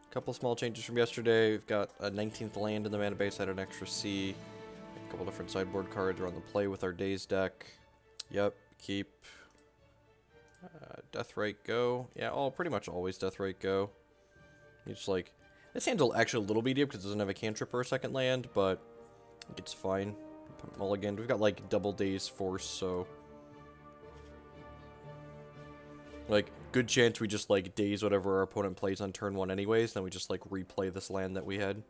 Couple small changes from yesterday. We've got a 19th land in the mana base, had an extra C. A couple different sideboard cards are on the play with our Daze deck. Yep, keep. Deathrite go. Yeah, pretty much always Deathrite go. You just like... This hand's actually a little beat up because it doesn't have a cantrip or a second land, but it's fine. Mulligan. We've got like double Daze force, so... Like, good chance we just like Daze whatever our opponent plays on turn 1 anyways, then we just like replay this land that we had.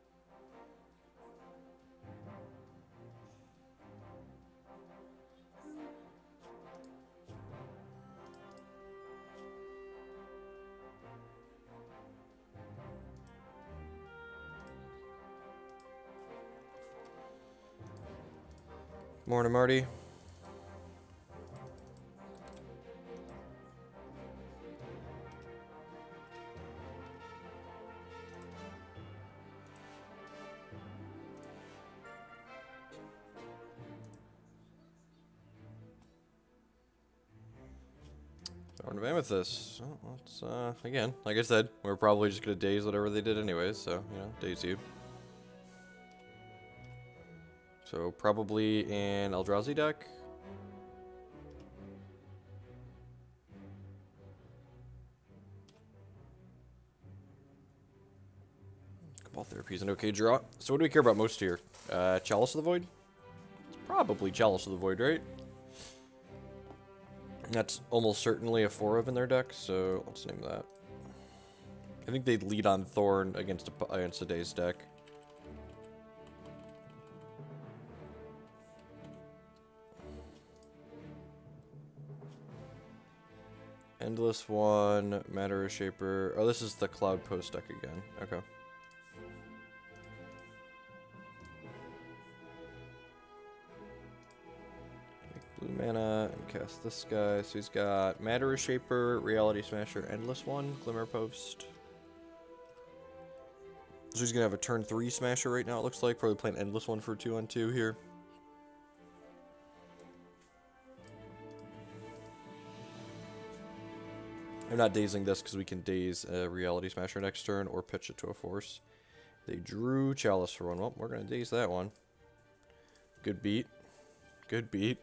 Morning, Marty. Thorn of Amethyst. Oh, let's, again, like I said, we're probably just gonna Daze whatever they did anyways, so, you know, Daze you. So, probably an Eldrazi deck. Cabal Therapy is an okay draw. So, what do we care about most here? Chalice of the Void? It's probably Chalice of the Void, right? That's almost certainly a 4 of in their deck, so let's name that. I think they'd lead on Thorn against a Daze deck. Endless one, Matter Shaper. Oh, this is the Cloud Post deck again. Okay. Blue mana and cast this guy. So he's got Matter Shaper, Reality Smasher, Endless One, Glimmer Post. So he's gonna have a turn 3 Smasher right now, it looks like. Probably playing Endless One for 2-on-2 here. I'm not dazing this because we can daze a Reality Smasher next turn or pitch it to a force. They drew Chalice for 1. Well, we're gonna daze that one. Good beat. Good beat.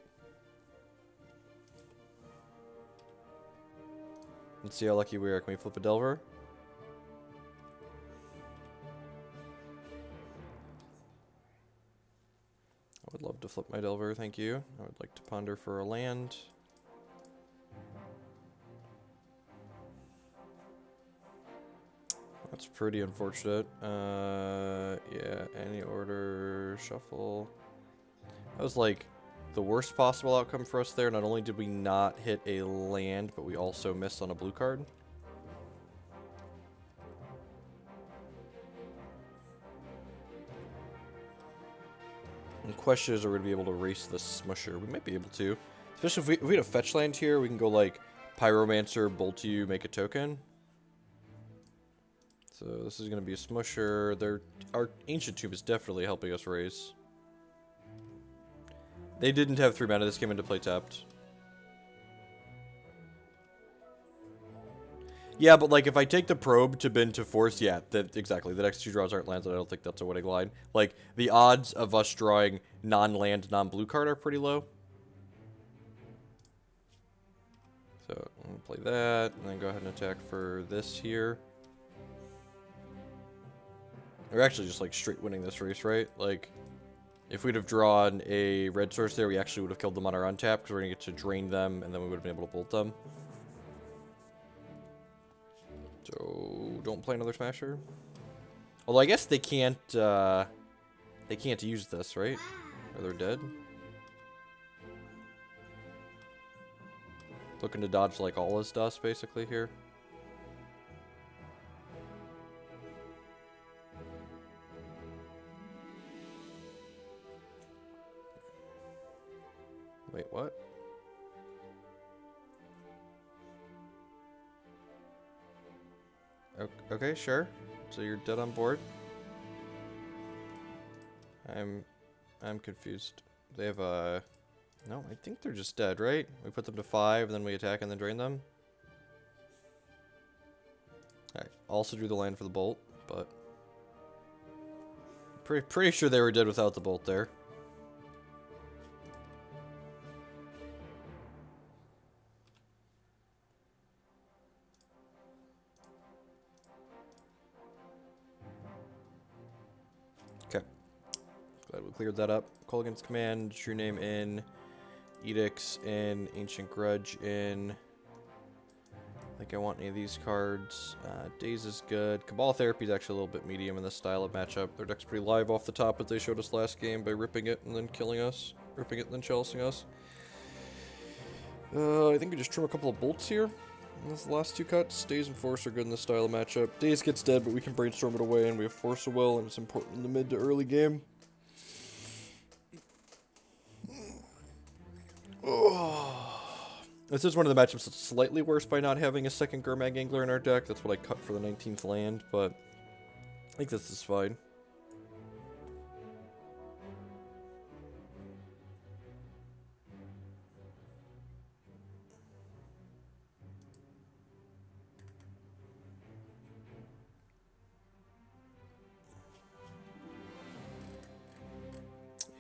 Let's see how lucky we are. Can we flip a Delver? I would love to flip my Delver, thank you. I would like to ponder for a land. That's pretty unfortunate. Yeah, any order, shuffle. That was like the worst possible outcome for us there. Not only did we not hit a land, but we also missed on a blue card. The question is, are we going to be able to race this Smusher? We might be able to. Especially if we had a fetch land here, we can go like Pyromancer, Bolt you, make a token. So this is going to be a Smusher. Our Ancient Tomb is definitely helping us raise. They didn't have 3 mana. This came into play tapped. Yeah, but like if I take the probe to bend to force, yeah, exactly. The next 2 draws aren't lands, and I don't think that's a winning line. Like the odds of us drawing non-land, non-blue card are pretty low. So I'm gonna play that, and then go ahead and attack for this here. We're actually just like straight winning this race, right? Like, if we'd have drawn a red source there, we actually would have killed them on our untap because we're gonna get to drain them, and then we would have been able to bolt them. So don't play another Smasher. Although I guess they can't use this, right? Or they're dead. Looking to dodge like all his dust basically here. Wait, what? Okay, sure. So you're dead on board? I'm confused. They have a... No, I think they're just dead, right? We put them to 5, and then we attack and then drain them. Alright, also drew the land for the bolt. but pretty sure they were dead without the bolt there. Okay. Glad we cleared that up. Kolaghan's command, True-Name in, Edicts in, Ancient Grudge in. I think I want any of these cards. Daze is good. Cabal Therapy is actually a little bit medium in this style of matchup. Their deck's pretty live off the top, but they showed us last game by ripping it and then killing us. Ripping it and then chalicing us. I think we just trim a couple of bolts here. And that's the last two cuts. Daze and Force are good in this style of matchup. Daze gets dead, but we can brainstorm it away, and we have Force of Will, and it's important in the mid to early game. This is one of the matchups that's slightly worse by not having a second Gurmag Angler in our deck. That's what I cut for the 19th land, but I think this is fine.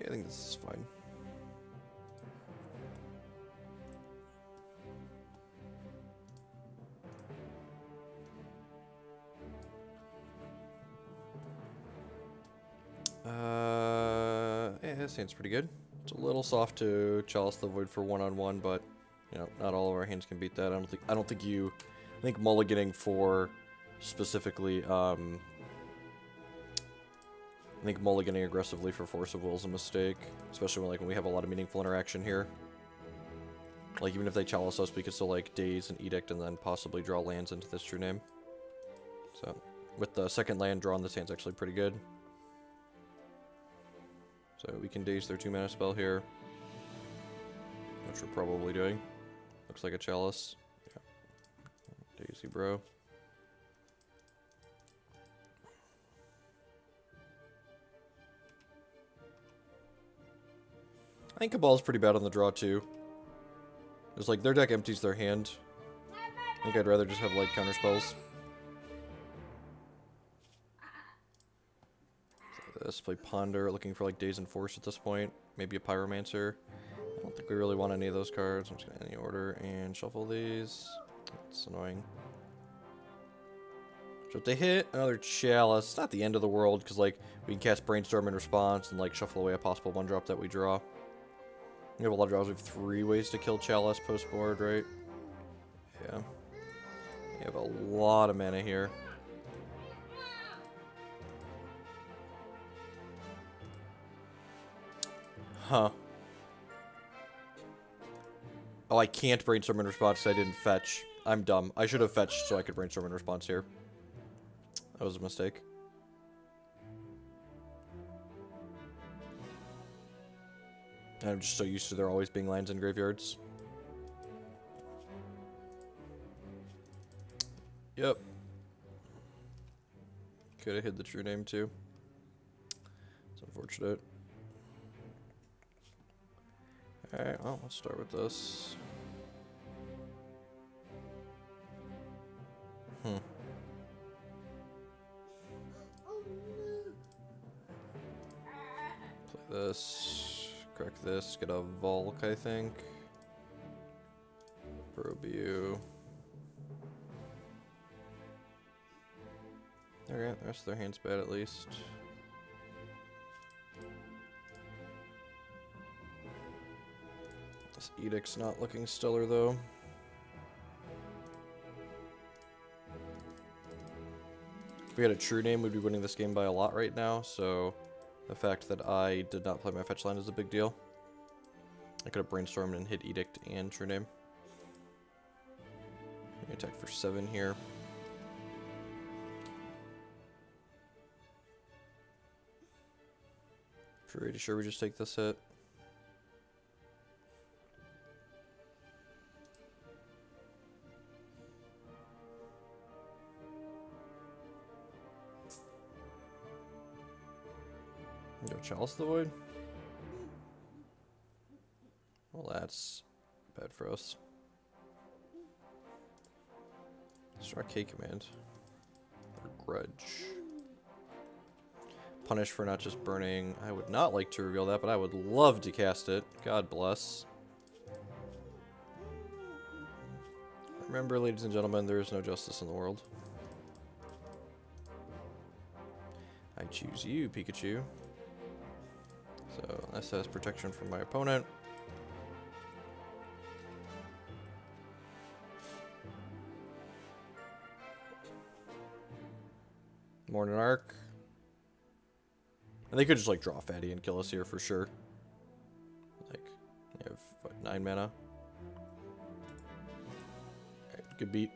Yeah, I think this is fine. Yeah, this hand's pretty good. It's a little soft to Chalice the Void for one-on-one, but you know, not all of our hands can beat that. I think mulliganing for specifically, I think mulliganing aggressively for Force of Will is a mistake, especially when we have a lot of meaningful interaction here. Like, even if they Chalice us, we could still like Daze and Edict and then possibly draw lands into this True-Name. So, with the second land drawn, this hand's actually pretty good. So we can Daze their 2-mana spell here, which we're probably doing. Looks like a Chalice. Yeah. Daisy, bro. I think Cabal's pretty bad on the draw too. It's like their deck empties their hand. I think I'd rather just have like counter spells. Let's play Ponder, looking for like Daze and Force at this point. Maybe a Pyromancer. I don't think we really want any of those cards. I'm just gonna any order and shuffle these. It's annoying. So if they hit another Chalice, it's not the end of the world, because like we can cast Brainstorm in response and like shuffle away a possible 1-drop that we draw. We have a lot of draws. We have 3 ways to kill Chalice post board, right? Yeah. We have a lot of mana here. Huh. Oh, I can't Brainstorm in response because I didn't fetch. I'm dumb. I should have fetched so I could Brainstorm in response here. That was a mistake. I'm just so used to there always being lands in graveyards. Yep. Could have hid the True-Name too. It's unfortunate. Alright, well, let's start with this. Play this. Crack this. Get a Volk, I think. Probe you. Alright, the rest of their hand's bad at least. This Edict's not looking stellar though. If we had a True-Name, we'd be winning this game by a lot right now, so the fact that I did not play my fetch line is a big deal. I could have Brainstormed and hit Edict and True-Name. Attack for 7 here. Pretty sure we just take this hit. Go Chalice the Void? Well, that's bad for us. Let's try K command. Or Grudge. punished for not just burning. I would not like to reveal that, but I would love to cast it. God bless. Remember, ladies and gentlemen, there is no justice in the world. I choose you, Pikachu. So, this has protection from my opponent. Morning Arc. And they could just, like, draw Fatty and kill us here for sure. Like, they have, what, 9 mana? Alright, good beat.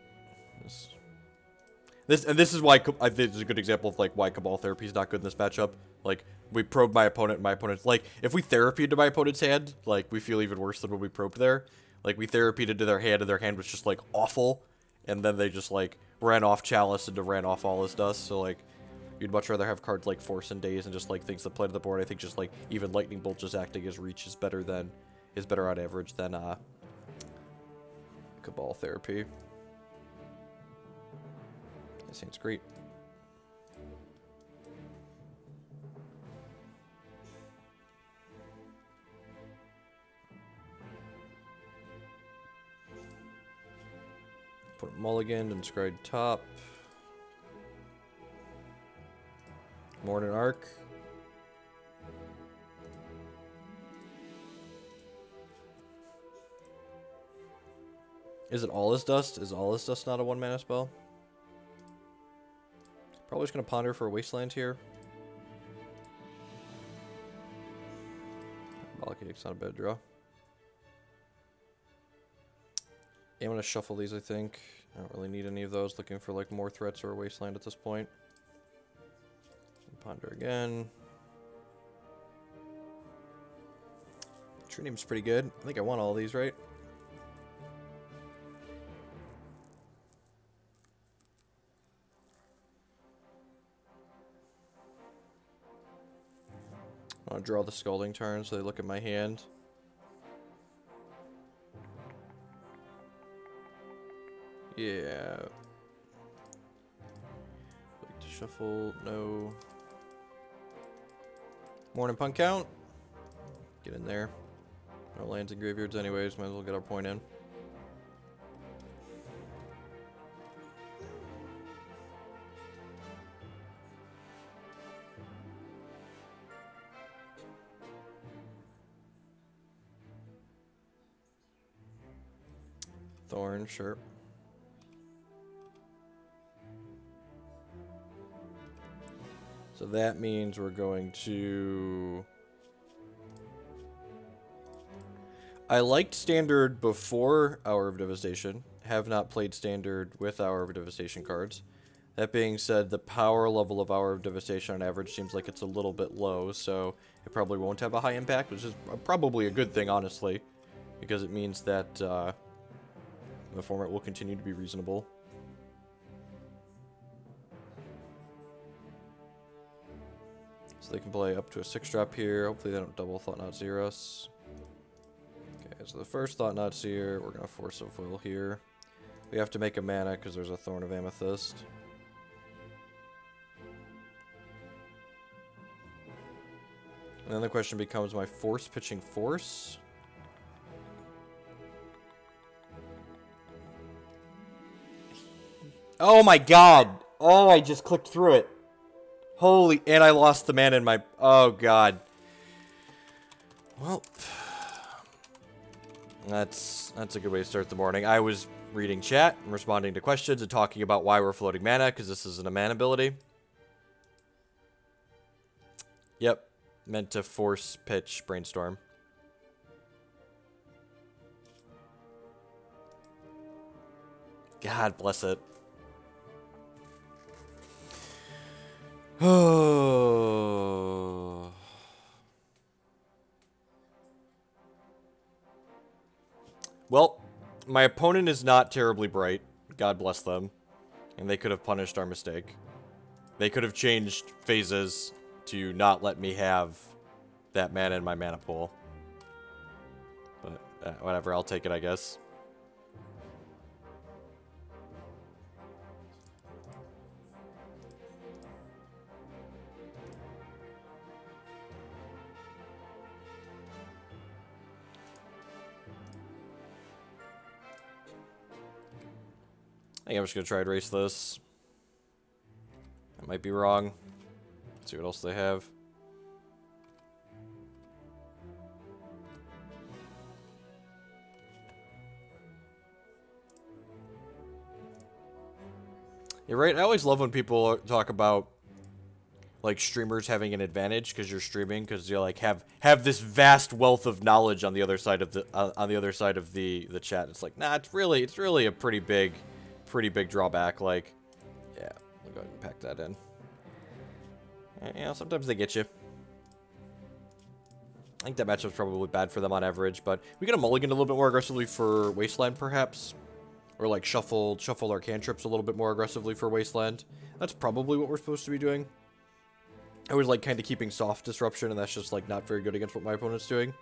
This is why I think this is a good example of, like, why Cabal Therapy is not good in this matchup. Like, we probed my opponent, and my opponent's, like, if we therapied to my opponent's hand, like, we feel even worse than when we probed there. Like, we therapied into their hand, and their hand was just, like, awful. And then they just, like, ran off Chalice and ran off all his dust, so, like, you'd much rather have cards like Force and Daze and just, like, things that play to the board. I think just, like, even Lightning Bolt just acting as reach is better on average than, Cabal Therapy. This thing's great. Put a mulligan and scryed top. Morning Arc. Is it all his dust? Is all his dust not a 1-mana spell? Probably just gonna ponder for a Wasteland here. Diabolic Edict's not a bad draw. Yeah, I'm gonna shuffle these, I think. I don't really need any of those. Looking for, like, more threats or a Wasteland at this point. Ponder again. True-Name's pretty good. I think I want all these, right? I want to draw the Scalding Tarn so they look at my hand. Yeah. Like to shuffle, no. Morning Punk count. Get in there. No lands and graveyards anyways, might as well get our point in. Thorn, sure. So that means we're going to... I liked Standard before Hour of Devastation. Have not played Standard with Hour of Devastation cards. That being said, the power level of Hour of Devastation on average seems like it's a little bit low, so it probably won't have a high impact, which is probably a good thing, honestly. Because it means that the format will continue to be reasonable. So they can play up to a 6-drop here. Hopefully they don't double Thought-Knot Seer us. Okay, so the first Thought-Knot Seer, we're going to Force of Will here. We have to make a mana because there's a Thorn of Amethyst. And then the question becomes, my Force pitching Force? Oh my god! Oh, I just clicked through it. Holy, and I lost the mana in my... Oh, God. Well, that's a good way to start the morning. I was reading chat and responding to questions and talking about why we're floating mana, because this isn't a mana ability. Yep. Meant to force pitch Brainstorm. God bless it. Oh. Well, my opponent is not terribly bright. God bless them. And they could have punished our mistake. They could have changed phases to not let me have that mana in my mana pool. But whatever, I'll take it, I guess. think I'm just gonna try and race this. I might be wrong. Let's see what else they have. You're right. I always love when people talk about like streamers having an advantage because you're streaming, because you like have this vast wealth of knowledge on the other side of the chat. It's like, nah, it's really a pretty big drawback. Like, yeah, we'll go ahead and pack that in. And, you know, sometimes they get you. I think that matchup's probably bad for them on average, but we get a mulligan a little bit more aggressively for Wasteland, perhaps. Or like shuffle our cantrips a little bit more aggressively for Wasteland. That's probably what we're supposed to be doing. I was like kind of keeping soft disruption, and that's just like not very good against what my opponent's doing.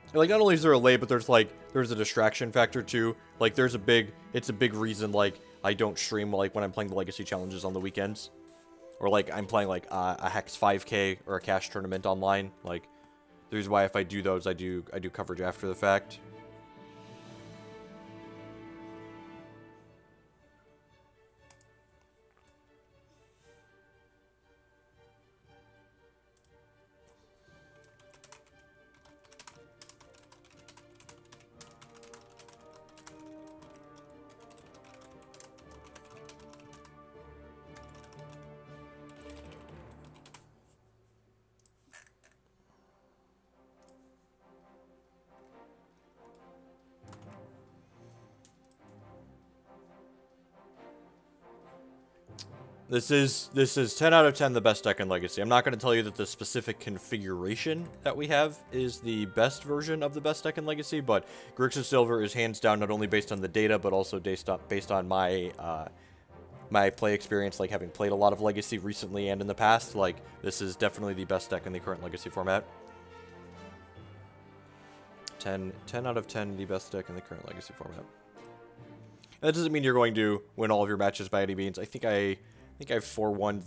And like not only is there a lay, but there's a distraction factor too. Like it's a big reason like I don't stream like when I'm playing the Legacy challenges on the weekends. Or, like, I'm playing, like, a Hex 5K or a cash tournament online. Like, the reason why if I do those, I do coverage after the fact. This is 10 out of 10 the best deck in Legacy. I'm not going to tell you that the specific configuration that we have is the best version of the best deck in Legacy, but Grixis Silver is hands down not only based on the data, but also based on my my play experience, like having played a lot of Legacy recently and in the past. Like, this is definitely the best deck in the current Legacy format. 10 out of 10 the best deck in the current Legacy format. And that doesn't mean you're going to win all of your matches by any means. I think I've 4-1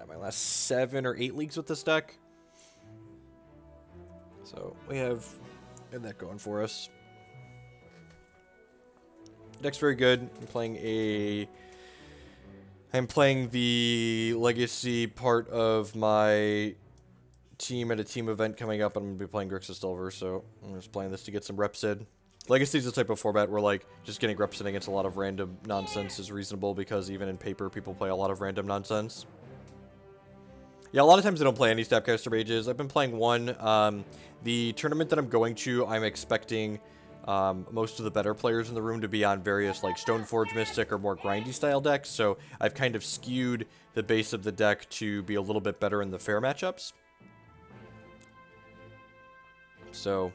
my last 7 or 8 leagues with this deck. So we have that going for us. The deck's very good. I'm playing the Legacy part of my team at a team event coming up. I'm going to be playing Grixis Silver, so I'm just playing this to get some reps in. Legacy is the type of format where, like, just getting reps in against a lot of random nonsense is reasonable, because even in paper, people play a lot of random nonsense. Yeah, a lot of times I don't play any Snapcaster Mages. I've been playing one. The tournament that I'm going to, I'm expecting most of the better players in the room to be on various, like, Stoneforge Mystic or more grindy style decks, so I've kind of skewed the base of the deck to be a little bit better in the fair matchups. So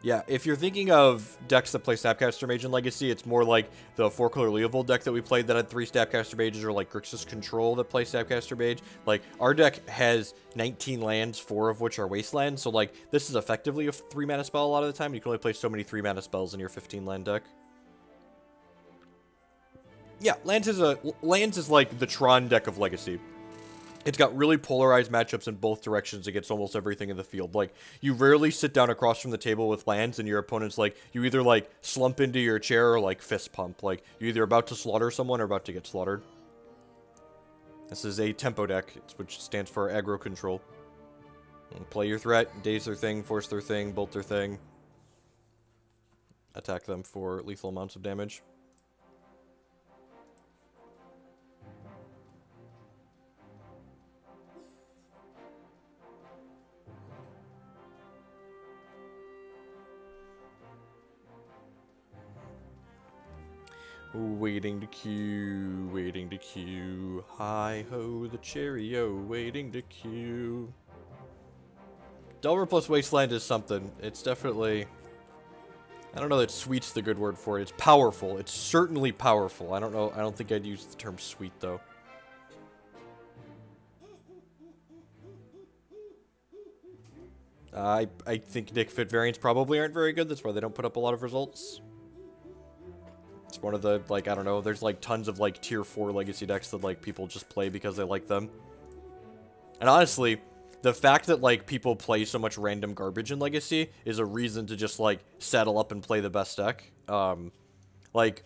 yeah, if you're thinking of decks that play Snapcaster Mage in Legacy, it's more like the 4-color Leovold deck that we played that had 3 Snapcaster Mages, or like Grixis Control that plays Snapcaster Mage. Like, our deck has 19 lands, 4 of which are Wasteland, so like, this is effectively a 3-mana spell a lot of the time. You can only play so many 3-mana spells in your 15-land deck. Yeah, lands is like the Tron deck of Legacy. It's got really polarized matchups in both directions against almost everything in the field. Like, you rarely sit down across from the table with lands and your opponent's like, you either like slump into your chair or like fist pump. Like, you're either about to slaughter someone or about to get slaughtered. This is a tempo deck, which stands for aggro control. Play your threat, daze their thing, force their thing, bolt their thing. Attack them for lethal amounts of damage. Waiting to queue, hi-ho the cherry-o, waiting to queue. Delver plus Wasteland is something. It's definitely, I don't know that sweet's the good word for it. It's powerful. It's certainly powerful. I don't know, I don't think I'd use the term sweet, though. I think Nick Fit variants probably aren't very good. That's why they don't put up a lot of results. It's one of the, like, I don't know, there's, like, tons of, like, tier 4 Legacy decks that, like, people just play because they like them. And honestly, the fact that, like, people play so much random garbage in Legacy is a reason to just, like, saddle up and play the best deck. Like,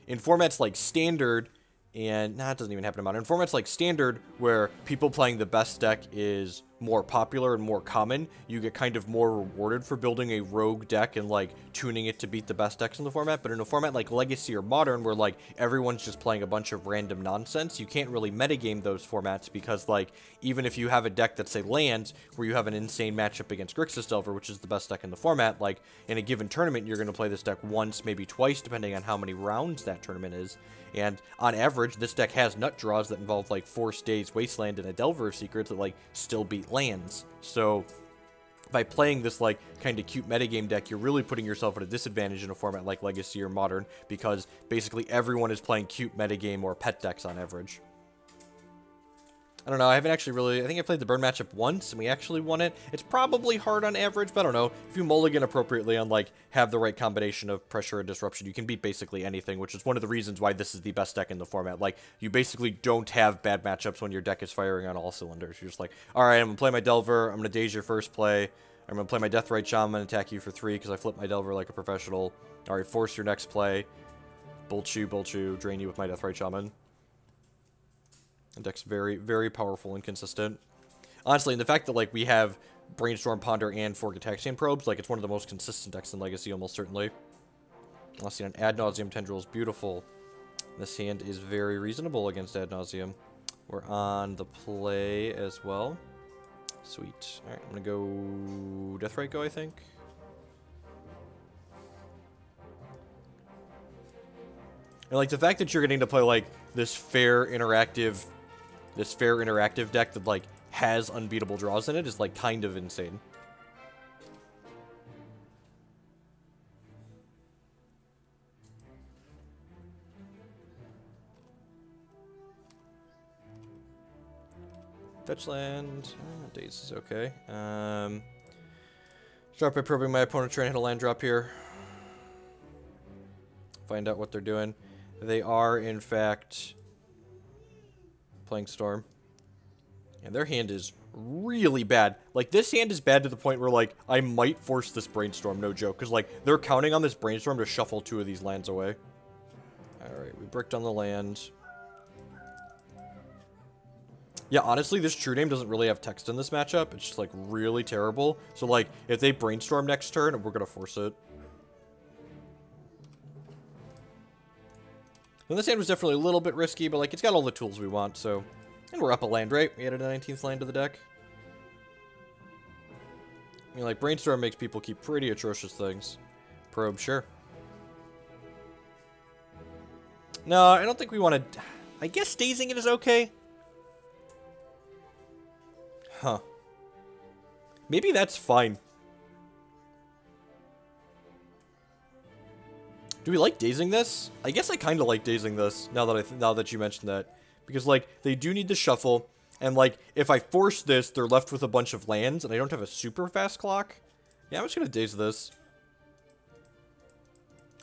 in formats like Standard, and, nah, it doesn't even happen in Modern. In formats like Standard, where people playing the best deck is more popular and more common, you get kind of more rewarded for building a rogue deck and, like, tuning it to beat the best decks in the format. But in a format like Legacy or Modern, where, like, everyone's just playing a bunch of random nonsense, you can't really metagame those formats because, like, even if you have a deck that, say, lands, where you have an insane matchup against Grixis Delver, which is the best deck in the format, like, in a given tournament, you're going to play this deck once, maybe twice, depending on how many rounds that tournament is. And on average, this deck has nut draws that involve, like, Force, Daze, Wasteland, and a Delver of Secrets that, like, still beat lands. So by playing this, like, kind of cute metagame deck, you're really putting yourself at a disadvantage in a format like Legacy or Modern, because basically everyone is playing cute metagame or pet decks on average. I don't know, I haven't actually really... I think I played the burn matchup once, and we actually won it. It's probably hard on average, but I don't know. If you mulligan appropriately and, like, have the right combination of pressure and disruption, you can beat basically anything, which is one of the reasons why this is the best deck in the format. Like, you basically don't have bad matchups when your deck is firing on all cylinders. You're just like, alright, I'm gonna play my Delver, I'm gonna Daze your first play, I'm gonna play my Deathrite Shaman, attack you for 3 because I flip my Delver like a professional. Alright, force your next play, bolt you, drain you with my Deathrite Shaman. The deck's very, very powerful and consistent. Honestly, and the fact that, like, we have Brainstorm, Ponder, and 4 Gitaxian Probes, like, it's one of the most consistent decks in Legacy, almost certainly. I'll see an Ad Nauseam Tendrils, beautiful. This hand is very reasonable against Ad Nauseam. We're on the play as well. Sweet. Alright, I'm gonna go Deathrite Go, I think. And, like, the fact that you're getting to play, like, this fair interactive deck that, like, has unbeatable draws in it is, like, kind of insane. Fetch land. Daze is okay. Start by probing my opponent, trying to hit a land drop here. Find out what they're doing. They are, in fact, playing Storm. And their hand is really bad. Like, this hand is bad to the point where, like, I might force this Brainstorm, no joke. Because, like, they're counting on this Brainstorm to shuffle 2 of these lands away. Alright, we bricked on the land. Yeah, honestly, this True-Name doesn't really have text in this matchup. It's just, like, really terrible. So, like, if they Brainstorm next turn, we're gonna force it. And this hand was definitely a little bit risky, but, like, it's got all the tools we want, so... And we're up a land, right? We added a 19th land to the deck. I mean, like, Brainstorm makes people keep pretty atrocious things. Probe, sure. No, I don't think we want to... I guess dazing it is okay. Huh. Maybe that's fine. Do we like dazing this? I guess I kind of like dazing this, now that you mentioned that. Because, like, they do need to shuffle, and, like, if I force this, they're left with a bunch of lands, and I don't have a super fast clock. Yeah, I'm just gonna daze this.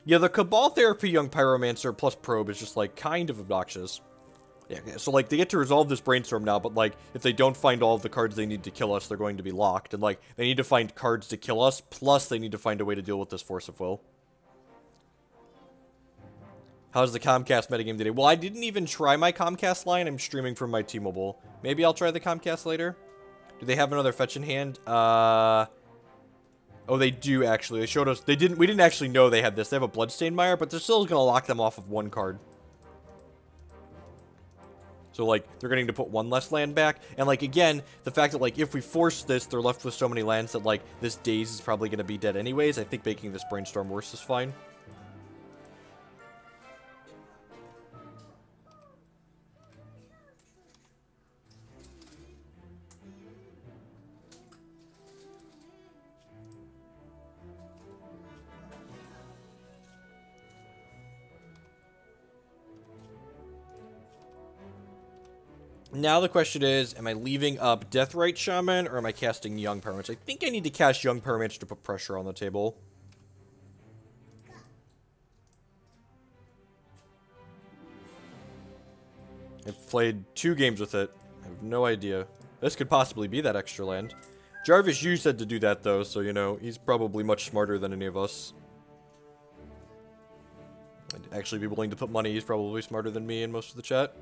Yeah, the Cabal Therapy Young Pyromancer plus Probe is just, like, kind of obnoxious. Yeah, so, like, they get to resolve this Brainstorm now, but, like, if they don't find all of the cards they need to kill us, they're going to be locked. And, like, they need to find cards to kill us, plus they need to find a way to deal with this Force of Will. How's the Comcast metagame today? Well, I didn't even try my Comcast line. I'm streaming from my T-Mobile. Maybe I'll try the Comcast later. Do they have another fetch in hand? Oh, they do, actually. They showed us... We didn't actually know they had this. They have a Bloodstained Mire, but they're still going to lock them off of 1 card. So, like, they're going to put 1 less land back. And, like, again, the fact that, like, if we force this, they're left with so many lands that, like, this Daze is probably going to be dead anyways. I think making this Brainstorm worse is fine. Now the question is, am I leaving up Deathrite Shaman, or am I casting Young Pyromancer? I think I need to cast Young Pyromancer to put pressure on the table. I've played 2 games with it. I have no idea. This could possibly be that extra land. Jarvis, you said to do that, though, so, you know, he's probably much smarter than any of us. I'd actually be willing to put money. He's probably smarter than me and most of the chat.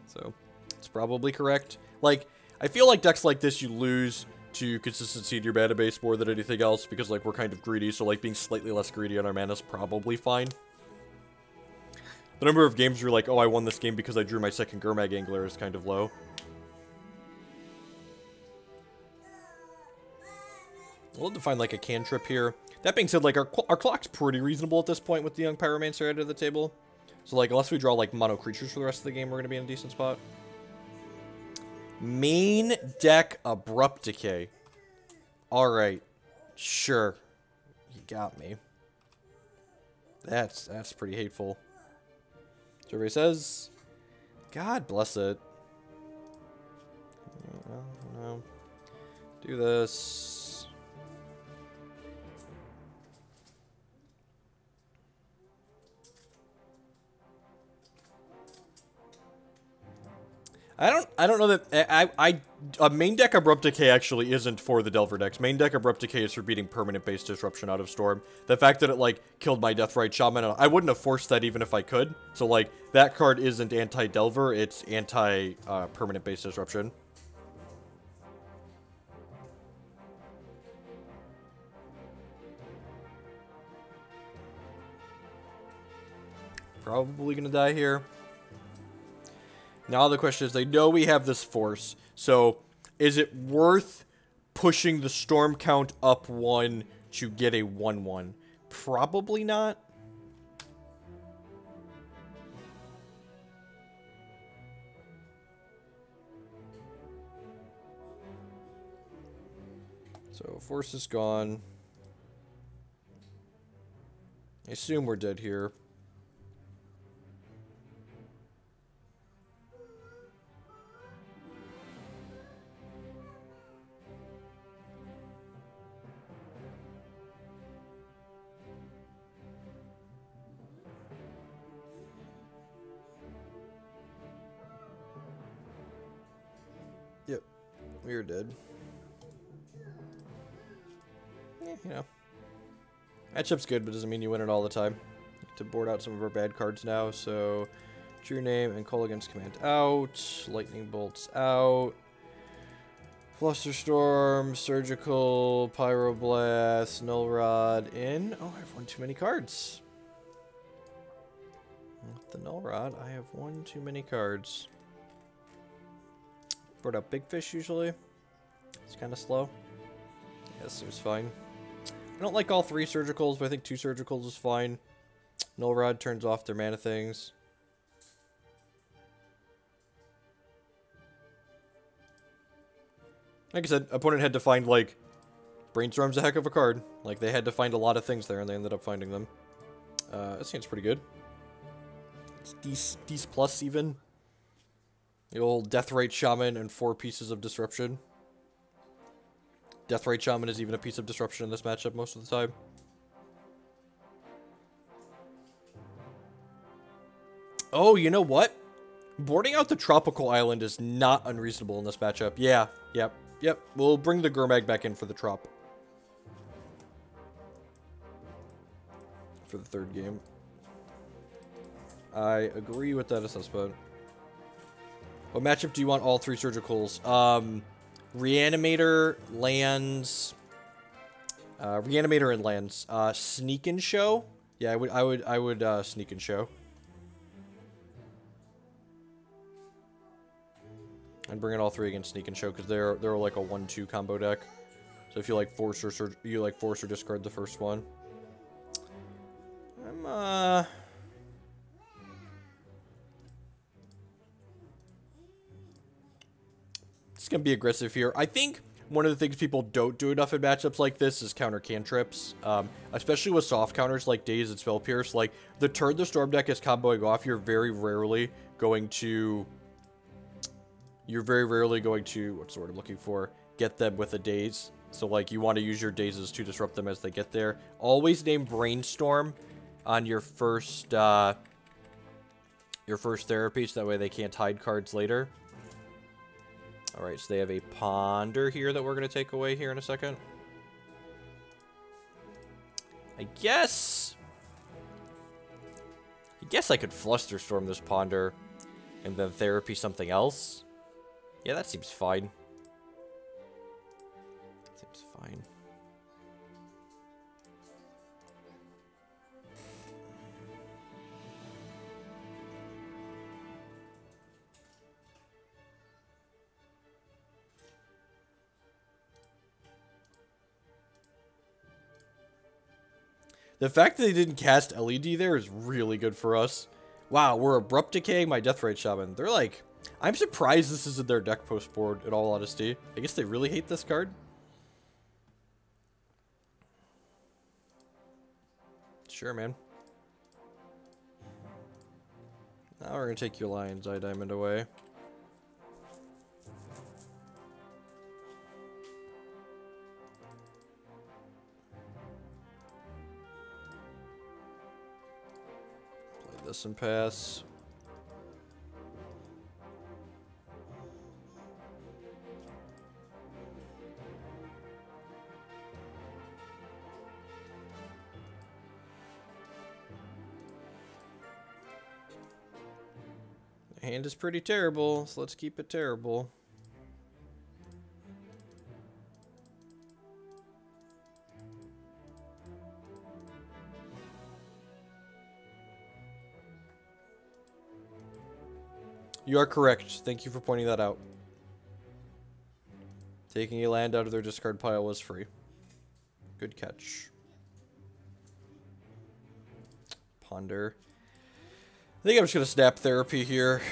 So, it's probably correct. Like, I feel like decks like this, you lose to consistency in your mana base more than anything else, because, like, we're kind of greedy, so, like, being slightly less greedy on our mana is probably fine. The number of games you're like, oh, I won this game because I drew my second Gurmag Angler is kind of low. We'll have to find, like, a cantrip here. That being said, like, our clock's pretty reasonable at this point with the Young Pyromancer out of the table. So, like, unless we draw, like, mono creatures for the rest of the game, we're going to be in a decent spot. Main deck Abrupt Decay. Alright. Sure. You got me. That's pretty hateful. Survey says, God bless it. No. Do this. I don't know that a main deck Abrupt Decay actually isn't for the Delver decks. Main deck Abrupt Decay is for beating permanent base disruption out of Storm. The fact that it like killed my Deathrite Shaman, I wouldn't have forced that even if I could. So like that card isn't anti-Delver, it's anti permanent base disruption. Probably gonna die here. Now the question is, they know we have this force, so is it worth pushing the storm count up 1 to get a 1/1? Probably not. So force is gone. I assume we're dead here. Yep, we're dead. You know. Matchup's good, but doesn't mean you win it all the time. To board out some of our bad cards now, so True-Name and Kolaghan's Command out. Lightning Bolt's out. Flusterstorm, Surgical, Pyroblast, Null Rod in. Oh, I have one too many cards. With the Null Rod, I have one too many cards. Board out Big Fish usually. It's kind of slow. Yeah, this seems fine. I don't like all 3 surgicals, but I think 2 surgicals is fine. Null Rod turns off their mana things. Like I said, opponent had to find, like, Brainstorm's a heck of a card. Like, they had to find a lot of things there, and they ended up finding them. This seems pretty good. It's D's plus, even. The old Deathrite Shaman and 4 pieces of Disruption. Deathrite Shaman is even a piece of disruption in this matchup most of the time. Oh, you know what? Boarding out the Tropical Island is not unreasonable in this matchup. Yeah, yep. We'll bring the Gurmag back in for the Trop. For the 3rd game. I agree with that assessment. What matchup do you want all 3 surgicals? Reanimator, lands. Reanimator and lands. Sneak and Show. Yeah, I would Sneak and Show. And bring in all 3 against Sneak and Show because they're like a 1/2 combo deck. So if you like force or discard the first one. I'm It's gonna be aggressive here. I think one of the things people don't do enough in matchups like this is counter cantrips, especially with soft counters like Daze and Spell Pierce. Like the turn the Storm deck is comboing off, you're very rarely going to what's the word I'm looking for? Get them with a Daze. So like you want to use your Dazes to disrupt them as they get there. Always name Brainstorm on your first therapy, so that way they can't hide cards later. Alright, so they have a Ponder here that we're going to take away here in a second. I guess I could Flusterstorm this Ponder and then Therapy something else. Yeah, that seems fine. Seems fine. The fact that they didn't cast LED there is really good for us. Wow, we're Abrupt Decaying my Deathrite Shaman. They're like... I'm surprised this isn't their deck post board, in all honesty. I guess they really hate this card. Sure, man. Now we're going to take your Lion's Eye Diamond away. This and pass. The hand is pretty terrible, so let's keep it terrible. You are correct. Thank you for pointing that out. Taking a land out of their discard pile was free. Good catch. Ponder. I think I'm just going to snap Therapy here.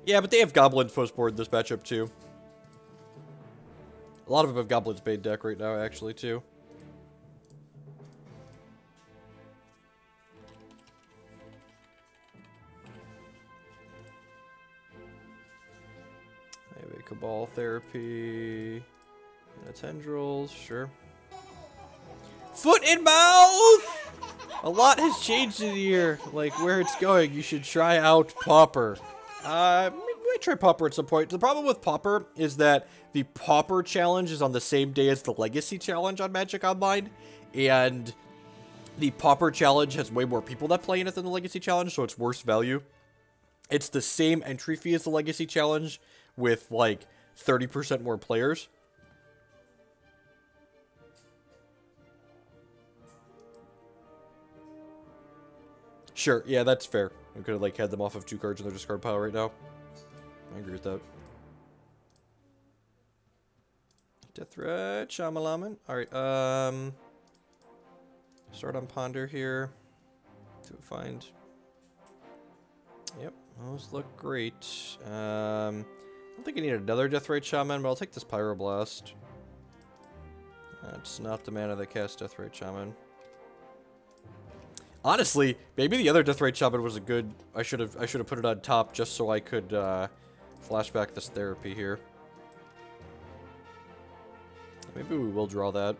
Yeah, but they have Goblins post board this matchup too. A lot of them have Goblin's Bane deck right now, actually, too. I have a Cabal Therapy. And a Tendrils, sure. Foot in mouth! A lot has changed in the year. Like, where it's going, you should try out Pauper. We might try Pauper at some point. The problem with Pauper is that the Pauper challenge is on the same day as the Legacy challenge on Magic Online, and the Pauper challenge has way more people that play in it than the Legacy challenge, so it's worse value. It's the same entry fee as the Legacy challenge with like 30% more players. Sure, yeah, that's fair. We could have like had them off of 2 cards in their discard pile right now. I agree with that. Deathrite Shaman. Alright, start on Ponder here. To find. Yep, those look great. I don't think I need another Deathrite Shaman, but I'll take this Pyroblast. That's not the mana that casts Deathrite Shaman. Honestly, maybe the other Deathrite Shaman was a good... I should have put it on top just so I could flashback this Therapy here. Maybe we will draw that.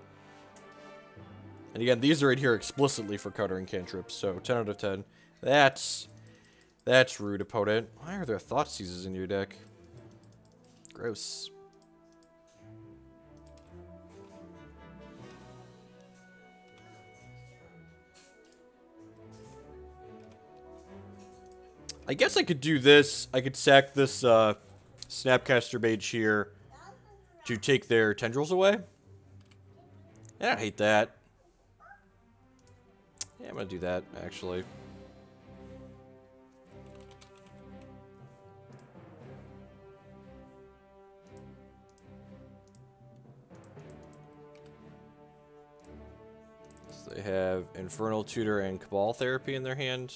And again, these are in here explicitly for countering cantrips, so 10 out of 10. That's rude, opponent. Why are there Thoughtseizes in your deck? Gross. I guess I could do this. I could sack this Snapcaster Mage here to take their Tendrils away. I don't hate that. Yeah, I'm gonna do that, actually. So they have Infernal Tutor and Cabal Therapy in their hand.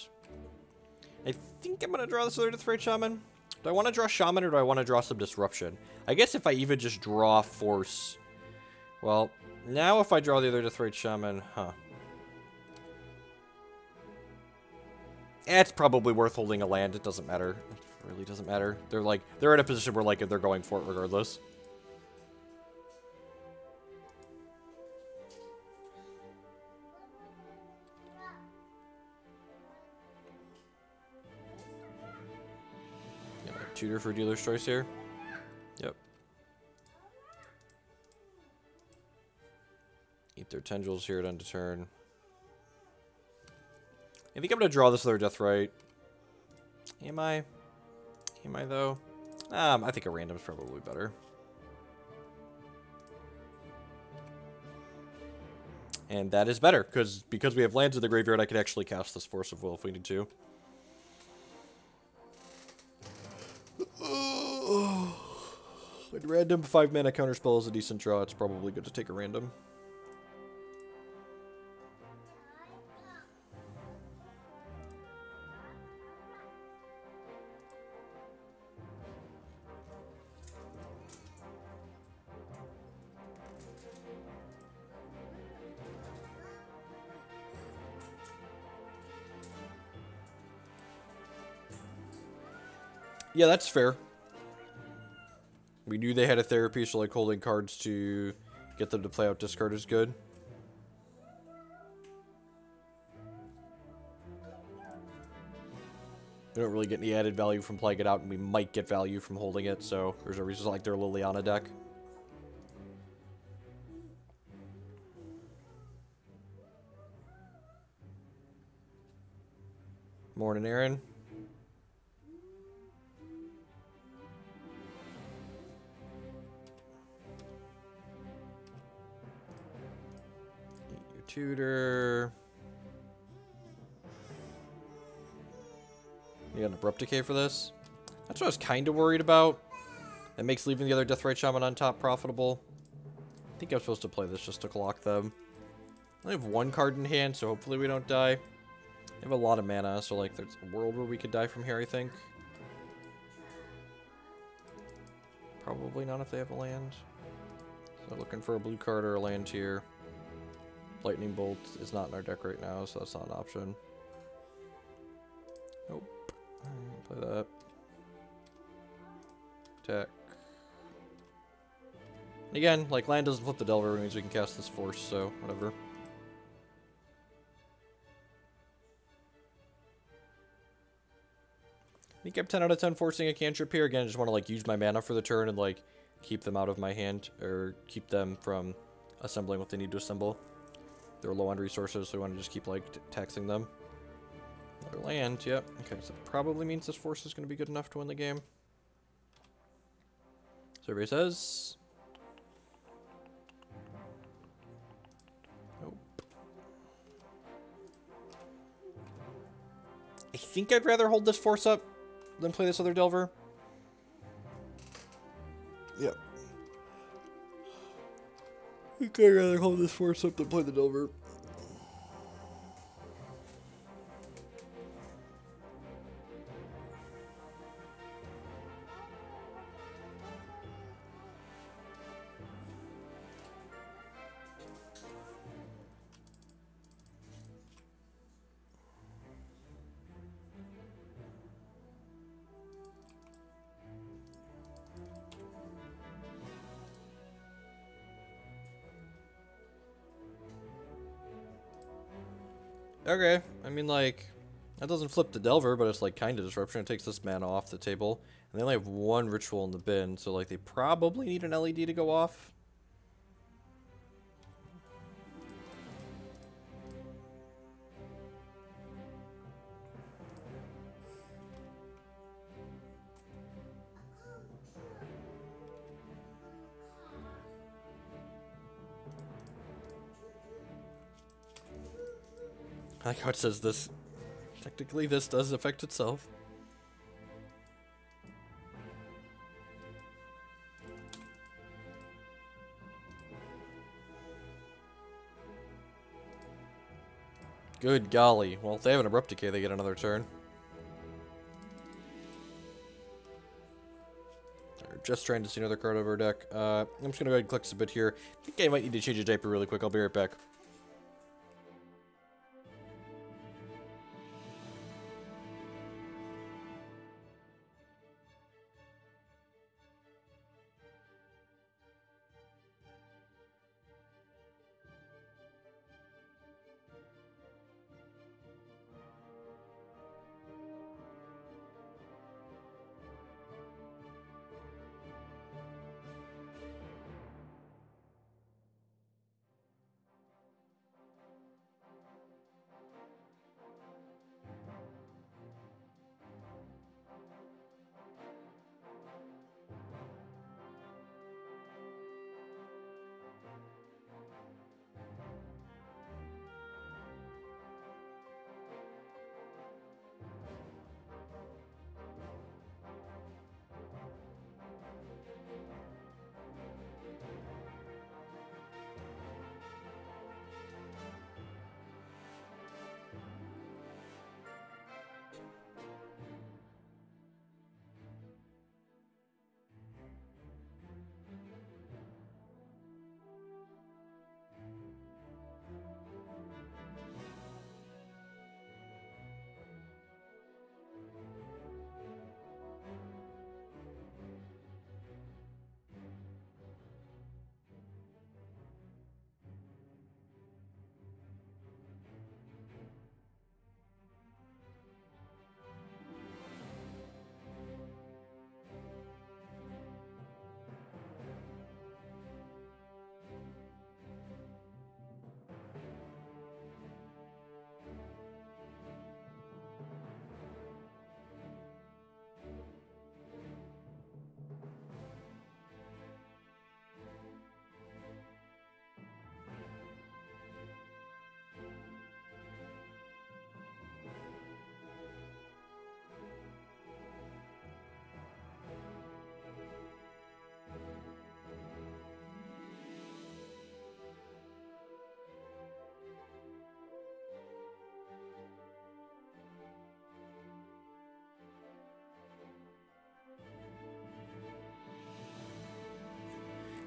I think I'm gonna draw this other Deathrite Shaman. Do I want to draw Shaman or do I want to draw some Disruption? I guess if I even just draw Force... Well, now if I draw the other Deathrite Shaman, huh. It's probably worth holding a land. It doesn't matter. It really doesn't matter. They're in a position where, like, they're going for it regardless. Tutor for Dealer's Choice here. Yep. Eat their tendrils here at end of turn. I think I'm going to draw this other Deathrite. Am I? Am I, though? I think a random is probably better. And that is better, because we have lands in the graveyard, I could actually cast this Force of Will if we need to. With random 5-mana counterspell is a decent draw. It's probably good to take a random. Yeah, that's fair. We knew they had a therapy, so like holding cards to get them to play out discard is good. We don't really get any added value from playing it out, and we might get value from holding it, so there's a reason like their Liliana deck. Morning, Aaron. Tutor. You got an Abrupt Decay for this? That's what I was kind of worried about. That makes leaving the other Deathrite Shaman on top profitable. I think I'm supposed to play this just to clock them. I only have one card in hand, so hopefully we don't die. I have a lot of mana, so like there's a world where we could die from here, I think. Probably not if they have a land. So looking for a blue card or a land here. Lightning Bolt is not in our deck right now, so that's not an option. Nope. Play that. Attack. Again, like, land doesn't flip the Delver, which means we can cast this Force, so whatever. I think I'm 10 out of 10 forcing a cantrip here. Again, I just want to, like, use my mana for the turn and, like, keep them out of my hand, or keep them from assembling what they need to assemble. They're low on resources, so we want to just keep, like, taxing them. Another land, yep. Okay, so that probably means this Force is going to be good enough to win the game. Survey says... Nope. I think I'd rather hold this Force up than play this other Delver. Yep. I think I'd rather hold this Force up than play the Delver. Okay, I mean, like, that doesn't flip the Delver, but it's, like, kind of disruption. It takes this mana off the table. And they only have one ritual in the bin, so, like, they probably need an LED to go off. I like how it says this. Technically, this does affect itself. Good golly. Well, if they have an Abrupt Decay, they get another turn. They're just trying to see another card over our deck. I'm just going to go ahead and click submit here. I think I might need to change a diaper really quick. I'll be right back.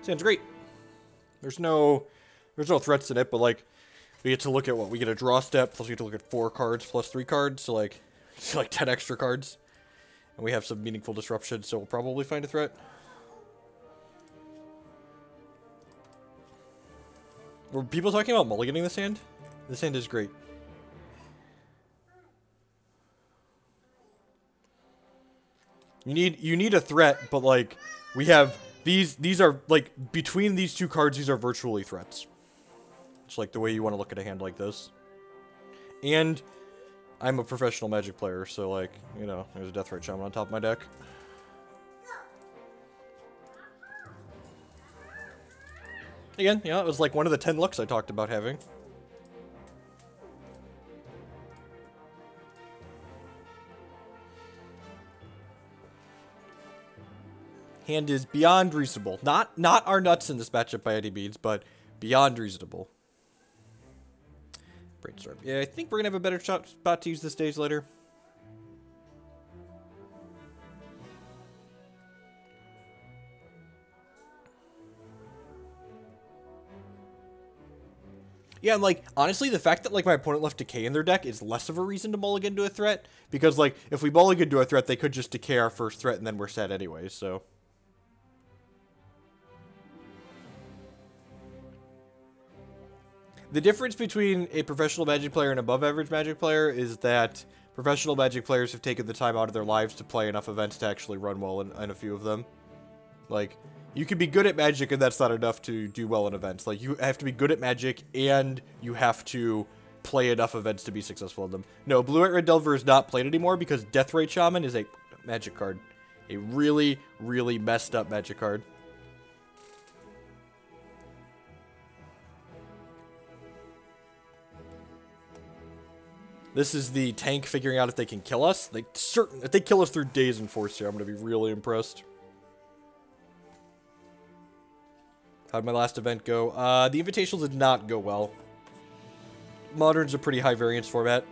Sounds great. There's no threats in it, but like we get to look at what we get a draw step, plus we get to look at 4 cards plus 3 cards, so like it's like 10 extra cards, and we have some meaningful disruption, so we'll probably find a threat. Were people talking about mulliganing this hand? This hand is great. You need a threat, but like we have these are like between these 2 cards, these are virtually threats. It's like the way you want to look at a hand like this. And I'm a professional Magic player, so like, you know, there's a Deathrite Shaman on top of my deck. Again, yeah, it was like one of the 10 looks I talked about having. Hand is beyond reasonable. Not our nuts in this matchup by any means, but beyond reasonable. Brainstorm. Yeah, I think we're gonna have a better spot to use this Daze later. Yeah, and like, honestly, the fact that like my opponent left Decay in their deck is less of a reason to mulligan to a threat, because like, if we mulligan to a threat, they could just decay our first threat and then we're set anyway, so. The difference between a professional Magic player and above average Magic player is that professional Magic players have taken the time out of their lives to play enough events to actually run well in a few of them. Like, you can be good at Magic and that's not enough to do well in events. Like, you have to be good at Magic and you have to play enough events to be successful in them. No, Blue White Red Delver is not played anymore because Deathrite Shaman is a Magic card. A really, really messed up Magic card. This is the tank figuring out if they can kill us. If they kill us through Daze and Force here, I'm going to be really impressed. How'd my last event go? The Invitational did not go well. Modern's a pretty high variance format.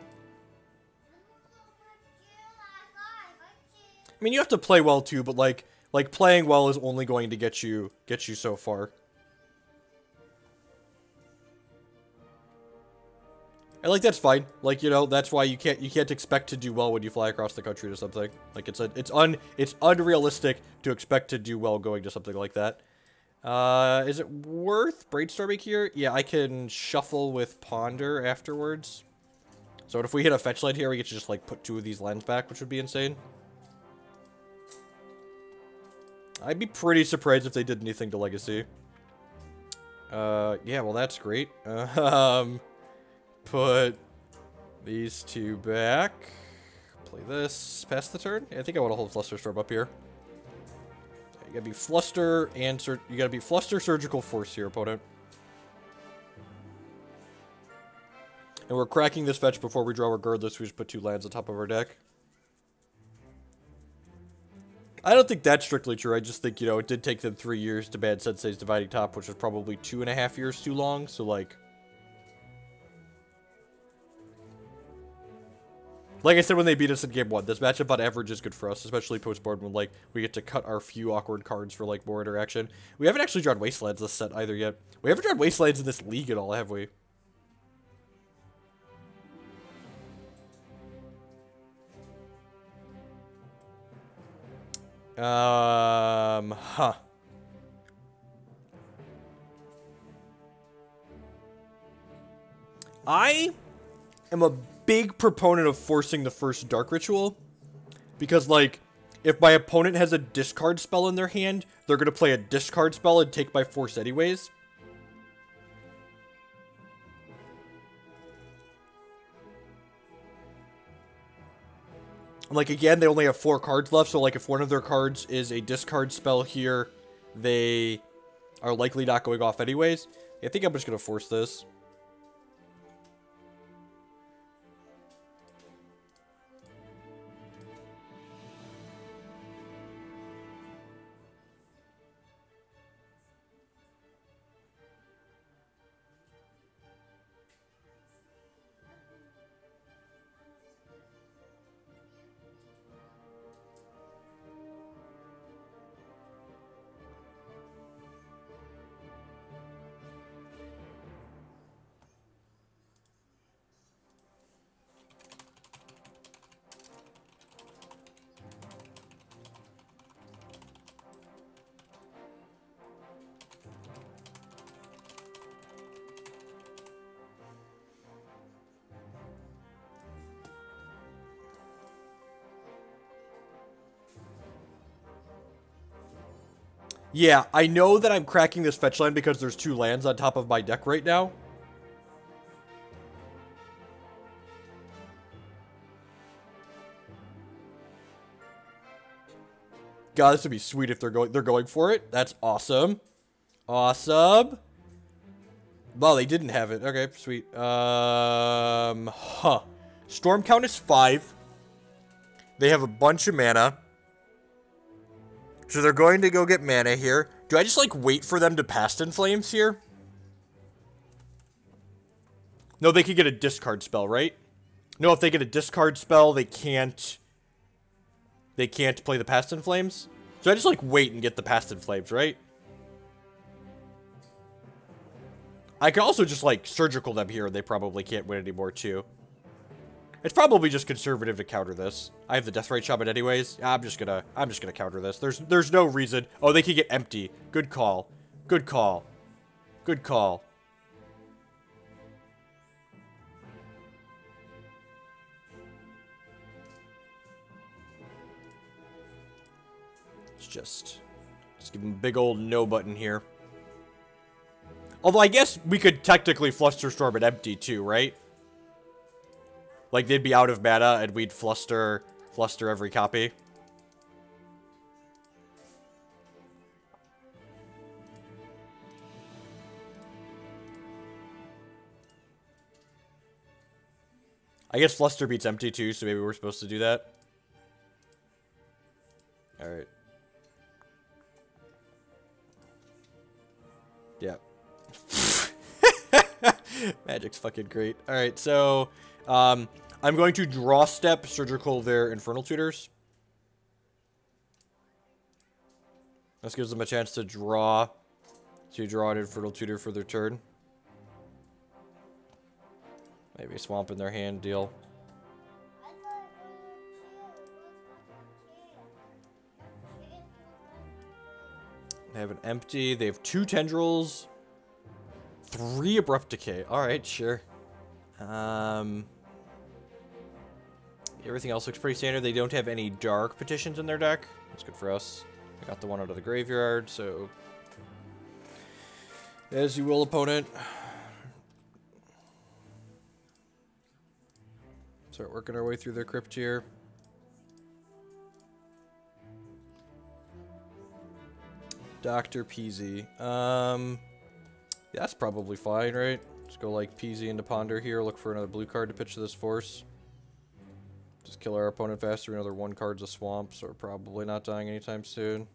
I mean, you have to play well too, but like playing well is only going to get you so far. And like that's fine. Like, you know, that's why you can't expect to do well when you fly across the country to something. Like it's unrealistic to expect to do well going to something like that. Is it worth brainstorming here? Yeah, I can shuffle with Ponder afterwards. So if we hit a fetch land here, we get to just like put 2 of these lands back, which would be insane. I'd be pretty surprised if they did anything to Legacy. Yeah, well that's great. Put these 2 back. Play this. Pass the turn. Yeah, I think I want to hold Flusterstorm up here. You gotta be Fluster and you gotta be Fluster Surgical Force here, opponent. And we're cracking this fetch before we draw regardless. We just put 2 lands on top of our deck. I don't think that's strictly true. I just think, you know, it did take them 3 years to ban Sensei's Dividing Top, which was probably 2.5 years too long. So like I said when they beat us in game 1, this matchup on average is good for us, especially post-board when, like, we get to cut our few awkward cards for, like, more interaction. We haven't actually drawn Wastelands this set either yet. We haven't drawn Wastelands in this league at all, have we? Huh. I am a big proponent of forcing the first Dark Ritual, because like if my opponent has a discard spell in their hand, they're gonna play a discard spell and take by force anyways. Like again, they only have 4 cards left, so like if one of their cards is a discard spell here, they are likely not going off anyways. I think I'm just gonna force this. Yeah, I know that I'm cracking this fetch land because there's 2 lands on top of my deck right now. God, this would be sweet if they're going for it. That's awesome. Awesome. Well, they didn't have it. Okay, sweet. Storm count is 5. They have a bunch of mana. So they're going to go get mana here. Do I just, like, wait for them to Past in Flames here? No, they could get a discard spell, right? No, if they get a discard spell, they can't play the Past in Flames. So I just, like, wait and get the Past in Flames, right? I can also just, like, surgical them here, and they probably can't win anymore, too. It's probably just conservative to counter this. I have the Deathrite Shaman anyways. I'm just gonna counter this. There's no reason. Oh, they could get empty. Good call. Good call. Good call. Let's give them a big old no button here. Although I guess we could technically Flusterstorm it empty too, right? Like, they'd be out of mana, and we'd fluster every copy. I guess fluster beats empty, too, so maybe we're supposed to do that. Alright. Yeah. Magic's fucking great. Alright, so... I'm going to draw step surgical their Infernal Tutors. This gives them a chance to draw an Infernal Tutor for their turn. Maybe swamp in their hand deal. They have an empty. They have 2 tendrils. 3 abrupt decay. Alright, sure. Everything else looks pretty standard. They don't have any dark petitions in their deck. That's good for us. I got the one out of the graveyard, so... As you will, opponent. Start working our way through their crypt here. Dr. Peasy. That's probably fine, right? Let's go like Peasy into Ponder here. Look for another blue card to pitch to this force. Just kill our opponent faster. Another 1 card's a swamp, so we're probably not dying anytime soon.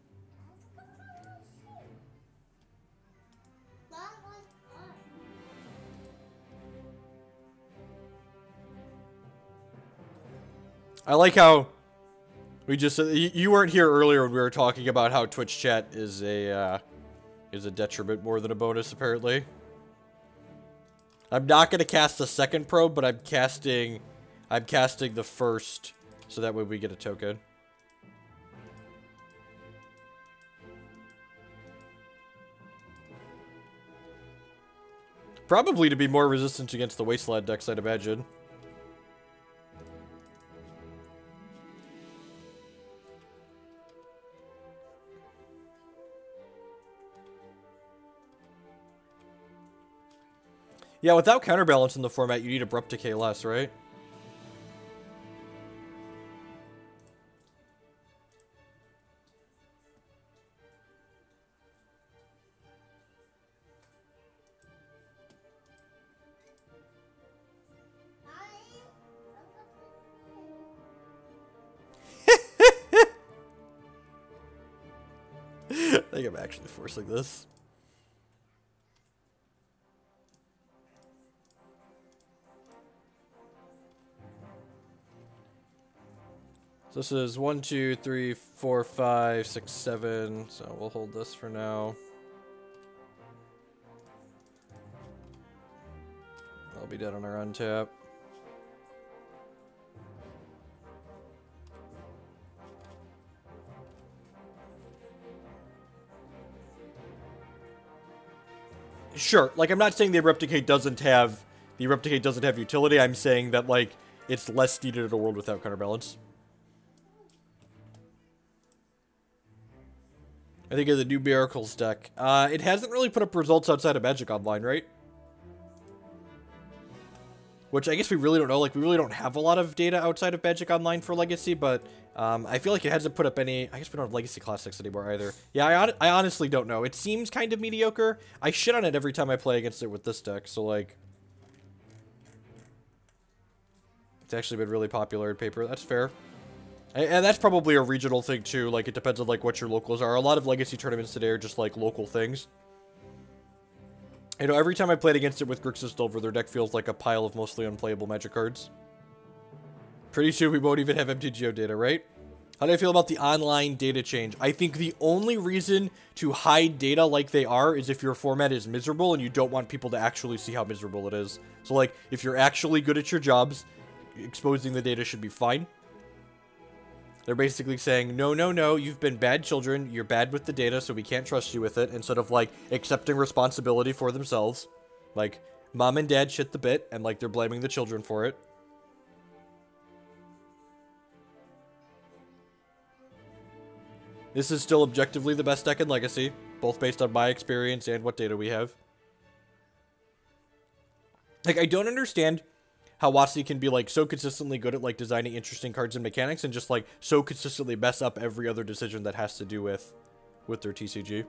I like how we just you weren't here earlier when we were talking about how Twitch chat is a detriment more than a bonus, apparently. I'm not gonna cast the second probe, but I'm casting the first, so that way we get a token. Probably to be more resistant against the Wasteland decks, I'd imagine. Yeah, without counterbalance in the format, you need Abrupt Decay less, right? I think I'm actually forcing this. So this is 1, 2, 3, 4, 5, 6, 7. So we'll hold this for now. I'll be dead on our untap. Sure, like I'm not saying the Abrupt Decay doesn't have utility. I'm saying that like it's less needed in a world without counterbalance. I think of the new Miracles deck. It hasn't really put up results outside of Magic Online, right? Which I guess we really don't know. Like, we really don't have a lot of data outside of Magic Online for Legacy, but I feel like it hasn't put up any... I guess we don't have Legacy Classics anymore either. Yeah, I honestly don't know. It seems kind of mediocre. I shit on it every time I play against it with this deck, so, like... It's actually been really popular in paper. That's fair. And that's probably a regional thing, too. Like, it depends on, like, what your locals are. A lot of Legacy tournaments today are just, like, local things. You know, every time I played against it with Grixis Silver, their deck feels like a pile of mostly unplayable Magic cards. Pretty soon we won't even have MTGO data, right? How do I feel about the online data change? I think the only reason to hide data like they are is if your format is miserable and you don't want people to actually see how miserable it is. So, like, if you're actually good at your jobs, exposing the data should be fine. They're basically saying, no, no, no, you've been bad children, you're bad with the data, so we can't trust you with it, instead of, like, accepting responsibility for themselves. Like, mom and dad shit the bit, and, like, they're blaming the children for it. This is still objectively the best deck in Legacy, both based on my experience and what data we have. Like, I don't understand how WotC can be, like, so consistently good at, like, designing interesting cards and mechanics and just, like, so consistently mess up every other decision that has to do with their TCG.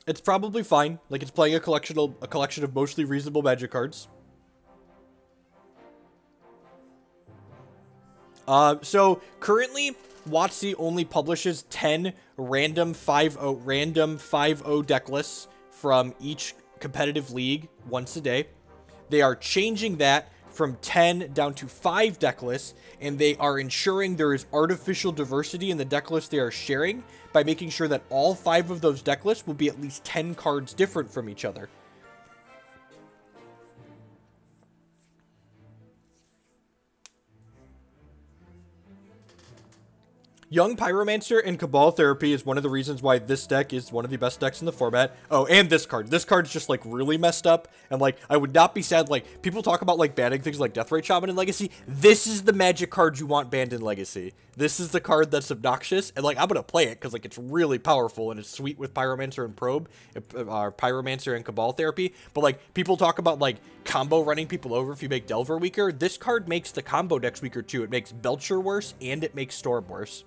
It's probably fine. Like, it's playing a collection of mostly reasonable Magic cards. So currently, WotC only publishes 10 random 5-0 deck lists from each competitive league once a day. They are changing that from 10 down to 5 deck lists, and they are ensuring there is artificial diversity in the deck lists they are sharing by making sure that all 5 of those deck lists will be at least 10 cards different from each other. Young Pyromancer and Cabal Therapy is one of the reasons why this deck is one of the best decks in the format. Oh, and this card. This card's just, like, really messed up. And, like, I would not be sad. Like, people talk about, like, banning things like Deathrite Shaman in Legacy. This is the Magic card you want banned in Legacy. This is the card that's obnoxious. And, like, I'm gonna play it because, like, it's really powerful and it's sweet with Pyromancer and Probe. Pyromancer and Cabal Therapy. But, like, people talk about, like, combo running people over if you make Delver weaker. This card makes the combo decks weaker, too. It makes Belcher worse and it makes Storm worse.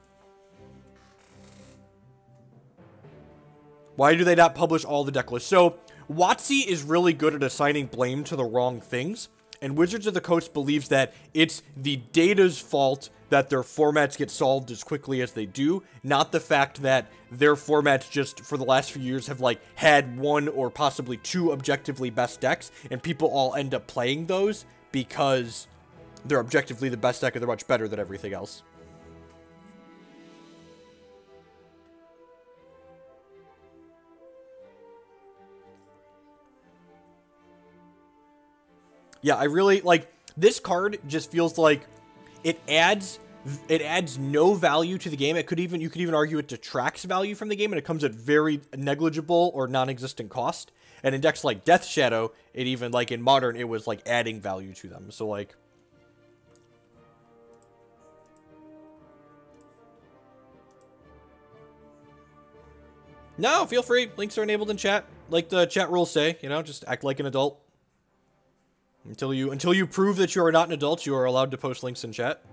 Why do they not publish all the deck lists? So, WotC is really good at assigning blame to the wrong things, and Wizards of the Coast believes that it's the data's fault that their formats get solved as quickly as they do, not the fact that their formats just, for the last few years, have, like, had one or possibly 2 objectively best decks, and people all end up playing those because they're objectively the best deck and they're much better than everything else. Yeah, I really, like, this card just feels like it adds no value to the game. You could even argue it detracts value from the game, and it comes at very negligible or non-existent cost. And in decks like Death Shadow, it even, like, in Modern, it was, like, adding value to them. So, like... No, feel free. Links are enabled in chat. Like the chat rules say, you know, just act like an adult. Until you prove that you are not an adult, you are allowed to post links in chat.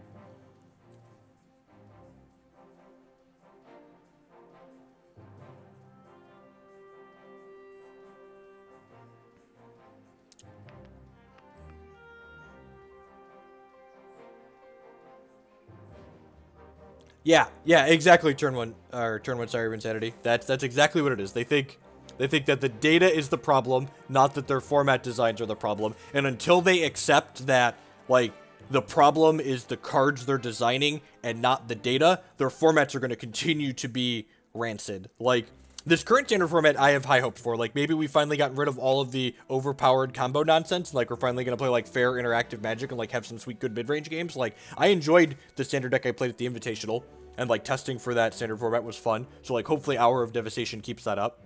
Yeah, exactly. Turn one, sorry, Insanity. That's exactly what it is. They think that the data is the problem, not that their format designs are the problem. And until they accept that, like, the problem is the cards they're designing and not the data, their formats are going to continue to be rancid. Like, this current standard format, I have high hopes for. Like, maybe we've finally gotten rid of all of the overpowered combo nonsense. Like, we're finally going to play, like, fair interactive Magic and, like, have some sweet, good mid-range games. Like, I enjoyed the standard deck I played at the Invitational. And, like, testing for that standard format was fun. So, like, hopefully Hour of Devastation keeps that up.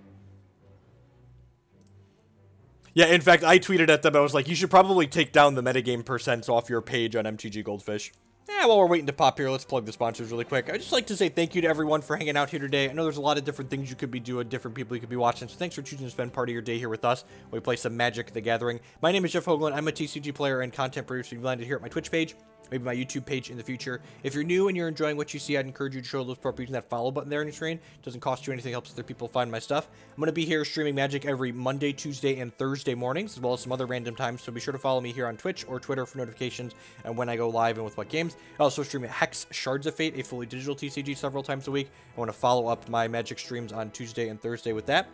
Yeah, in fact, I tweeted at them, I was like, you should probably take down the metagame percents off your page on MTG Goldfish. While we're waiting to pop here, let's plug the sponsors really quick. I'd just like to say thank you to everyone for hanging out here today. I know there's a lot of different things you could be doing, different people you could be watching, so thanks for choosing to spend part of your day here with us while we play some Magic the Gathering. My name is Jeff Hoagland. I'm a TCG player and content producer. You've landed here at my Twitch page, maybe my YouTube page in the future. If you're new and you're enjoying what you see, I'd encourage you to show those support using that follow button there on your screen. It doesn't cost you anything, helps other people find my stuff. I'm going to be here streaming Magic every Monday, Tuesday, and Thursday mornings, as well as some other random times, so be sure to follow me here on Twitch or Twitter for notifications and when I go live and with what games. I also stream Hex Shards of Fate, a fully digital TCG, several times a week. I want to follow up my Magic streams on Tuesday and Thursday with that.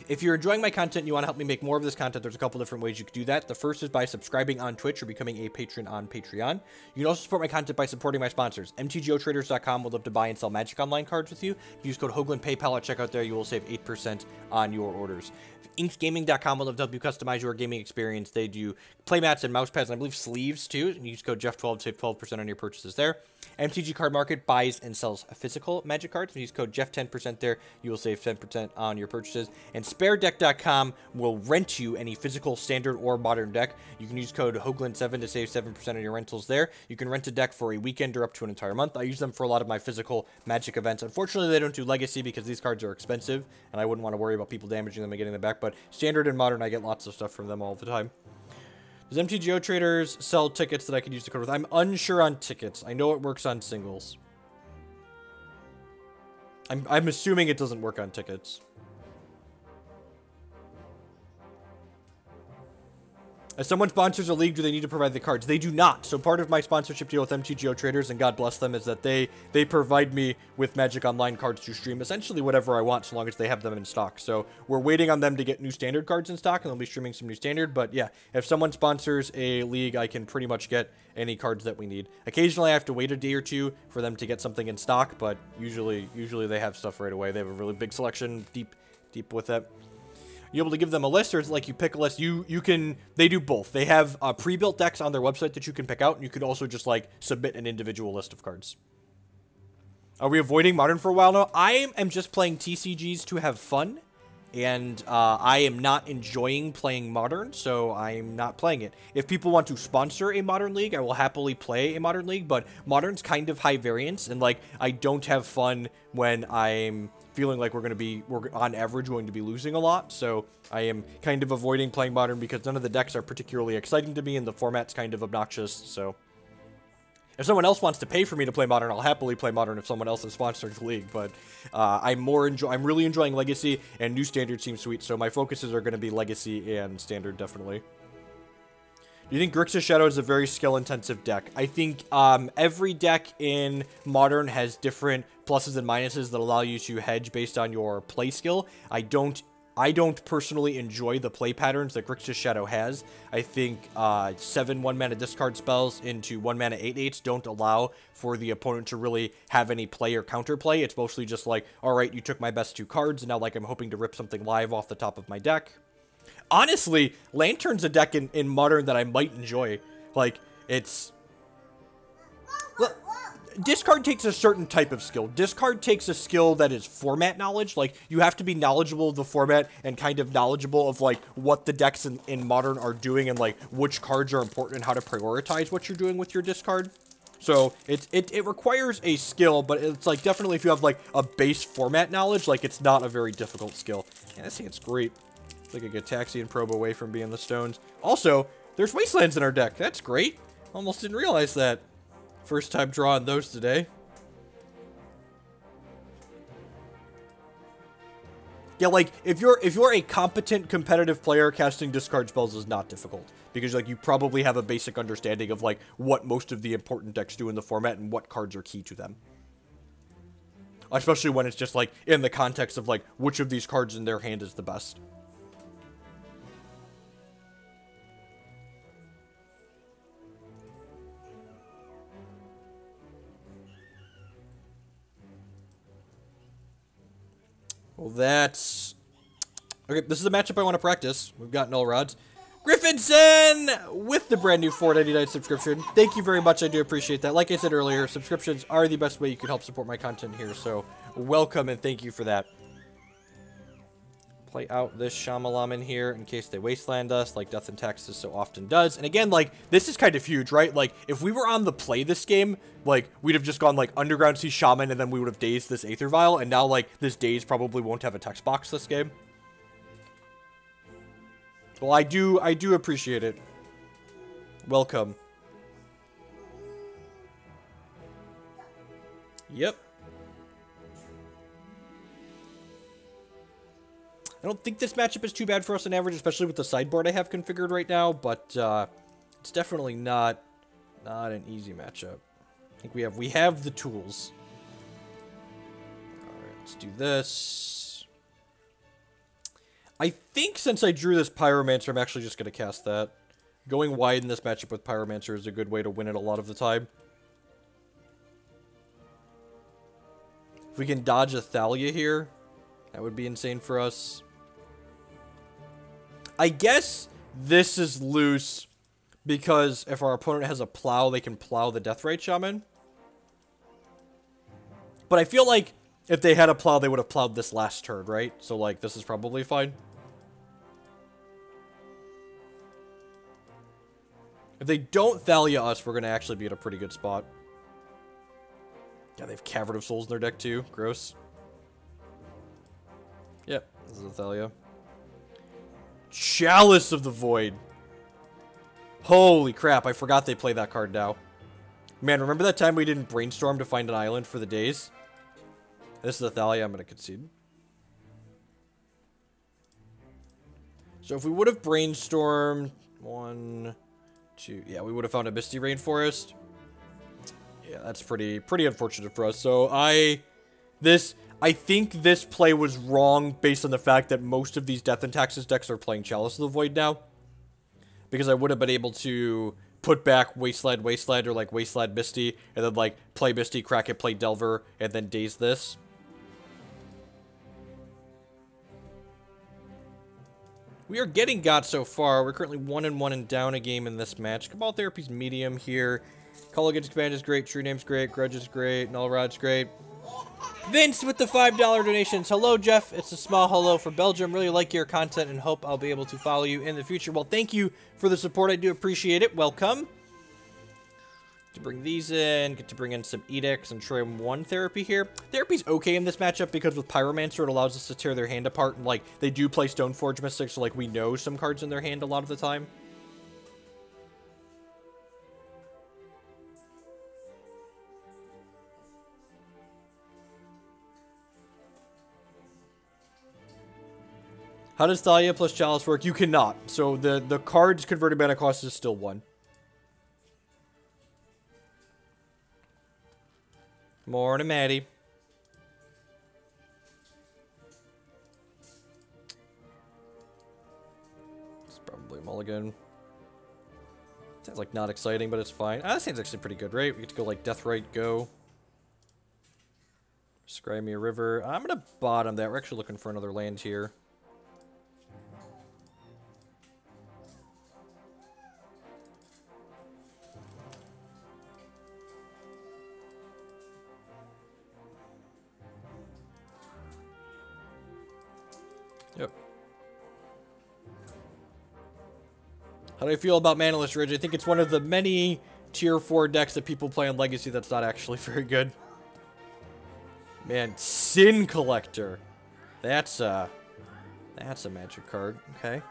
If you're enjoying my content and you want to help me make more of this content, there's a couple different ways you can do that. The first is by subscribing on Twitch or becoming a patron on Patreon. You can also support my content by supporting my sponsors. MTGOtraders.com would love to buy and sell Magic Online cards with you. Use code Hoagland PayPal at checkout there. You will save 8% on your orders. InksGaming.com would love to help you customize your gaming experience. They do playmats and mouse pads, and I believe sleeves too. And use code Jeff12 to save 12% on your purchases there. MTG Card Market buys and sells physical Magic cards. Use code Jeff10% there. You will save 10% on your purchases. And SpareDeck.com will rent you any physical, standard, or modern deck. You can use code Hoagland7 to save 7% on your rentals there. You can rent a deck for a weekend or up to an entire month. I use them for a lot of my physical Magic events. Unfortunately, they don't do Legacy because these cards are expensive, and I wouldn't want to worry about people damaging them and getting them back. But standard and modern, I get lots of stuff from them all the time. Does MTGO Traders sell tickets that I can use to code with? I'm unsure on tickets. I know it works on singles. I'm assuming it doesn't work on tickets. If someone sponsors a league, do they need to provide the cards? They do not. So part of my sponsorship deal with MTGO Traders, and God bless them, is that they provide me with Magic Online cards to stream essentially whatever I want, so long as they have them in stock. So we're waiting on them to get new standard cards in stock, and they'll be streaming some new standard. But yeah, if someone sponsors a league, I can pretty much get any cards that we need. Occasionally, I have to wait a day or two for them to get something in stock, but usually they have stuff right away. They have a really big selection, deep with that. You able to give them a list, or is it like you pick a list? They do both. They have pre-built decks on their website that you can pick out, and you could also just like submit an individual list of cards. Are we avoiding Modern for a while now? I am just playing TCGs to have fun, and I am not enjoying playing Modern, so I'm not playing it. If people want to sponsor a Modern League, I will happily play a Modern League, but Modern's kind of high variance, and like I don't have fun when I'm feeling like we're on average going to be losing a lot, so I am kind of avoiding playing Modern because none of the decks are particularly exciting to me and the format's kind of obnoxious. So if someone else wants to pay for me to play Modern, I'll happily play Modern if someone else is sponsoring the league, but I'm really enjoying Legacy, and New Standard seems sweet, so my focuses are going to be Legacy and Standard, definitely. Do you think Grixis Shadow is a very skill-intensive deck? I think every deck in Modern has different pluses and minuses that allow you to hedge based on your play skill. I don't personally enjoy the play patterns that Grixis Shadow has. I think 7 1-mana discard spells into 1-mana 8/8s don't allow for the opponent to really have any play or counterplay. It's mostly just like, alright, you took my best 2 cards, and now like I'm hoping to rip something live off the top of my deck. Honestly, Lantern's a deck in Modern that I might enjoy. Like, it's... Discard takes a certain type of skill. Discard takes a skill that is format knowledge. Like, you have to be knowledgeable of the format and kind of knowledgeable of, like, what the decks in Modern are doing and, like, which cards are important and how to prioritize what you're doing with your discard. So, it requires a skill, but it's, like, definitely if you have, like, a base format knowledge, like, it's not a very difficult skill. Yeah, I think it's great. It's like a Gitaxian Probe away from being the stones. Also, there's Wastelands in our deck. That's great. Almost didn't realize that. First time drawing those today. Yeah, like, if you're a competent competitive player, casting discard spells is not difficult. Because, like, you probably have a basic understanding of, like, what most of the important decks do in the format and what cards are key to them. Especially when it's just, like, in the context of, like, which of these cards in their hand is the best. Well, that's... Okay, this is a matchup I want to practice. We've got Null Rods. Griffinson with the brand new $4.99 subscription. Thank you very much. I do appreciate that. Like I said earlier, subscriptions are the best way you can help support my content here. So welcome and thank you for that. Play out this Shyamalan here in case they Wasteland us, like Death and Taxes so often does. And again, like, this is kind of huge, right? Like, if we were on the play this game, like, we'd have just gone, like, Underground Sea Shaman, and then we would have dazed this Aether Vial, and now, like, this Daze probably won't have a text box this game. Well, I do appreciate it. Welcome. Yep. I don't think this matchup is too bad for us on average, especially with the sideboard I have configured right now, but it's definitely not an easy matchup. I think we have the tools. Alright, let's do this. I think since I drew this Pyromancer, I'm actually just going to cast that. Going wide in this matchup with Pyromancer is a good way to win it a lot of the time. If we can dodge a Thalia here, that would be insane for us. I guess this is loose because if our opponent has a plow, they can plow the Deathrite Shaman. But I feel like if they had a plow, they would have plowed this last turn, right? So, like, this is probably fine. If they don't Thalia us, we're going to actually be in a pretty good spot. Yeah, they have Cavern of Souls in their deck, too. Gross. Yep, this is a Thalia. Chalice of the Void. Holy crap, I forgot they play that card now. Man, remember that time we didn't Brainstorm to find an island for the Daze? This is a Thalia, I'm going to concede. So if we would have Brainstormed... 1, 2... Yeah, we would have found a Misty Rainforest. Yeah, that's pretty unfortunate for us. So I think this play was wrong based on the fact that most of these Death and Taxes decks are playing Chalice of the Void now. Because I would have been able to put back Wasteland, or like Wasteland Misty, and then like play Misty, crack it, play Delver, and then Daze this. We are getting got so far. We're currently 1-1 and down a game in this match. Cabal Therapy's medium here. Kolaghan's Command is great. True-Name's great. Grudge is great. Null Rod's great. Vince with the $5 donations. Hello, Jeff. It's a small hello from Belgium. Really like your content and hope I'll be able to follow you in the future. Well, thank you for the support. I do appreciate it. Welcome. To bring these in. Get to bring in some Edicts and try one Therapy here. Therapy's okay in this matchup because with Pyromancer, it allows us to tear their hand apart. And, like, they do play Stoneforge Mystic, so, like, we know some cards in their hand a lot of the time. How does Thalia plus Chalice work? You cannot. So the card's converted mana cost is still 1. Morning, Maddie. It's probably a mulligan. Sounds like not exciting, but it's fine. That seems actually pretty good, right? We get to go like Deathrite, go. Scry me a river. I'm going to bottom that. We're actually looking for another land here. Yep. How do I feel about Manaless Ridge? I think it's one of the many tier 4 decks that people play on Legacy that's not actually very good. Man, Sin Collector. That's a magic card. Okay.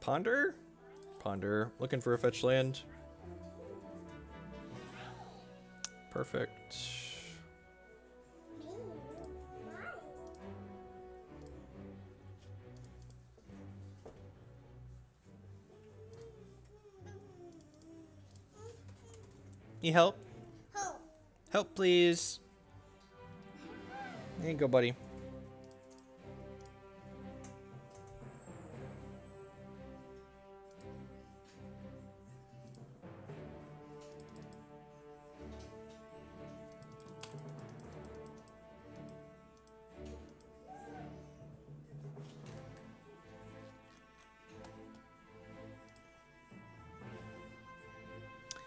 Ponder? Ponder. Looking for a fetch land. Perfect. Need help? Help. Help, please. There you go, buddy.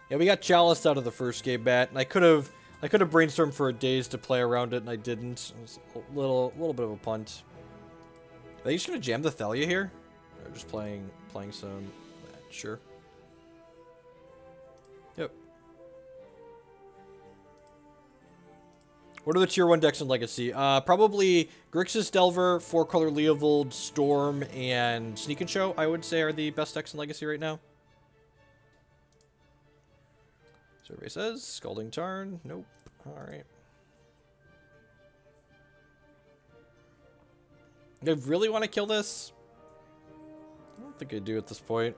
Yeah, we got Chalice out of the first game, Matt, and I could have I could have brainstormed for a Daze to play around it, and I didn't. It was a little bit of a punt. Are they just gonna jam the Thalia here? Or just playing some... Sure. Yep. What are the tier 1 decks in Legacy? Probably Grixis, Delver, 4-color Leovold, Storm, and Sneak and Show, I would say, are the best decks in Legacy right now. Survey says Scalding Tarn. Nope. Alright. I really want to kill this? I don't think I do at this point.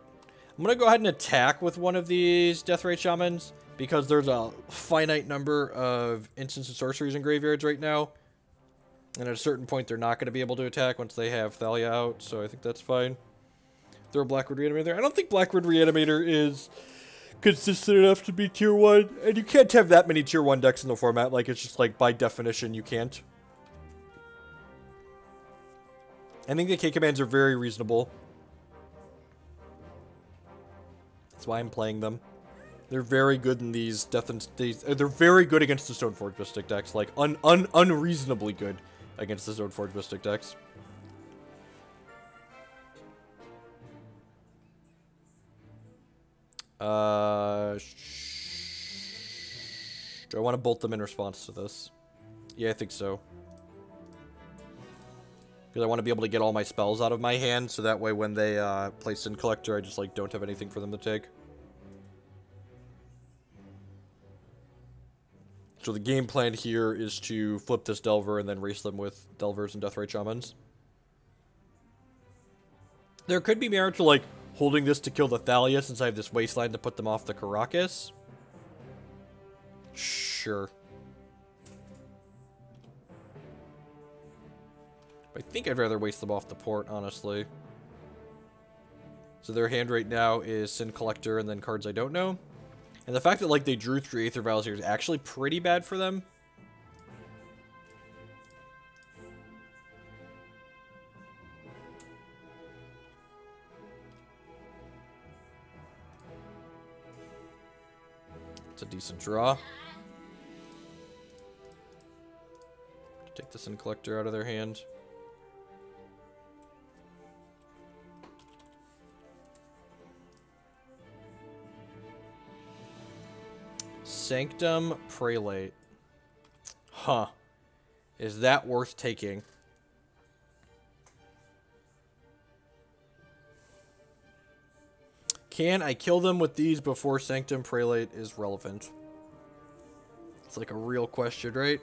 I'm going to go ahead and attack with one of these Deathrite Shamans, because there's a finite number of instants and sorceries in graveyards right now. And at a certain point, they're not going to be able to attack once they have Thalia out, so I think that's fine. Throw a Blackwood Reanimator there. I don't think Blackwood Reanimator is consistent enough to be tier 1, and you can't have that many tier 1 decks in the format. Like, it's just like, by definition, you can't. I think the K-commands are very reasonable. That's why I'm playing them. They're very good in these they're very good against the Stoneforge Mystic decks. Like, unreasonably good against the Stoneforge Mystic decks. Do I want to bolt them in response to this? Yeah, I think so. Because I want to be able to get all my spells out of my hand, so that way when they play Sin Collector, I just like don't have anything for them to take. So the game plan here is to flip this Delver and then race them with Delvers and Deathrite Shamans. There could be merit to, like, holding this to kill the Thalia since I have this Wasteland to put them off the Caracas. Sure. I think I'd rather waste them off the port, honestly. So their hand right now is Sin Collector and then cards I don't know. And the fact that, like, they drew 3 Aether Vials here is actually pretty bad for them. It's a decent draw. Take the Sin Collector out of their hand. Sanctum Prelate. Huh. Is that worth taking? Can I kill them with these before Sanctum Prelate is relevant? It's like a real question, right?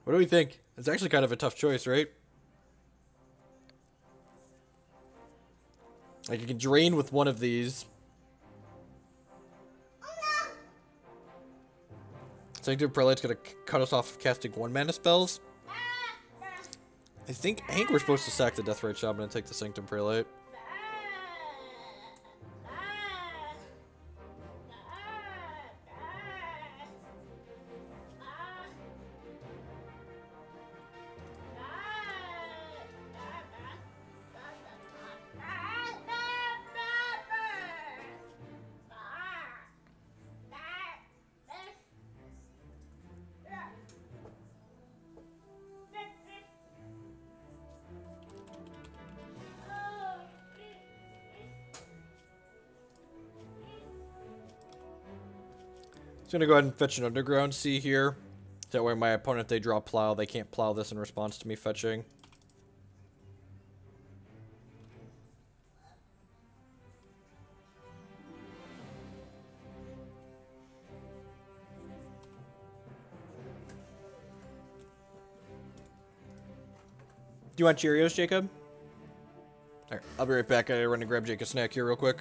What do we think? It's actually kind of a tough choice, right? Like, you can drain with one of these. Sanctum Prelate's gonna cut us off of casting 1-mana spells. I think we're supposed to sack the Deathrite Shaman and take the Sanctum Prelate. Gonna go ahead and fetch an Underground Sea here. That way my opponent, they draw Plow, they can't plow this in response to me fetching. Do you want Cheerios, Jacob? Alright, I'll be right back. I gotta run and grab Jake a snack here real quick.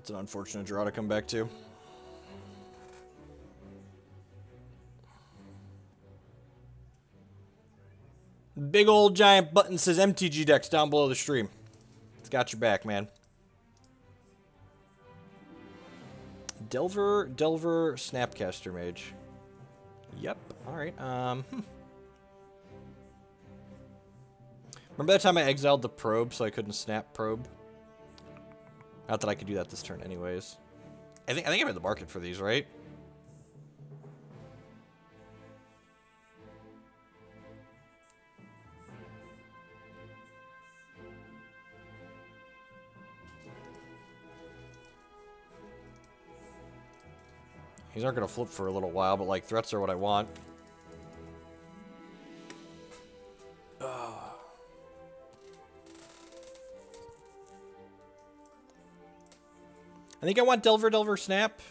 It's an unfortunate draw to come back to. Big old giant button says MTG decks down below the stream. It's got your back, man. Delver, Snapcaster Mage. Yep. Alright. Remember that time I exiled the Probe so I couldn't snap Probe? Not that I could do that this turn anyways. I think I'm in the market for these, right? These aren't going to flip for a little while, but, like, threats are what I want. I think I want Delver, Snap.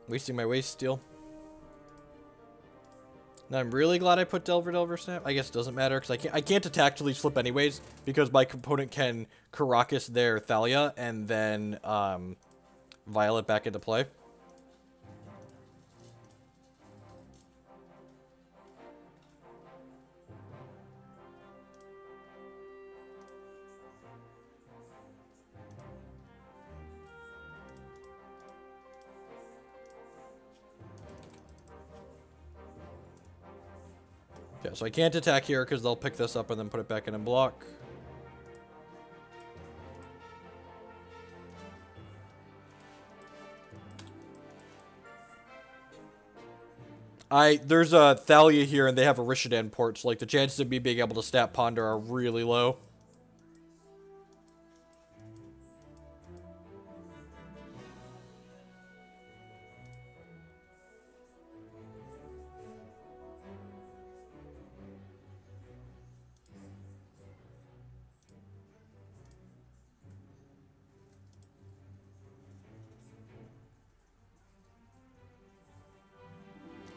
Wasting my waste steal. Now I'm really glad I put Delver, Snap. I guess it doesn't matter because I can't attack till these flip anyways because my opponent can Karakas their Thalia and then Violet back into play. Yeah, so I can't attack here because they'll pick this up and then put it back in and block. There's a Thalia here and they have a Rishadan port, so like the chances of me being able to stat Ponder are really low.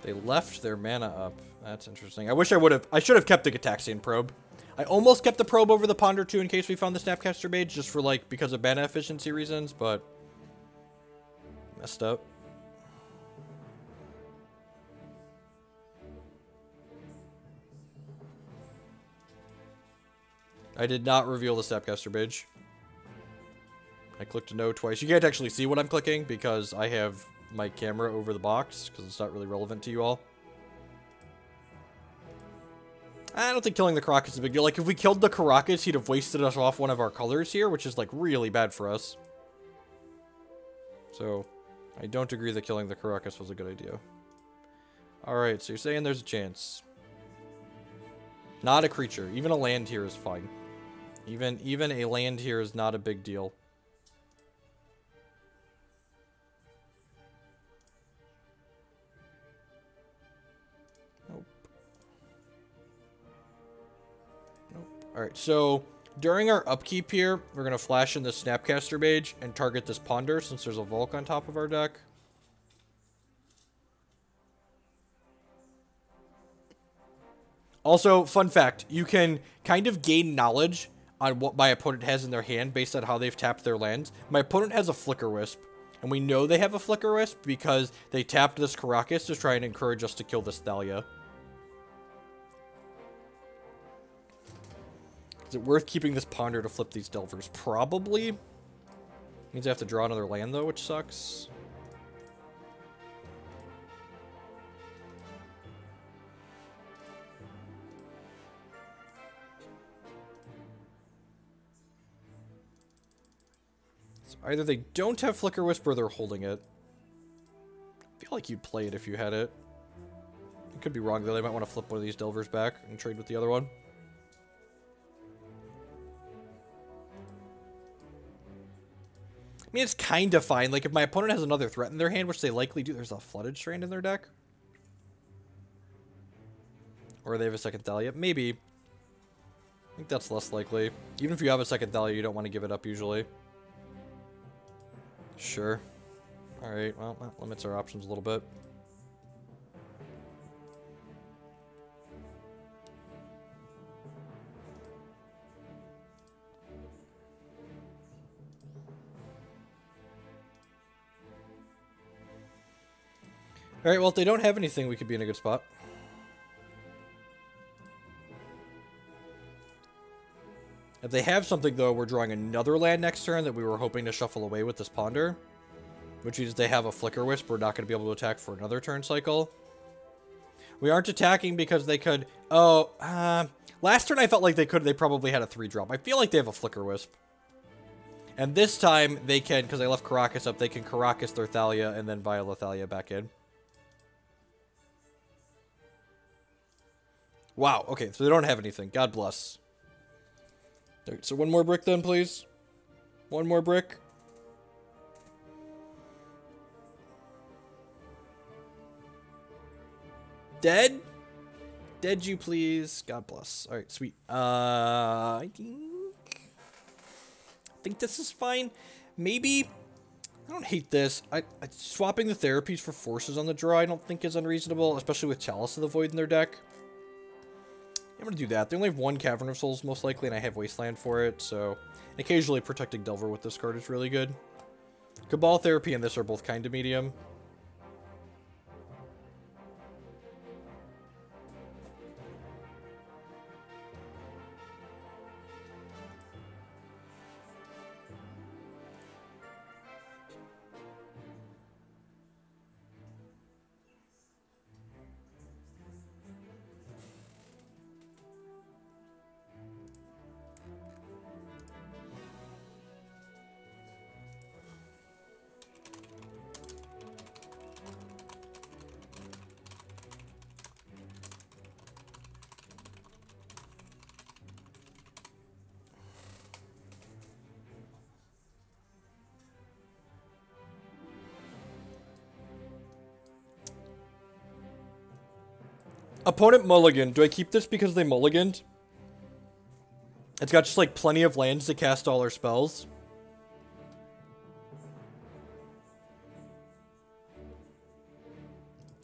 They left their mana up. That's interesting. I should have kept the Gitaxian Probe. I almost kept the Probe over the Ponder too in case we found the Snapcaster Mage, just for like, because of mana efficiency reasons, but messed up. I did not reveal the Snapcaster Mage. I clicked no twice. You can't actually see what I'm clicking because I have my camera over the box because it's not really relevant to you all. I don't think killing the Karakas is a big deal. Like, if we killed the Karakas, he'd have wasted us off one of our colors here, which is, like, really bad for us. So, I don't agree that killing the Karakas was a good idea. Alright, so you're saying there's a chance. Not a creature. Even a land here is fine. Even a land here is not a big deal. Alright, so during our upkeep here, we're going to flash in the Snapcaster Mage and target this Ponder since there's a Volk on top of our deck. Also, fun fact, you can kind of gain knowledge on what my opponent has in their hand based on how they've tapped their lands. My opponent has a Flicker Wisp, and we know they have a Flicker Wisp because they tapped this Karakas to try and encourage us to kill this Thalia. Is it worth keeping this Ponder to flip these Delvers? Probably. Means I have to draw another land, though, which sucks. So either they don't have Flicker Wisp or they're holding it. I feel like you'd play it if you had it. I could be wrong, though. They might want to flip one of these Delvers back and trade with the other one. I mean, it's kind of fine. Like, if my opponent has another threat in their hand, which they likely do, there's a Flooded Strand in their deck. Or they have a second Thalia. Maybe. I think that's less likely. Even if you have a second Thalia, you don't want to give it up usually. Sure. Alright, well, that limits our options a little bit. Alright, well, if they don't have anything, we could be in a good spot. If they have something, though, we're drawing another land next turn that we were hoping to shuffle away with this Ponder. Which means they have a Flicker Wisp, we're not going to be able to attack for another turn cycle. We aren't attacking because they could... Oh, last turn I felt like they probably had a 3-drop. I feel like they have a Flicker Wisp. And this time, they can, because I left Karakas up, they can Karakas their Thalia and then Viola Thalia back in. Wow, okay, so they don't have anything. God bless. Right, so one more brick then, please. One more brick. Dead? Dead you, please. God bless. Alright, sweet. I think this is fine. Maybe... I don't hate this. Swapping the therapies for forces on the draw I don't think is unreasonable, especially with Chalice of the Void in their deck. I'm going to do that. They only have one Cavern of Souls, most likely, and I have Wasteland for it, so... Occasionally, Protecting Delver with this card is really good. Cabal Therapy and this are both kind of medium. Opponent mulligan. Do I keep this because they mulliganed? It's got just like plenty of lands to cast all our spells.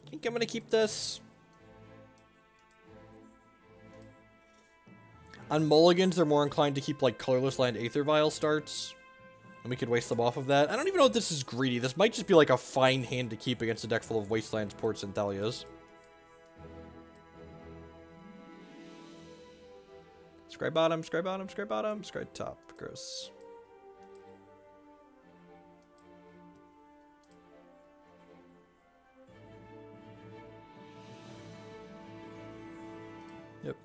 I think I'm gonna keep this. On mulligans, they're more inclined to keep like colorless land Aether Vial starts. And we could waste them off of that. I don't even know if this is greedy. This might just be like a fine hand to keep against a deck full of Wastelands, Ports, and Thalias. Scry bottom, scry bottom, scry bottom, scry top. Gross. Yep.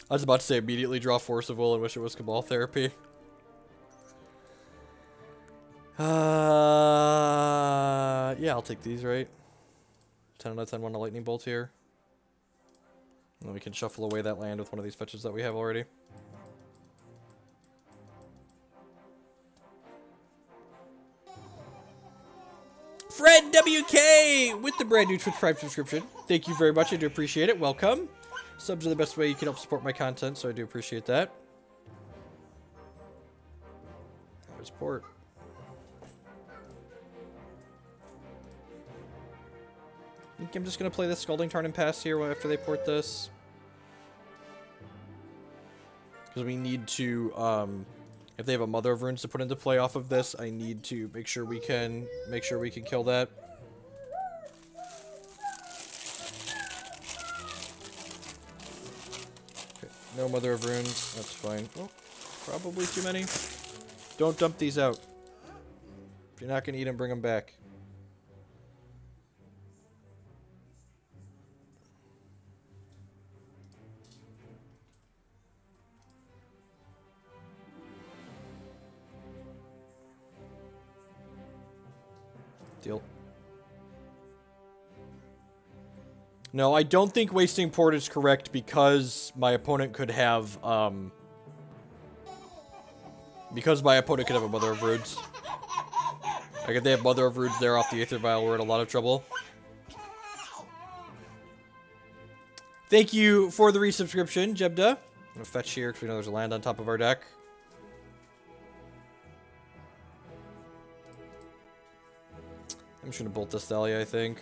I was about to say immediately draw Force of Will and wish it was Cabal Therapy. Yeah, I'll take these, right? 10 out of 10 want a Lightning Bolt here. And then we can shuffle away that land with one of these fetches that we have already. Fred WK with the brand new Twitch Prime subscription. Thank you very much. I do appreciate it. Welcome. Subs are the best way you can help support my content, so I do appreciate that. There's port. I think I'm just going to play this Scalding Tarn and pass here after they port this. Because we need to, if they have a Mother of Runes to put into play off of this, I need to make sure we can kill that. Okay, no Mother of Runes, that's fine. Oh, probably too many. Don't dump these out. If you're not going to eat them, bring them back. Deal. No, I don't think wasting port is correct because my opponent could have, a Mother of Runes. Like, if they have Mother of Runes there off the Aether Vial, we're in a lot of trouble. Thank you for the resubscription, Jebda. I'm gonna fetch here because we know there's a land on top of our deck. I'm just gonna bolt this Thalia, I think.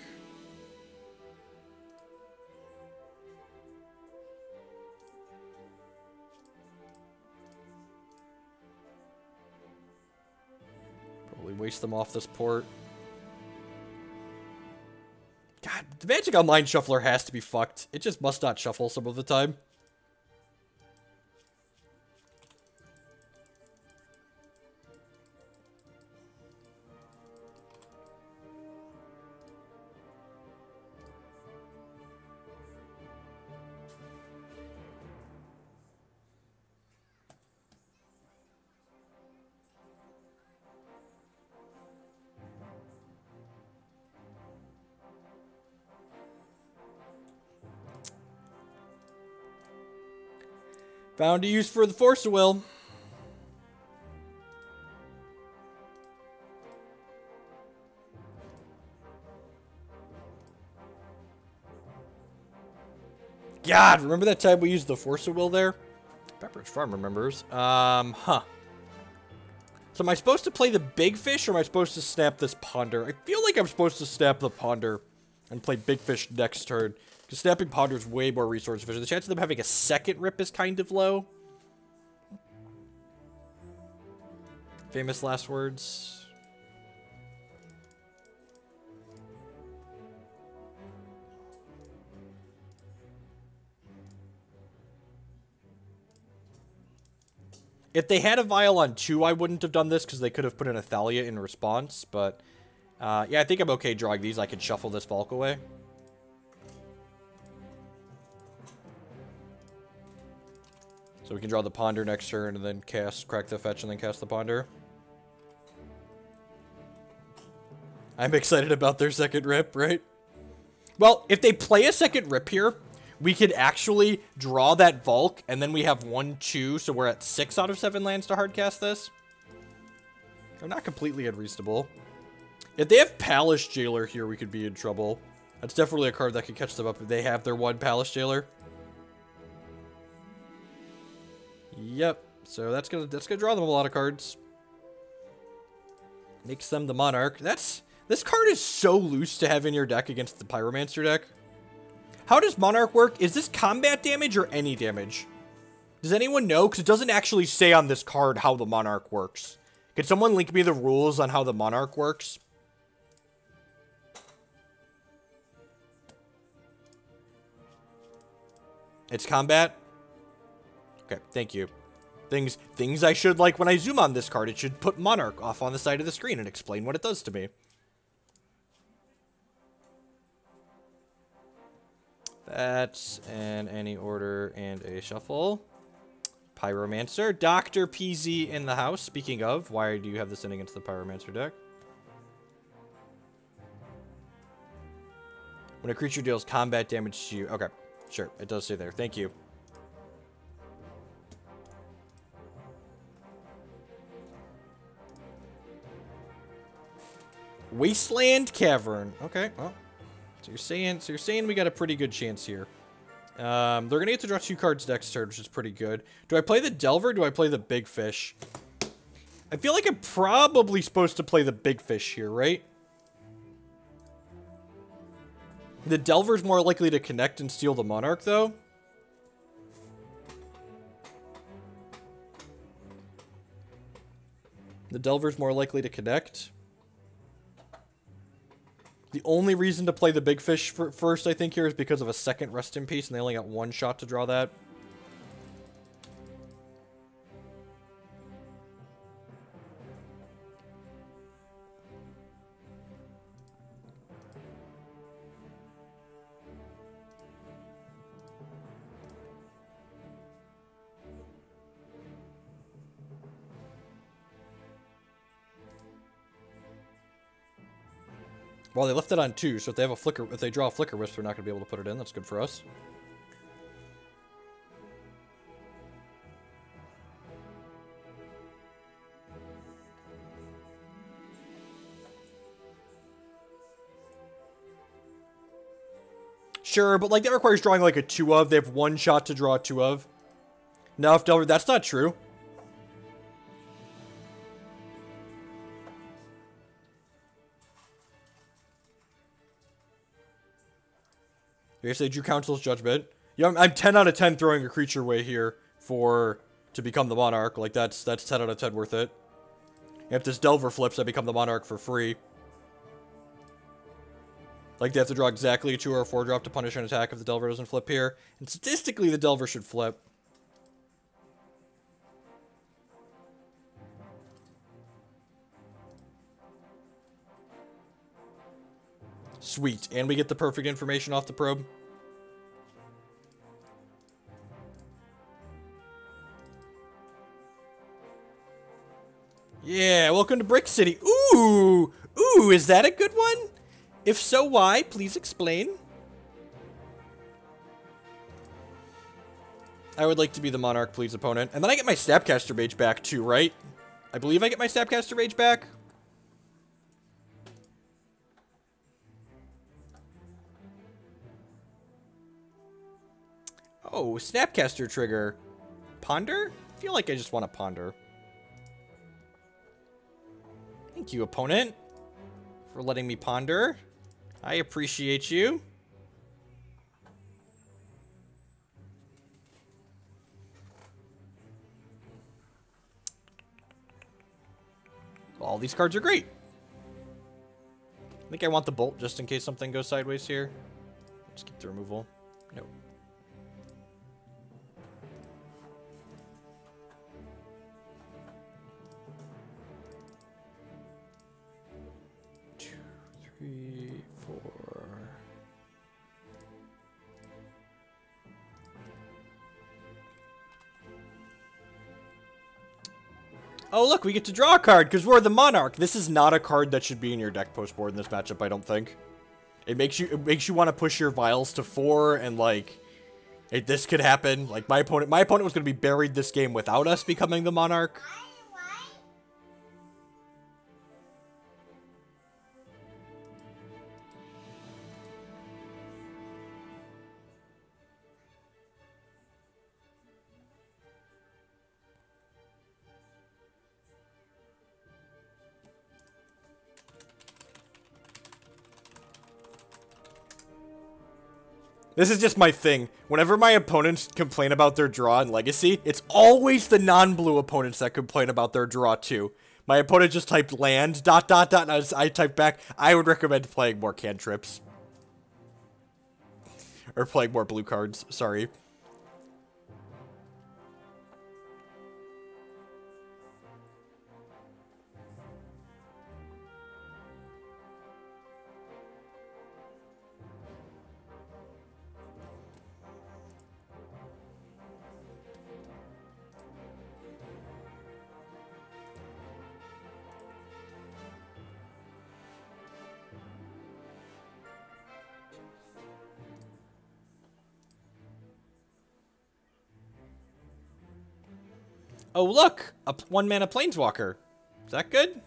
Probably waste them off this port. God, the Magic Online Shuffler has to be fucked. It just must not shuffle some of the time. Found a use for the Force of Will. God, remember that time we used the Force of Will there? Pepperidge Farm remembers. Huh. So am I supposed to play the big fish, or am I supposed to snap this Ponder? I feel like I'm supposed to snap the Ponder and play big fish next turn. Because snapping Ponder is way more resource efficient. The chance of them having a second rip is kind of low. Famous last words. If they had a Vial on 2, I wouldn't have done this because they could have put in a Thalia in response. But, yeah, I think I'm okay drawing these. I can shuffle this Volk away. So we can draw the Ponder next turn and then crack the fetch and then cast the Ponder. I'm excited about their second rip, right? Well, if they play a second rip here, we could actually draw that Volk, and then we have 1-2, so we're at 6 out of 7 lands to hardcast this. They're not completely unreasonable. If they have Palace Jailer here, we could be in trouble. That's definitely a card that could catch them up if they have their 1 Palace Jailer. Yep. So that's gonna draw them a lot of cards. Makes them the Monarch. This card is so loose to have in your deck against the Pyromancer deck. How does Monarch work? Is this combat damage or any damage? Does anyone know? Because it doesn't actually say on this card how the Monarch works. Could someone link me the rules on how the Monarch works? It's combat? Okay, thank you. Things I should like when I zoom on this card. It should put Monarch off on the side of the screen and explain what it does to me. That's an any order and a shuffle. Pyromancer. Dr. PZ in the house. Speaking of, why do you have this in against the Pyromancer deck? When a creature deals combat damage to you. Okay, sure. It does say there. Thank you. Wasteland Cavern. Okay, well. So you're saying we got a pretty good chance here. They're gonna get to draw 2 cards next turn, which is pretty good. Do I play the Delver or do I play the Big Fish? I feel like I'm probably supposed to play the Big Fish here, right? The Delver's more likely to connect and steal the Monarch, though. The Delver's more likely to connect. The only reason to play the Big Fish first, I think, here is because of a second Rest in Peace, and they only got 1 shot to draw that. Well, they left it on 2, so if they have a flicker, if they draw a Flicker Wisp, they're not going to be able to put it in. That's good for us. Sure, but like that requires drawing like a 2 of. They have 1 shot to draw a 2 of. No, if Delver, that's not true. Okay, so they drew Council's Judgment. Yeah, I'm 10 out of 10 throwing a creature away here to become the Monarch. Like, that's 10 out of 10 worth it. If this Delver flips, I become the Monarch for free. Like, they have to draw exactly a 2 or a 4 drop to punish an attack if the Delver doesn't flip here. And statistically, the Delver should flip. Sweet. And we get the perfect information off the probe. Yeah, welcome to Brick City. Ooh! Ooh, is that a good one? If so, why? Please explain. I would like to be the Monarch, please, opponent. And then I get my Snapcaster Mage back, too, right? I believe I get my Snapcaster Mage back. Oh, Snapcaster trigger. Ponder? I feel like I just want to ponder. Thank you, opponent, for letting me ponder. I appreciate you. All these cards are great. I think I want the Bolt just in case something goes sideways here. Let's keep the removal. Nope. Three, four. Oh, look, we get to draw a card because we're the Monarch. This is not a card that should be in your deck post board in this matchup, I don't think. It makes you want to push your vials to 4 and like this could happen. Like my opponent was going to be buried this game without us becoming the Monarch. This is just my thing. Whenever my opponents complain about their draw in Legacy, it's always the non-blue opponents that complain about their draw too. My opponent just typed land, ... and I typed back, I would recommend playing more cantrips. Or playing more blue cards, sorry. Oh, look! A 1-mana Planeswalker. Is that good?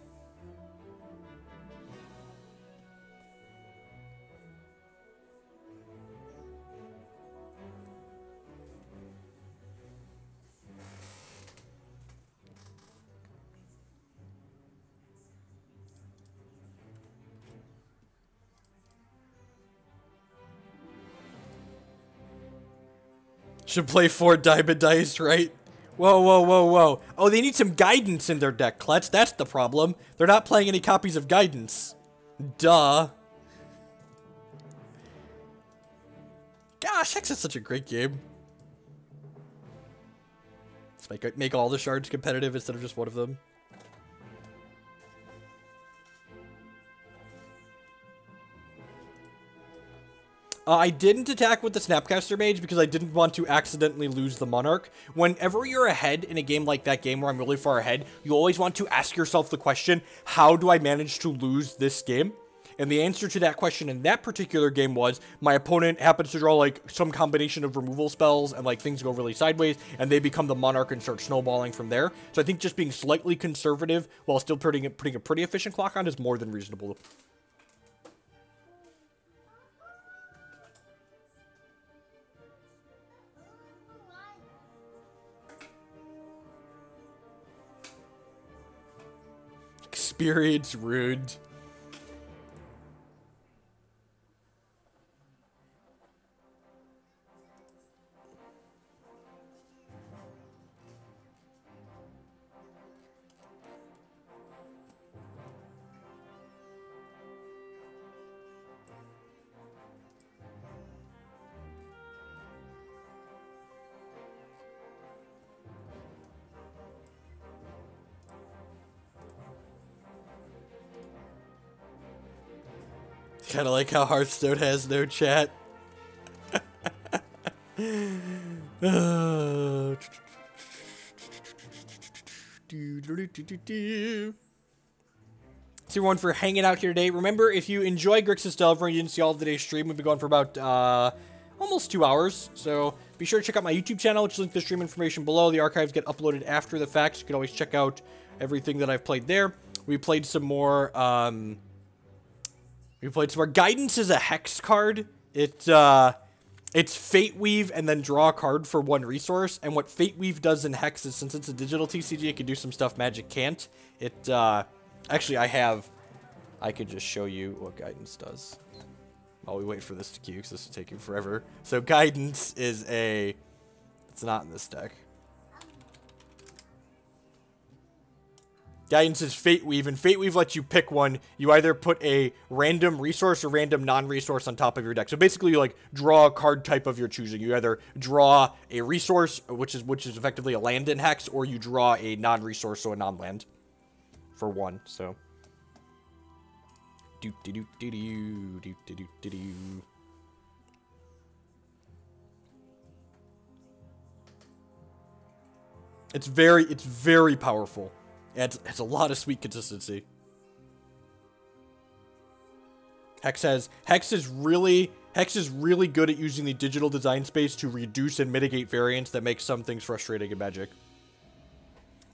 Should play 4 Diamond Dice, right? Whoa, whoa, whoa, whoa. Oh, they need some guidance in their deck, Klutz. That's the problem. They're not playing any copies of guidance. Duh. Gosh, Hex is such a great game. Let's make all the shards competitive instead of just one of them. I didn't attack with the Snapcaster Mage because I didn't want to accidentally lose the Monarch. Whenever you're ahead in a game like that game where I'm really far ahead, you always want to ask yourself the question, how do I manage to lose this game? And the answer to that question in that particular game was, my opponent happens to draw like some combination of removal spells and like things go really sideways and they become the Monarch and start snowballing from there. So I think just being slightly conservative while still putting a pretty efficient clock on is more than reasonable. experience ruined. Kind of like how Hearthstone has no chat. Thanks everyone for hanging out here today. Remember, if you enjoy Grixis Delver and you didn't see all of today's stream, we've been going for about almost 2 hours. So be sure to check out my YouTube channel, which is linked to the stream information below. The archives get uploaded after the fact, so you can always check out everything that I've played there. We played some more. Guidance is a hex card. It's Fate Weave and then draw a card for 1 resource. And what Fate Weave does in Hex is, since it's a digital TCG, it can do some stuff Magic can't. Actually, I could just show you what Guidance does. While we wait for this to queue, because this is taking forever. So Guidance is it's not in this deck. Guidance is Fate Weave, and Fate Weave lets you pick one. You either put a random resource or random non-resource on top of your deck. So basically, you like draw a card type of your choosing. You either draw a resource, which is effectively a land in Hex, or you draw a non-resource, so a non-land, for 1. So, It's very powerful. It's a lot of sweet consistency. Hex is really good at using the digital design space to reduce and mitigate variance that makes some things frustrating in Magic.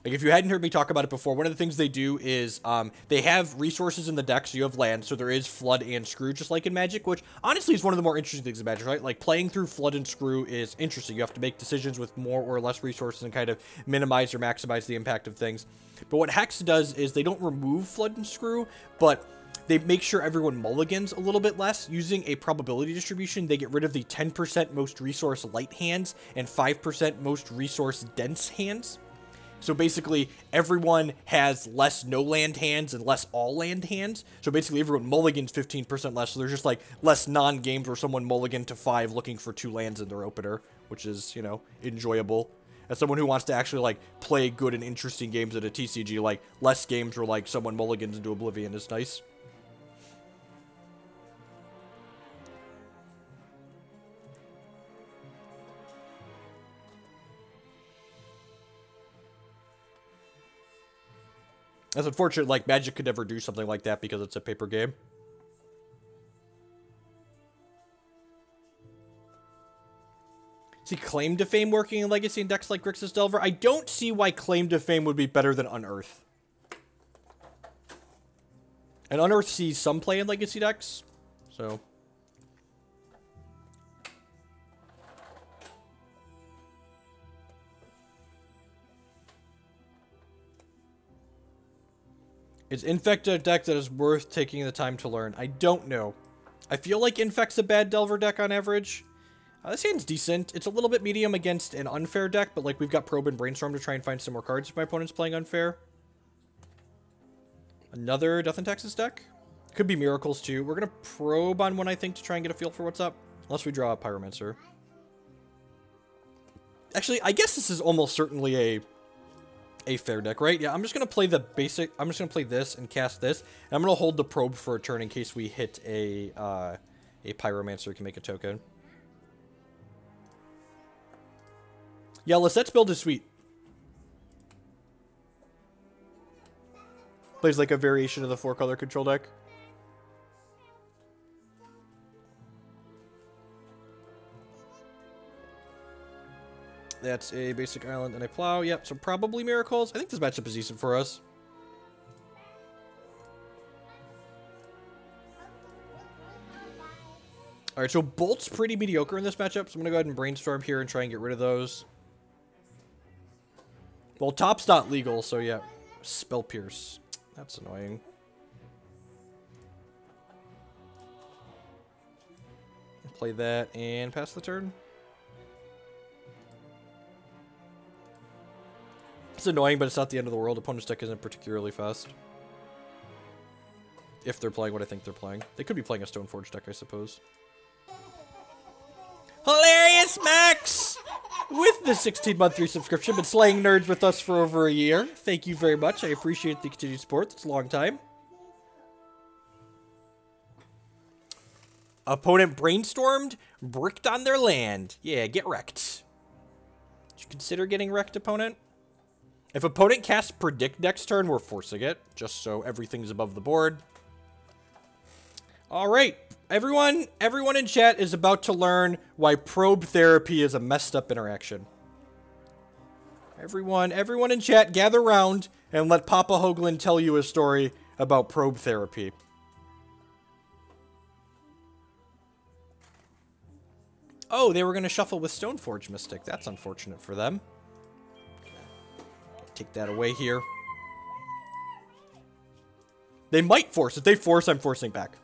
Like, if you hadn't heard me talk about it before, one of the things they do is, they have resources in the deck, so you have land, so there is Flood and Screw, just like in Magic, which, honestly, is one of the more interesting things in Magic, right? Like, playing through Flood and Screw is interesting. You have to make decisions with more or less resources and kind of minimize or maximize the impact of things. But what Hex does is they don't remove Flood and Screw, but they make sure everyone mulligans a little bit less. Using a probability distribution, they get rid of the 10% most resource light hands and 5% most resource dense hands. So basically, everyone has less no-land hands and less all-land hands. So basically, everyone mulligans 15% less. So there's just, like, less non-games where someone mulligan to 5 looking for 2 lands in their opener, which is, you know, enjoyable. As someone who wants to actually, like, play good and interesting games at a TCG, like, less games where, like, someone mulligans into Oblivion is nice. It's unfortunate, like, Magic could never do something like that because it's a paper game. See Claim to Fame working in Legacy and decks like Grixis Delver? I don't see why Claim to Fame would be better than Unearth. And Unearth sees some play in Legacy decks, so... Is Infect a deck that is worth taking the time to learn? I don't know. I feel like Infect's a bad Delver deck on average. This hand's decent. It's a little bit medium against an unfair deck, but like we've got Probe and Brainstorm to try and find some more cards if my opponent's playing unfair. Another Death and Taxes deck? Could be Miracles too. We're going to Probe on one, I think, to try and get a feel for what's up. Unless we draw a Pyromancer. Actually, I guess this is almost certainly a fair deck, right? Yeah, I'm just going to play the basic... I'm just going to play this and cast this. And I'm going to hold the Probe for a turn in case we hit a Pyromancer can make a token. Yeah, Lisette's build is sweet. Plays like a variation of the 4-color control deck. That's a basic island and a plow. Yep, so probably Miracles. I think this matchup is decent for us. Alright, so Bolt's pretty mediocre in this matchup, so I'm going to go ahead and Brainstorm here and try and get rid of those. Well, Top's not legal, so yeah. Spell Pierce. That's annoying. Play that and pass the turn. It's annoying, but it's not the end of the world. Opponent's deck isn't particularly fast. If they're playing what I think they're playing. They could be playing a Stoneforge deck, I suppose. Hilarious Max! With the 16-month resubscription, been slaying nerds with us for over a year. Thank you very much. I appreciate the continued support. It's a long time. Opponent brainstormed, bricked on their land. Yeah, get wrecked. Did you consider getting wrecked, opponent? If opponent casts predict next turn, we're forcing it, just so everything's above the board. All right, everyone in chat is about to learn why probe therapy is a messed up interaction. Everyone in chat, gather round and let Papa Hoagland tell you a story about probe therapy. Oh, they were going to shuffle with Stoneforge Mystic. That's unfortunate for them. Take that away here. They might force. If they force, I'm forcing back.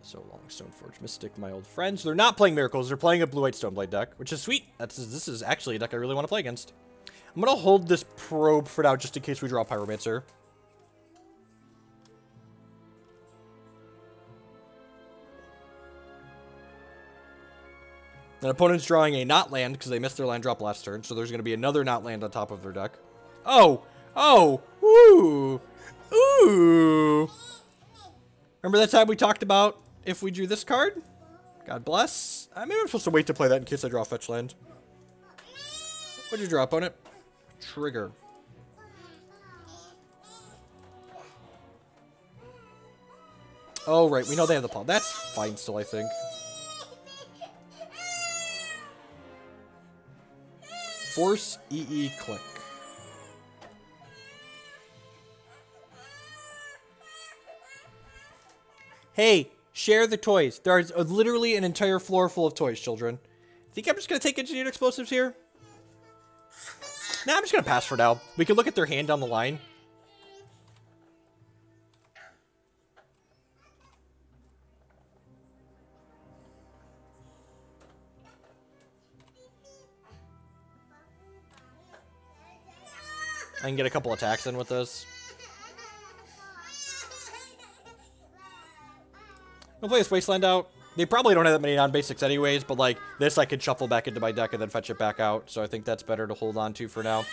So long, Stoneforge Mystic, my old friends. They're not playing Miracles. They're playing a Blue-White Stoneblade deck, which is sweet. This is actually a deck I really want to play against. I'm going to hold this probe for now just in case we draw Pyromancer. An opponent's drawing a not land because they missed their land drop last turn, so there's going to be another not land on top of their deck. Oh! Oh! Ooh! Ooh! Remember that time we talked about if we drew this card? God bless. Maybe I'm supposed to wait to play that in case I draw fetch land. What'd you draw, opponent? Trigger. Oh, right. We know they have the paw. That's fine still, I think. Force EE click. Hey, share the toys. There's literally an entire floor full of toys, children. Think I'm just going to take engineered explosives here? Nah, I'm just going to pass for now. We can look at their hand down the line. I can get a couple attacks in with this. I'll play this Wasteland out. They probably don't have that many non-basics anyways, but like this I could shuffle back into my deck and then fetch it back out. So I think that's better to hold on to for now.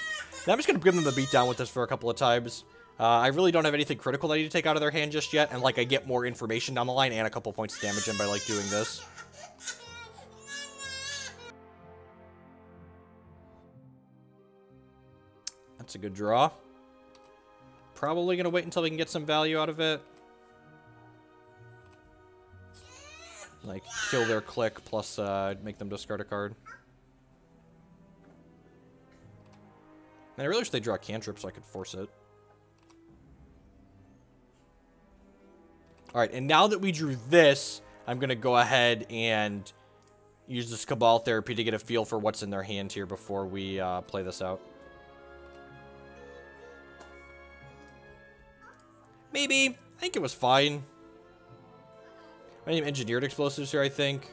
Now I'm just going to give them the beat down with this for a couple of times. I really don't have anything critical that I need to take out of their hand just yet. And like I get more information down the line and a couple points of damage in by like doing this. That's a good draw. Probably going to wait until we can get some value out of it. Like, kill their click, plus make them discard a card. And I really wish they draw a cantrip so I could force it. Alright, and now that we drew this, I'm going to go ahead and use this Cabal Therapy to get a feel for what's in their hand here before we play this out. Maybe. I think it was fine. I need engineered explosives here, I think.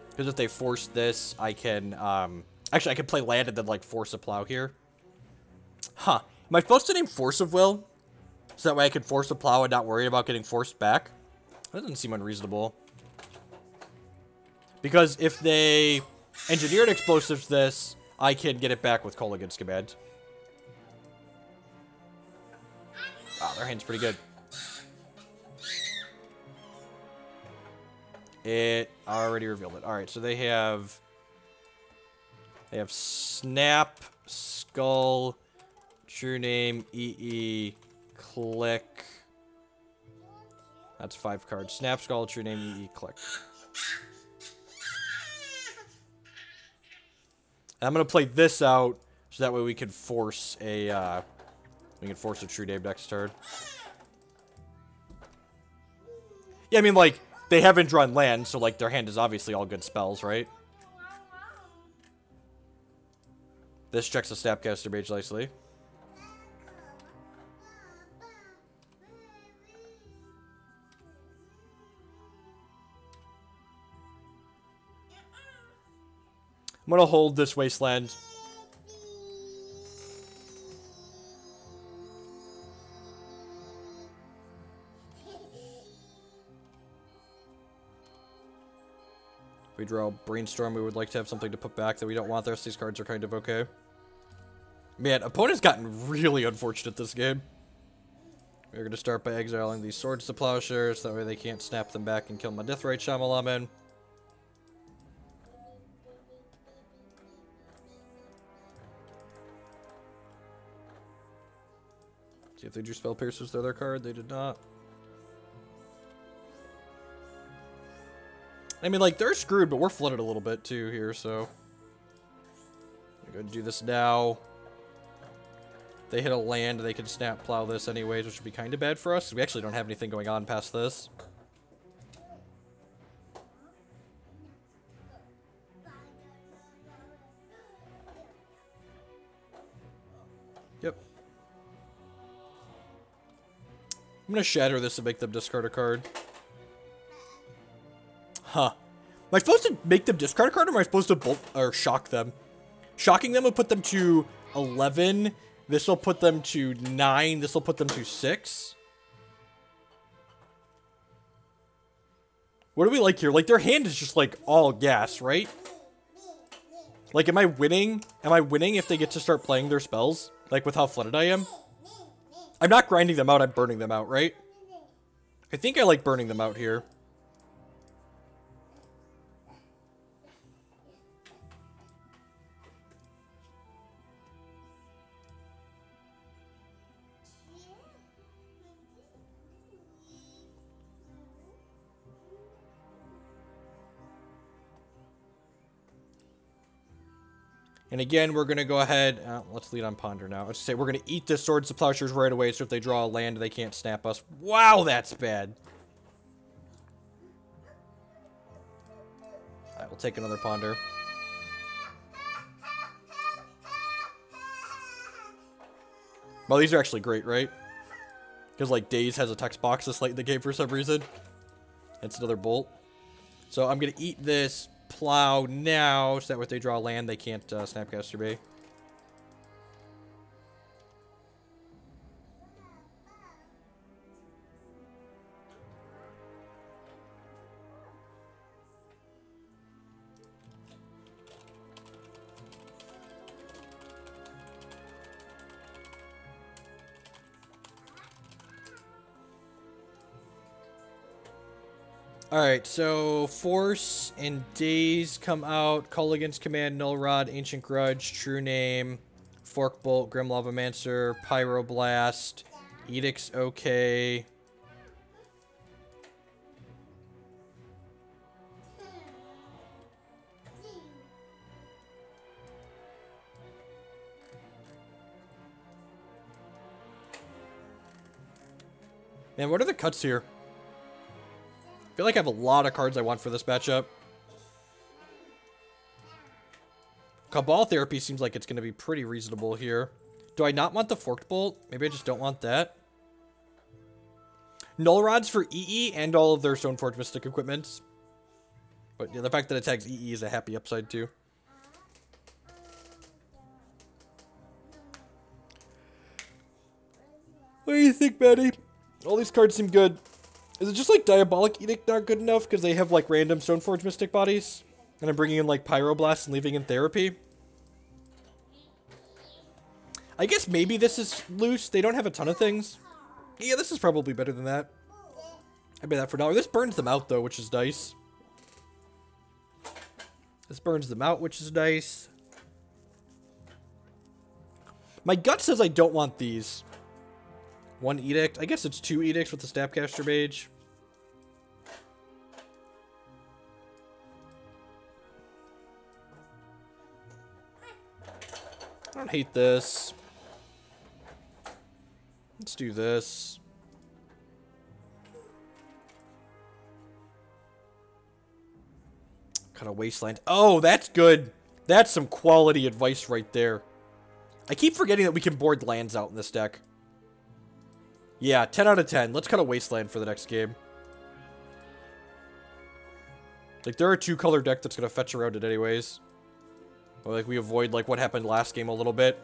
Because if they force this, I can, actually, I can play land and then, like, force a plow here. Huh. Am I supposed to name Force of Will? So that way I can force a plow and not worry about getting forced back? That doesn't seem unreasonable. Because if they engineered explosives this, I can get it back with Kolaghan's command. Wow, their hand's pretty good. It already revealed it. Alright, so they have Snap, Skull, True-Name, EE, Click. That's 5 cards. Snap, Skull, True-Name, EE, Click. I'm gonna play this out so that way we can force a True-Name next turn. Yeah, I mean, like, they haven't drawn land, so, like, their hand is obviously all good spells, right? This checks the Snapcaster Mage nicely. I'm gonna hold this Wasteland. If we draw Brainstorm, we would like to have something to put back that we don't want. The rest of these cards are kind of okay. Man, opponent's gotten really unfortunate this game. We're gonna start by exiling these Swords to Plowshares, that way they can't snap them back and kill my Deathrite Shaman. See if they drew Spell Piercers to their card. They did not. I mean, like, they're screwed, but we're flooded a little bit, too, here, so... I'm going to do this now. They hit a land, they can Snap Plow this anyways, which would be kind of bad for us, because we actually don't have anything going on past this. Yep. I'm going to Shatter this and make them discard a card. Huh. Am I supposed to make them discard a card, or am I supposed to bolt or shock them? Shocking them will put them to 11. This will put them to 9. This will put them to 6. What do we like here? Like, their hand is just, like, all gas, right? Like, am I winning? Am I winning if they get to start playing their spells? Like, with how flooded I am? I'm not grinding them out, I'm burning them out, right? I think I like burning them out here. And again, we're going to go ahead, let's lead on Ponder now. Let's say we're going to eat this Swords to Plowshares right away, so if they draw a land, they can't snap us. Wow, that's bad. Alright, we'll take another Ponder. Well, these are actually great, right? Because, like, Daze has a text box this late in the game for some reason. It's another Bolt. So I'm going to eat this Plow now, so that when they draw land, they can't Snapcaster Mage. Alright, so Force and Daze come out. Kolaghan's Command, Null Rod, Ancient Grudge, True-Name, Fork Bolt, Grim Lavamancer, Pyroblast, Edict's okay. Man, what are the cuts here? I feel like I have a lot of cards I want for this matchup. Cabal Therapy seems like it's going to be pretty reasonable here. Do I not want the Forked Bolt? Maybe I just don't want that. Null Rods for EE and all of their Stoneforge Mystic equipments. But yeah, the fact that it tags EE is a happy upside too. What do you think, Maddie? All these cards seem good. Is it just like Diabolic Edict not good enough because they have like random Stoneforge Mystic bodies? And I'm bringing in like Pyroblast and leaving in Therapy? I guess maybe this is loose. They don't have a ton of things. Yeah, this is probably better than that. I bet that for $1. This burns them out though, which is nice. This burns them out, which is nice. My gut says I don't want these. 1 Edict. I guess it's 2 Edicts with the Snapcaster Mage. I don't hate this. Let's do this. Cut a Wasteland. Oh, that's good. That's some quality advice right there. I keep forgetting that we can board lands out in this deck. Yeah, 10 out of 10. Let's cut a Wasteland for the next game. Like, there are a 2-color deck that's going to fetch around it anyways. But, like, we avoid, like, what happened last game a little bit.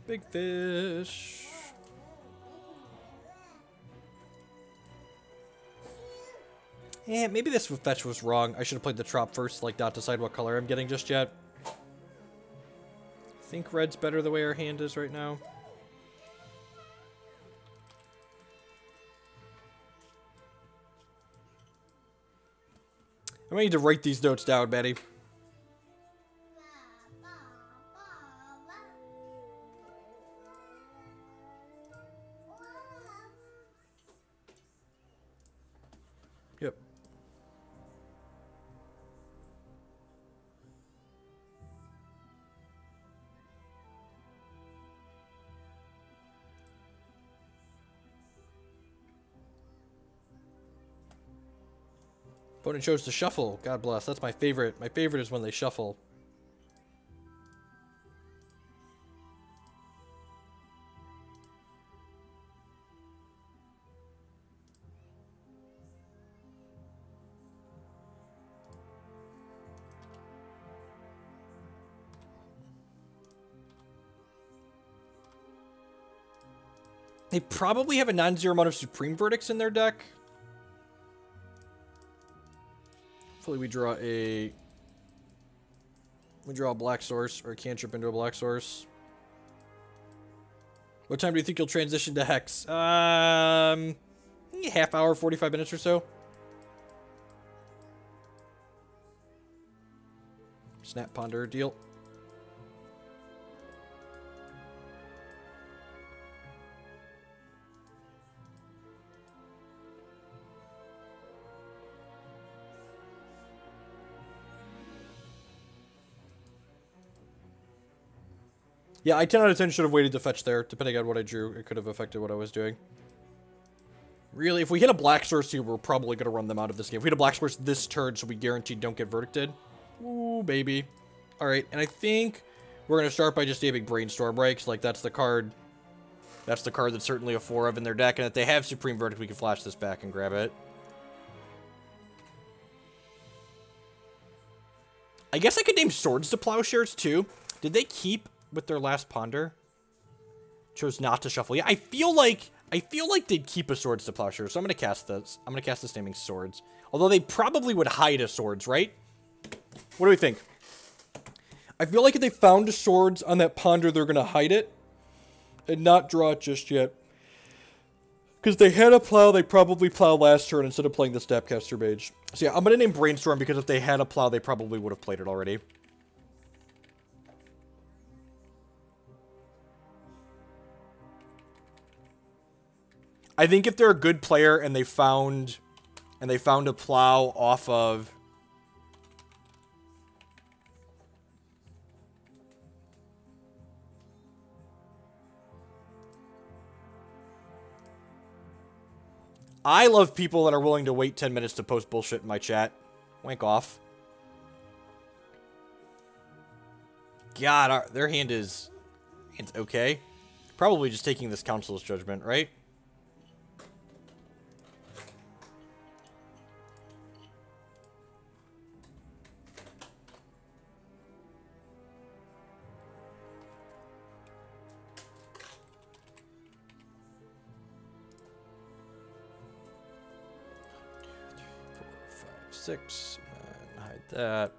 Big fish. Eh, maybe this fetch was wrong. I should have played the Trop first, like, not decide what color I'm getting just yet. I think red's better the way our hand is right now. I might need to write these notes down, Betty. Yep. Opponent chose to shuffle. God bless. That's my favorite. My favorite is when they shuffle. They probably have a non-zero amount of Supreme Verdicts in their deck. Hopefully we draw a black source or a cantrip into a black source. What time do you think you'll transition to Hex? Half hour, 45 minutes or so. Snap Ponder deal. Yeah, I 10 out of 10 should have waited to fetch there. Depending on what I drew, it could have affected what I was doing. Really, if we hit a black source here, we're probably going to run them out of this game. If we hit a black source this turn, so we guaranteed don't get verdicted. Ooh, baby. Alright, and I think we're going to start by just naming Brainstorm, right? Because, like, that's the card that's certainly a 4 of in their deck. And if they have Supreme Verdict, we can flash this back and grab it. I guess I could name Swords to Plowshares, too. Did they keep with their last Ponder? Chose not to shuffle. Yeah, I feel like they'd keep a Swords to Plowshares, so I'm gonna cast this. I'm gonna cast this naming Swords. Although they probably would hide a Swords, right? What do we think? I feel like if they found a Swords on that Ponder, they're gonna hide it and not draw it just yet. Because they had a plow, they probably plow last turn instead of playing the Snapcaster Mage. So yeah, I'm gonna name Brainstorm because if they had a plow, they probably would have played it already. I think if they're a good player and they found a plow off of I love people that are willing to wait 10 minutes to post bullshit in my chat. Wank off. God, their hand is okay. Probably just taking this Council's Judgment, right? Six, and hide that.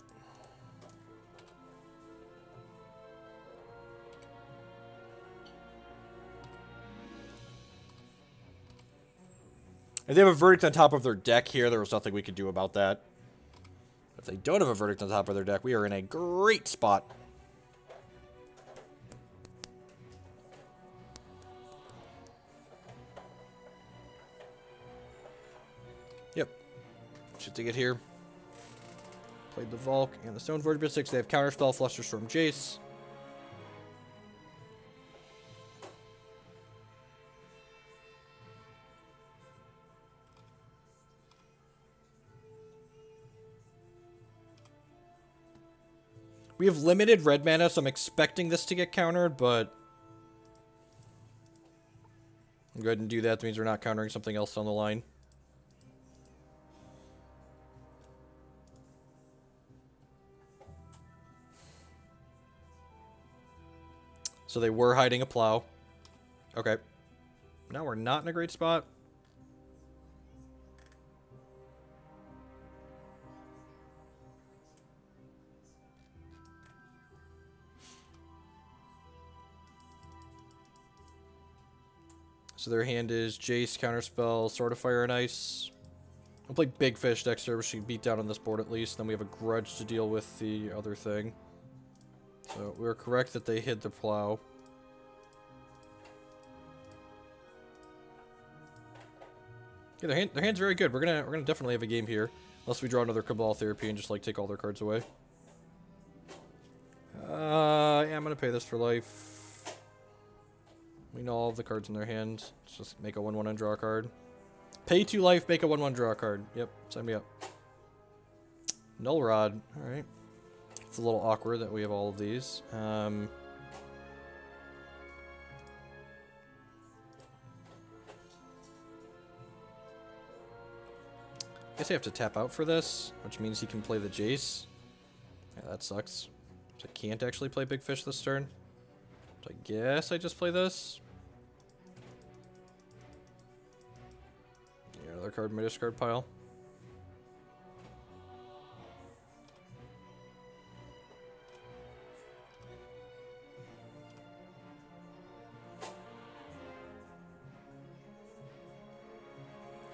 If they have a verdict on top of their deck here, there was nothing we could do about that. If they don't have a verdict on top of their deck, we are in a great spot. Yep. Should take it here. Played the Volk and the Stone Vortex 6. They have Counterspell, Flusterstorm, Jace. We have limited red mana, so I'm expecting this to get countered, but I'm go ahead and do that. That means we're not countering something else on the line. So they were hiding a plow. Okay. Now we're not in a great spot. So their hand is Jace, Counterspell, Sword of Fire and Ice. We'll play Big Fish next turn, which should beat down on this board at least. Then we have a Grudge to deal with the other thing. So we were correct that they hid the plow. Yeah, their hand's very good. We're gonna definitely have a game here, unless we draw another Cabal Therapy and just like take all their cards away. Yeah, I'm gonna pay this for life. We know all of the cards in their hand. Let's just make a 1/1 and draw a card. Pay 2 life, make a 1/1 draw a card. Yep, sign me up. Null Rod. All right. It's a little awkward that we have all of these. Guess I have to tap out for this, which means he can play the Jace. Yeah, that sucks. So I can't actually play Big Fish this turn. So I guess I just play this. Yeah, another card in my discard pile.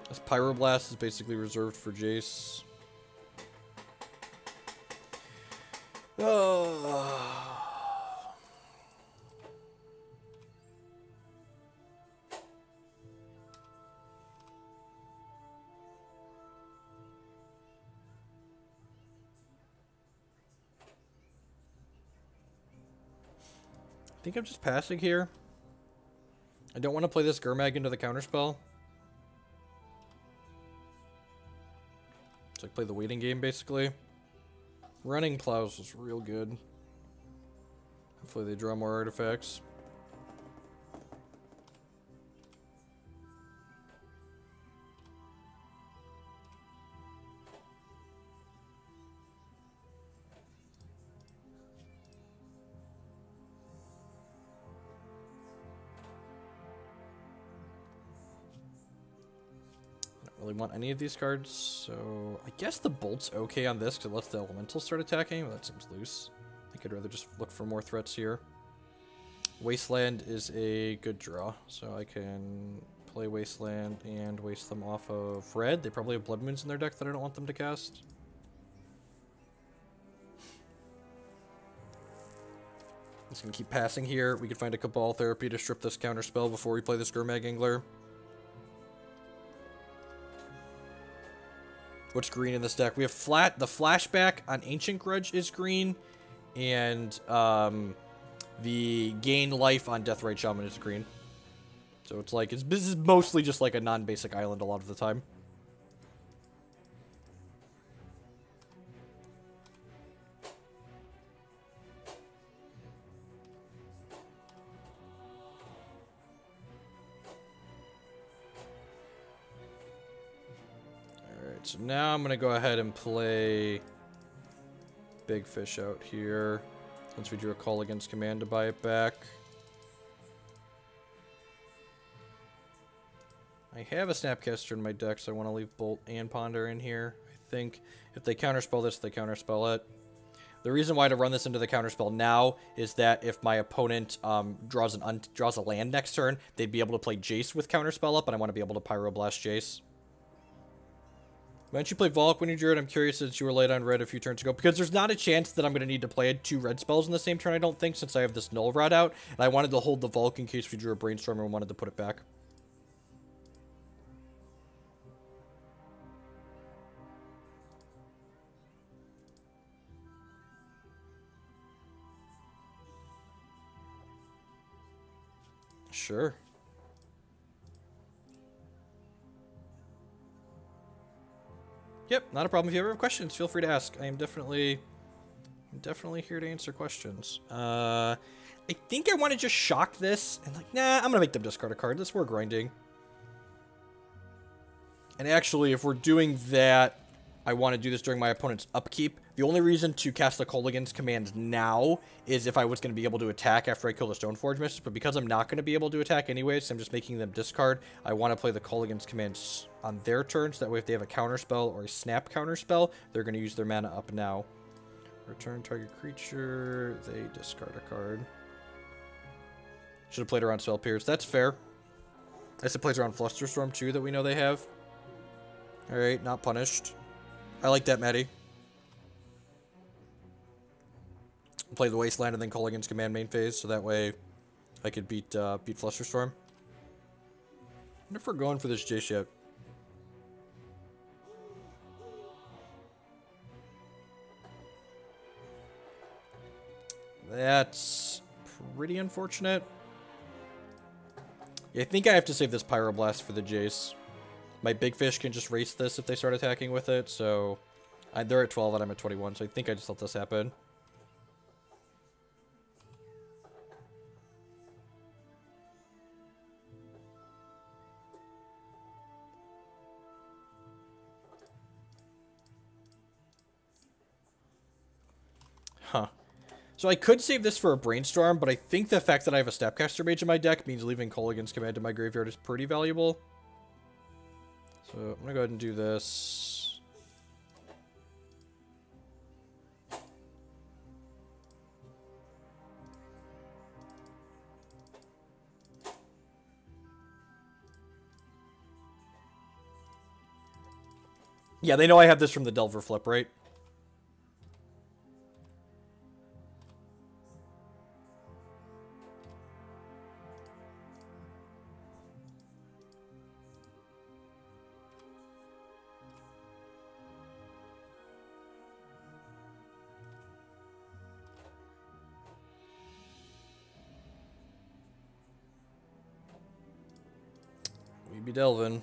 This Pyroblast is basically reserved for Jace. Oh. I think I'm just passing here. I don't want to play this Gurmag into the counterspell. So I play the waiting game, basically. Running plows was real good. Hopefully they draw more artifacts. Really want any of these cards, so I guess the Bolt's okay on this because it lets the Elementals start attacking, but that seems loose. I think I'd rather just look for more threats here. Wasteland is a good draw, so I can play Wasteland and waste them off of red. They probably have Blood Moons in their deck that I don't want them to cast. I'm just gonna keep passing here. We can find a Cabal Therapy to strip this counterspell before we play this Gurmag Angler. What's green in this deck? We have the flashback on Ancient Grudge is green, and the gain life on Deathrite Shaman is green. So it's like this is mostly just like a non-basic island a lot of the time. So now I'm going to go ahead and play Big Fish out here, since we drew a call against command to buy it back. I have a Snapcaster in my deck, so I want to leave Bolt and Ponder in here. I think if they counterspell this, they counterspell it. The reason why to run this into the counterspell now is that if my opponent draws a land next turn, they'd be able to play Jace with counterspell up, and I want to be able to Pyroblast Jace. Why don't you play Volk when you drew it? I'm curious since you were late on red a few turns ago. Because there's not a chance that I'm going to need to play 2 red spells in the same turn, I don't think, since I have this Null Rod out. And I wanted to hold the Volk in case we drew a Brainstorm and wanted to put it back. Sure. Yep, not a problem. If you ever have questions, feel free to ask. I'm definitely here to answer questions. I think I want to just shock this and like, nah, I'm gonna make them discard a card. That's more grinding. And actually, if we're doing that, I want to do this during my opponent's upkeep. The only reason to cast the Kolaghan's command now is if I was going to be able to attack after I kill the Stoneforge Mistress, but because I'm not going to be able to attack anyways, so I'm just making them discard, I want to play the Kolaghan's commands on their turn, so that way if they have a counterspell or a snap counterspell, they're going to use their mana up now. Return target creature, they discard a card. Should have played around Spell Pierce. That's fair. I guess it plays around Flusterstorm too that we know they have. Alright, not punished. I like that, Maddie. Play the Wasteland and then Kolaghan's command main phase, so that way I could beat Flusterstorm. I wonder if we're going for this Jace yet. That's pretty unfortunate. Yeah, I think I have to save this Pyroblast for the Jace. My big fish can just race this if they start attacking with it, so... they're at 12 and I'm at 21, so I think I just let this happen. Huh. So I could save this for a Brainstorm, but I think the fact that I have a Snapcaster Mage in my deck means leaving Kolaghan's command in my graveyard is pretty valuable. So I'm gonna go ahead and do this. Yeah, they know I have this from the Delver flip, right? We be delving.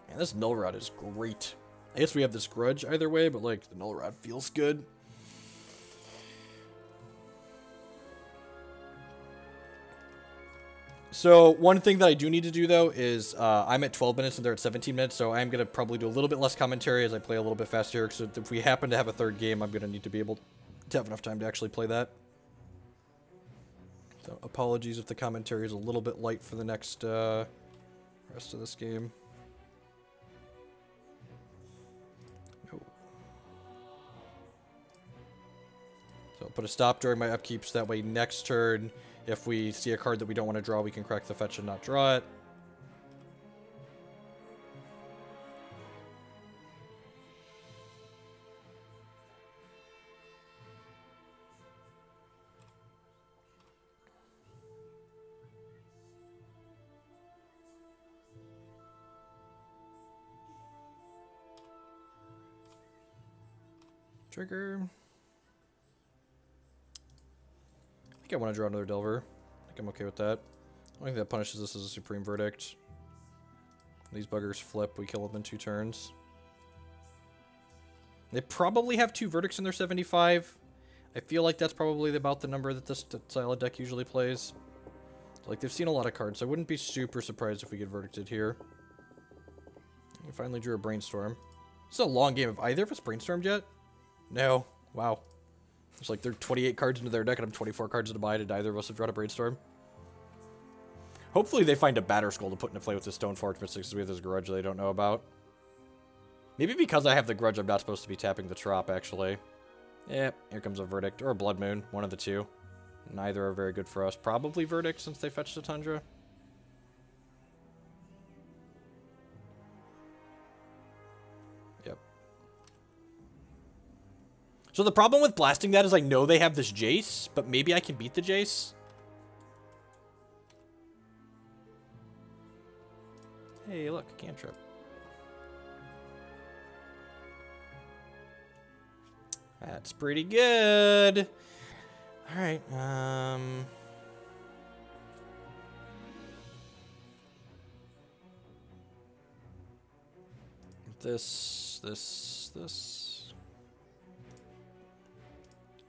Man, this Null Rod is great. I guess we have this Grudge either way, but like the Null Rod feels good. So one thing that I do need to do though is I'm at 12 minutes and they're at 17 minutes, so I'm gonna probably do a little bit less commentary as I play a little bit faster. So if we happen to have a third game, I'm gonna need to be able to have enough time to actually play that. So apologies if the commentary is a little bit light for the next rest of this game. No. So I'll put a stop during my upkeep so that way next turn, if we see a card that we don't want to draw, we can crack the fetch and not draw it. Trigger. I think I want to draw another Delver. I think I'm okay with that. I don't think that punishes this as a Supreme Verdict. These buggers flip, we kill them in 2 turns. They probably have 2 verdicts in their 75. I feel like that's probably about the number that this style of deck usually plays. Like, they've seen a lot of cards, so I wouldn't be super surprised if we get verdicted here. We finally drew a Brainstorm. This is a long game. Have either of us brainstormed yet? No. Wow. It's like they're 28 cards into their deck and I'm 24 cards into mine and neither of us have drawn a Brainstorm. Hopefully they find a Batterskull to put into play with this Stoneforge Mistress because we have this Grudge they don't know about. Maybe because I have the Grudge I'm not supposed to be tapping the Trop, actually. Yep, here comes a Verdict. Or a Blood Moon. One of the two. Neither are very good for us. Probably Verdict since they fetched a Tundra. Yep. So the problem with blasting that is I know they have this Jace, but maybe I can beat the Jace. Hey, look, a cantrip. That's pretty good. All right. This.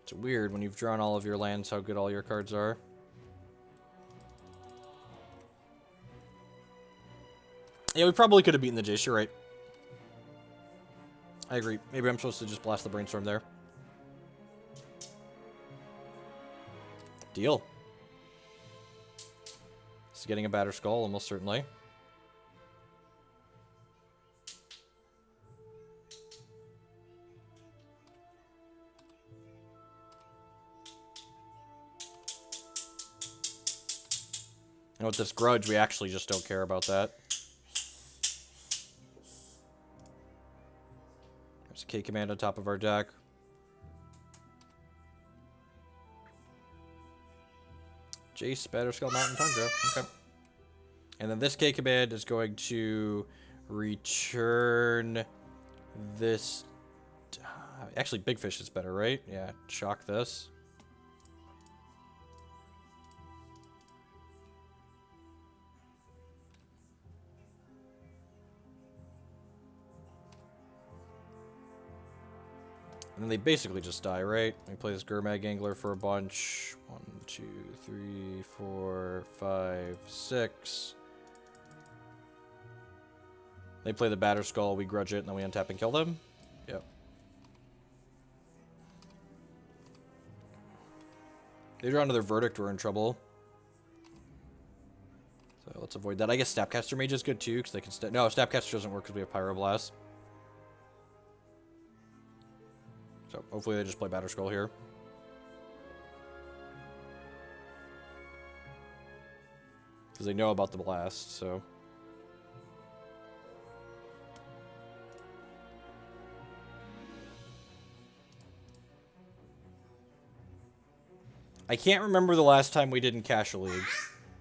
It's weird when you've drawn all of your lands how good all your cards are. Yeah, we probably could have beaten the Jace, you're right. I agree. Maybe I'm supposed to just blast the Brainstorm there. Deal. He's getting a Batter Skull, almost certainly. And with this Grudge, we actually just don't care about that. There's a K-Command on top of our deck. Jace, Batterskull, Mountain Tundra. Okay. And then this K-Command is going to return this... Actually, Big Fish is better, right? Yeah, shock this. And then they basically just die, right? We play this Gurmag Angler for a bunch. 1, 2, 3, 4, 5, 6. They play the Batter Skull, we grudge it, and then we untap and kill them. Yep. They draw another Verdict, we're in trouble. So let's avoid that. I guess Snapcaster Mage is good too, because they can... No, Snapcaster doesn't work because we have Pyroblast. So hopefully they just play Batter Skull here. Because they know about the blast, so... I can't remember the last time we didn't cash a league.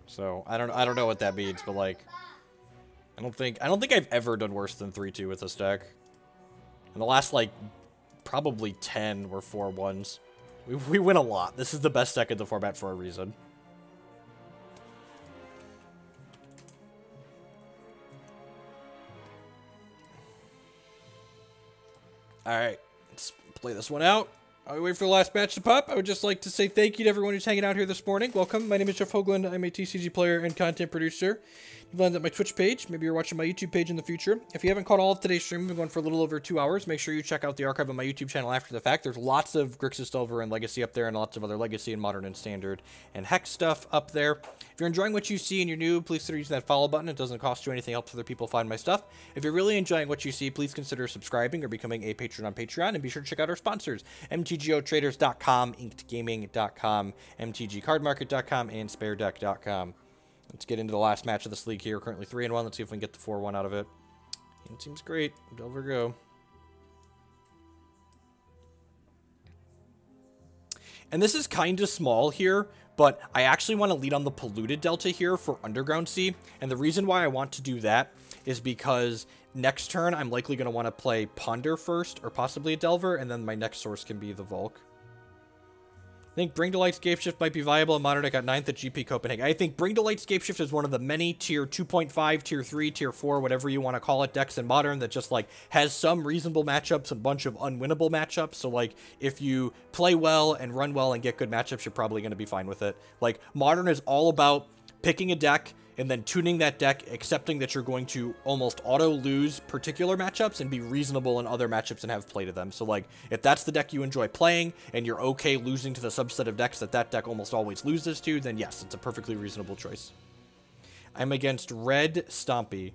So I don't know what that means, but like I don't think I've ever done worse than 3-2 with this deck. And the last like probably 10 were 4-1s. We win a lot. This is the best deck in the format for a reason. Alright, let's play this one out. While we wait for the last match to pop, I would just like to say thank you to everyone who's hanging out here this morning. Welcome. My name is Jeff Hoagland. I'm a TCG player and content producer. You've landed at my Twitch page. Maybe you're watching my YouTube page in the future. If you haven't caught all of today's stream, we've been going for a little over 2 hours. Make sure you check out the archive on my YouTube channel after the fact. There's lots of Grixis, Delver, and Legacy up there, and lots of other Legacy and Modern and Standard and Hex stuff up there. If you're enjoying what you see and you're new, please consider using that follow button. It doesn't cost you anything. Helps other people find my stuff. If you're really enjoying what you see, please consider subscribing or becoming a patron on Patreon, and be sure to check out our sponsors, mtgotraders.com, inkedgaming.com, mtgcardmarket.com, and sparedeck.com. Let's get into the last match of this league here. We're currently 3-1. Let's see if we can get the 4-1 out of it. It seems great. Delver go. And this is kind of small here, but I actually want to lead on the Polluted Delta here for Underground Sea. And the reason why I want to do that is because next turn I'm likely going to want to play Ponder first, or possibly a Delver, and then my next source can be the Volk. I think Bring to Light Scapeshift might be viable in Modern. I got 9th at GP Copenhagen. I think Bring to Light Scapeshift is one of the many tier 2.5, tier 3, tier 4, whatever you want to call it, decks in Modern that just, like, has some reasonable matchups, a bunch of unwinnable matchups. So, like, if you play well and run well and get good matchups, you're probably going to be fine with it. Like, Modern is all about picking a deck and then tuning that deck, accepting that you're going to almost auto-lose particular matchups and be reasonable in other matchups and have play to them. So, like, if that's the deck you enjoy playing and you're okay losing to the subset of decks that that deck almost always loses to, then yes, it's a perfectly reasonable choice. I'm against Red Stompy.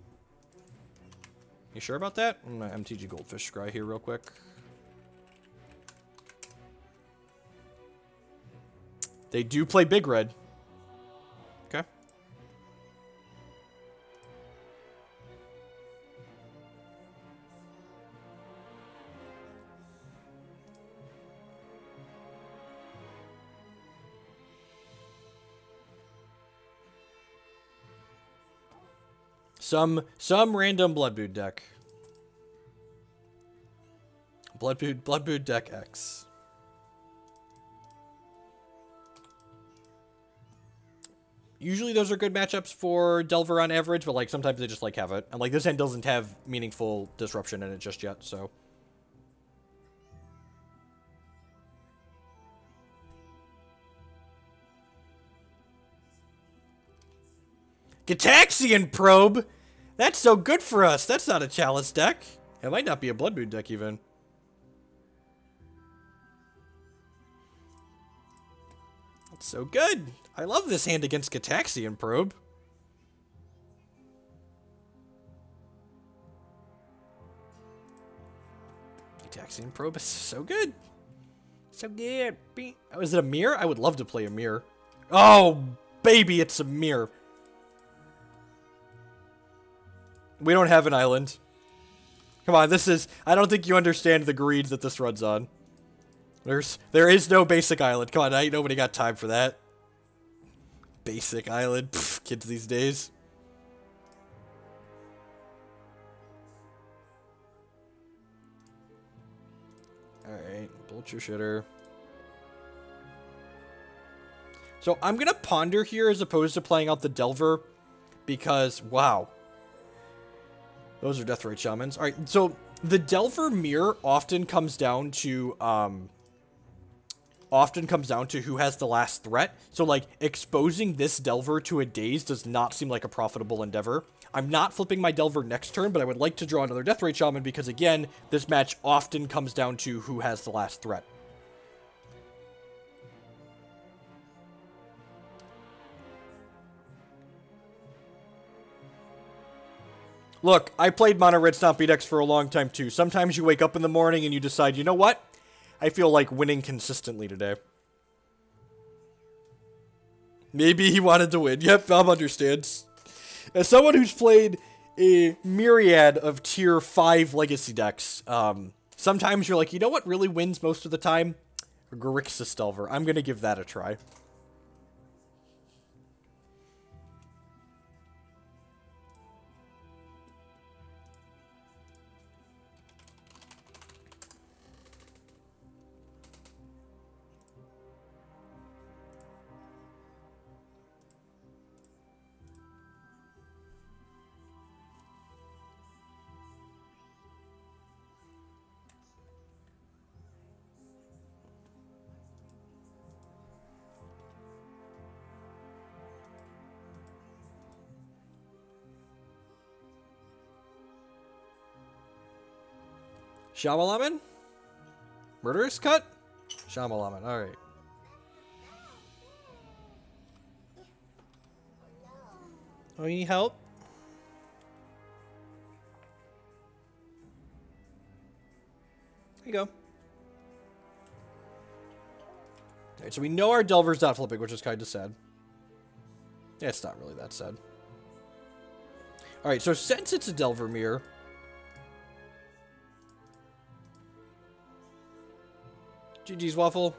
You sure about that? I'm gonna MTG Goldfish Scry here real quick. They do play Big Red. Okay. Some random Bloodbood deck. Bloodbood deck X. Usually those are good matchups for Delver on average, but, like, sometimes they just, like, have it. And, like, this hand doesn't have meaningful disruption in it just yet, so... Gitaxian Probe! That's so good for us! That's not a Chalice deck. It might not be a Blood Moon deck, even. That's so good! I love this hand against Gitaxian Probe. Gitaxian Probe is so good. So good. Oh, is it a mirror? I would love to play a mirror. Oh, baby, it's a mirror. We don't have an island. Come on, this is... I don't think you understand the greed that this runs on. There is no basic island. Come on, ain't nobody got time for that. Basic island. Pfft, kids these days. Alright, bolt your shitter. So I'm gonna ponder here as opposed to playing out the Delver. Because, wow. Those are Deathrite Shamans. Alright, so the Delver mirror often comes down to who has the last threat. So, like, exposing this Delver to a Daze does not seem like a profitable endeavor. I'm not flipping my Delver next turn, but I would like to draw another Deathrite Shaman because, again, this match often comes down to who has the last threat. Look, I played Mono Red Stompy decks for a long time, too. Sometimes you wake up in the morning and you decide, you know what? I feel like winning consistently today. Maybe he wanted to win. Yep, Bob understands. As someone who's played a myriad of tier 5 legacy decks, sometimes you're like, you know what really wins most of the time? Grixis Delver. I'm gonna give that a try. Shyamalan? Murderous Cut? Shyamalan, alright. Oh, you need help? There you go. Alright, so we know our Delver's not flipping, which is kind of sad. Yeah, it's not really that sad. Alright, so since it's a Delver mirror... GG's Waffle.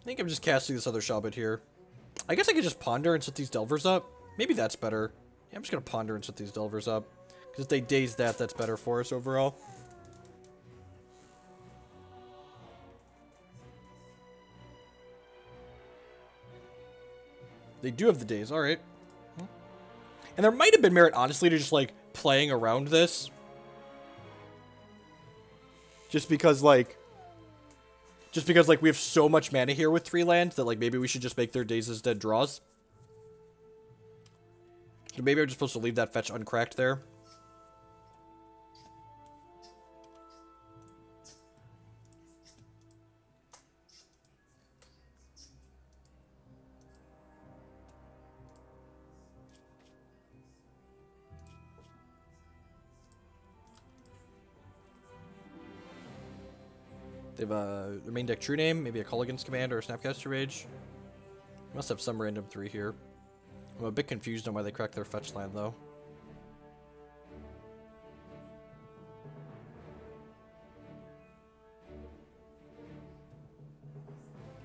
I think I'm just casting this other Shabbat here. I guess I could just ponder and set these Delvers up. Maybe that's better. Yeah, I'm just going to ponder and set these Delvers up. Because if they daze that, that's better for us overall. They do have the daze, alright. And there might have been merit, honestly, to just, like, playing around this. Just because, like, we have so much mana here with 3 lands that, like, maybe we should just make their Dazes dead draws. So maybe I'm just supposed to leave that fetch uncracked there. They have their main deck True-Name, maybe a Kolaghan's Command or a Snapcaster Mage. Must have some random 3 here. I'm a bit confused on why they cracked their fetch land, though.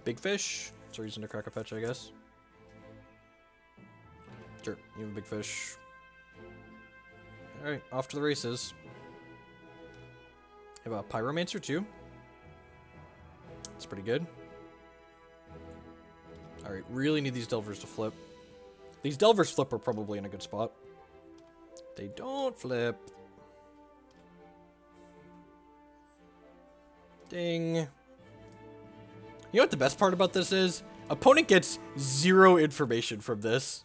Big Fish. It's a reason to crack a fetch, I guess. Sure, even Big Fish. Alright, off to the races. Have a Pyromancer, too. That's pretty good. Alright, really need these Delvers to flip. These Delvers flip are probably in a good spot. They don't flip. Ding. You know what the best part about this is? Opponent gets 0 information from this.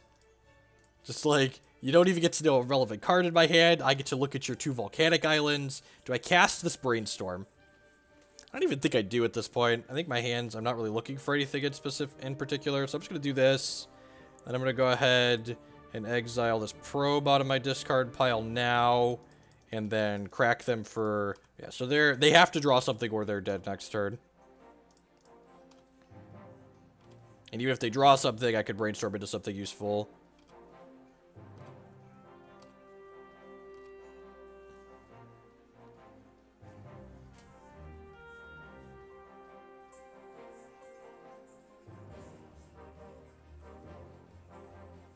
Just like, you don't even get to know a relevant card in my hand. I get to look at your 2 Volcanic Islands. Do I cast this Brainstorm? I don't even think I do at this point. I think my hands, I'm not really looking for anything in particular. So I'm just going to do this. And I'm going to go ahead and exile this Probe out of my discard pile now. And then crack them for... Yeah, so they have to draw something or they're dead next turn. And even if they draw something, I could Brainstorm into something useful.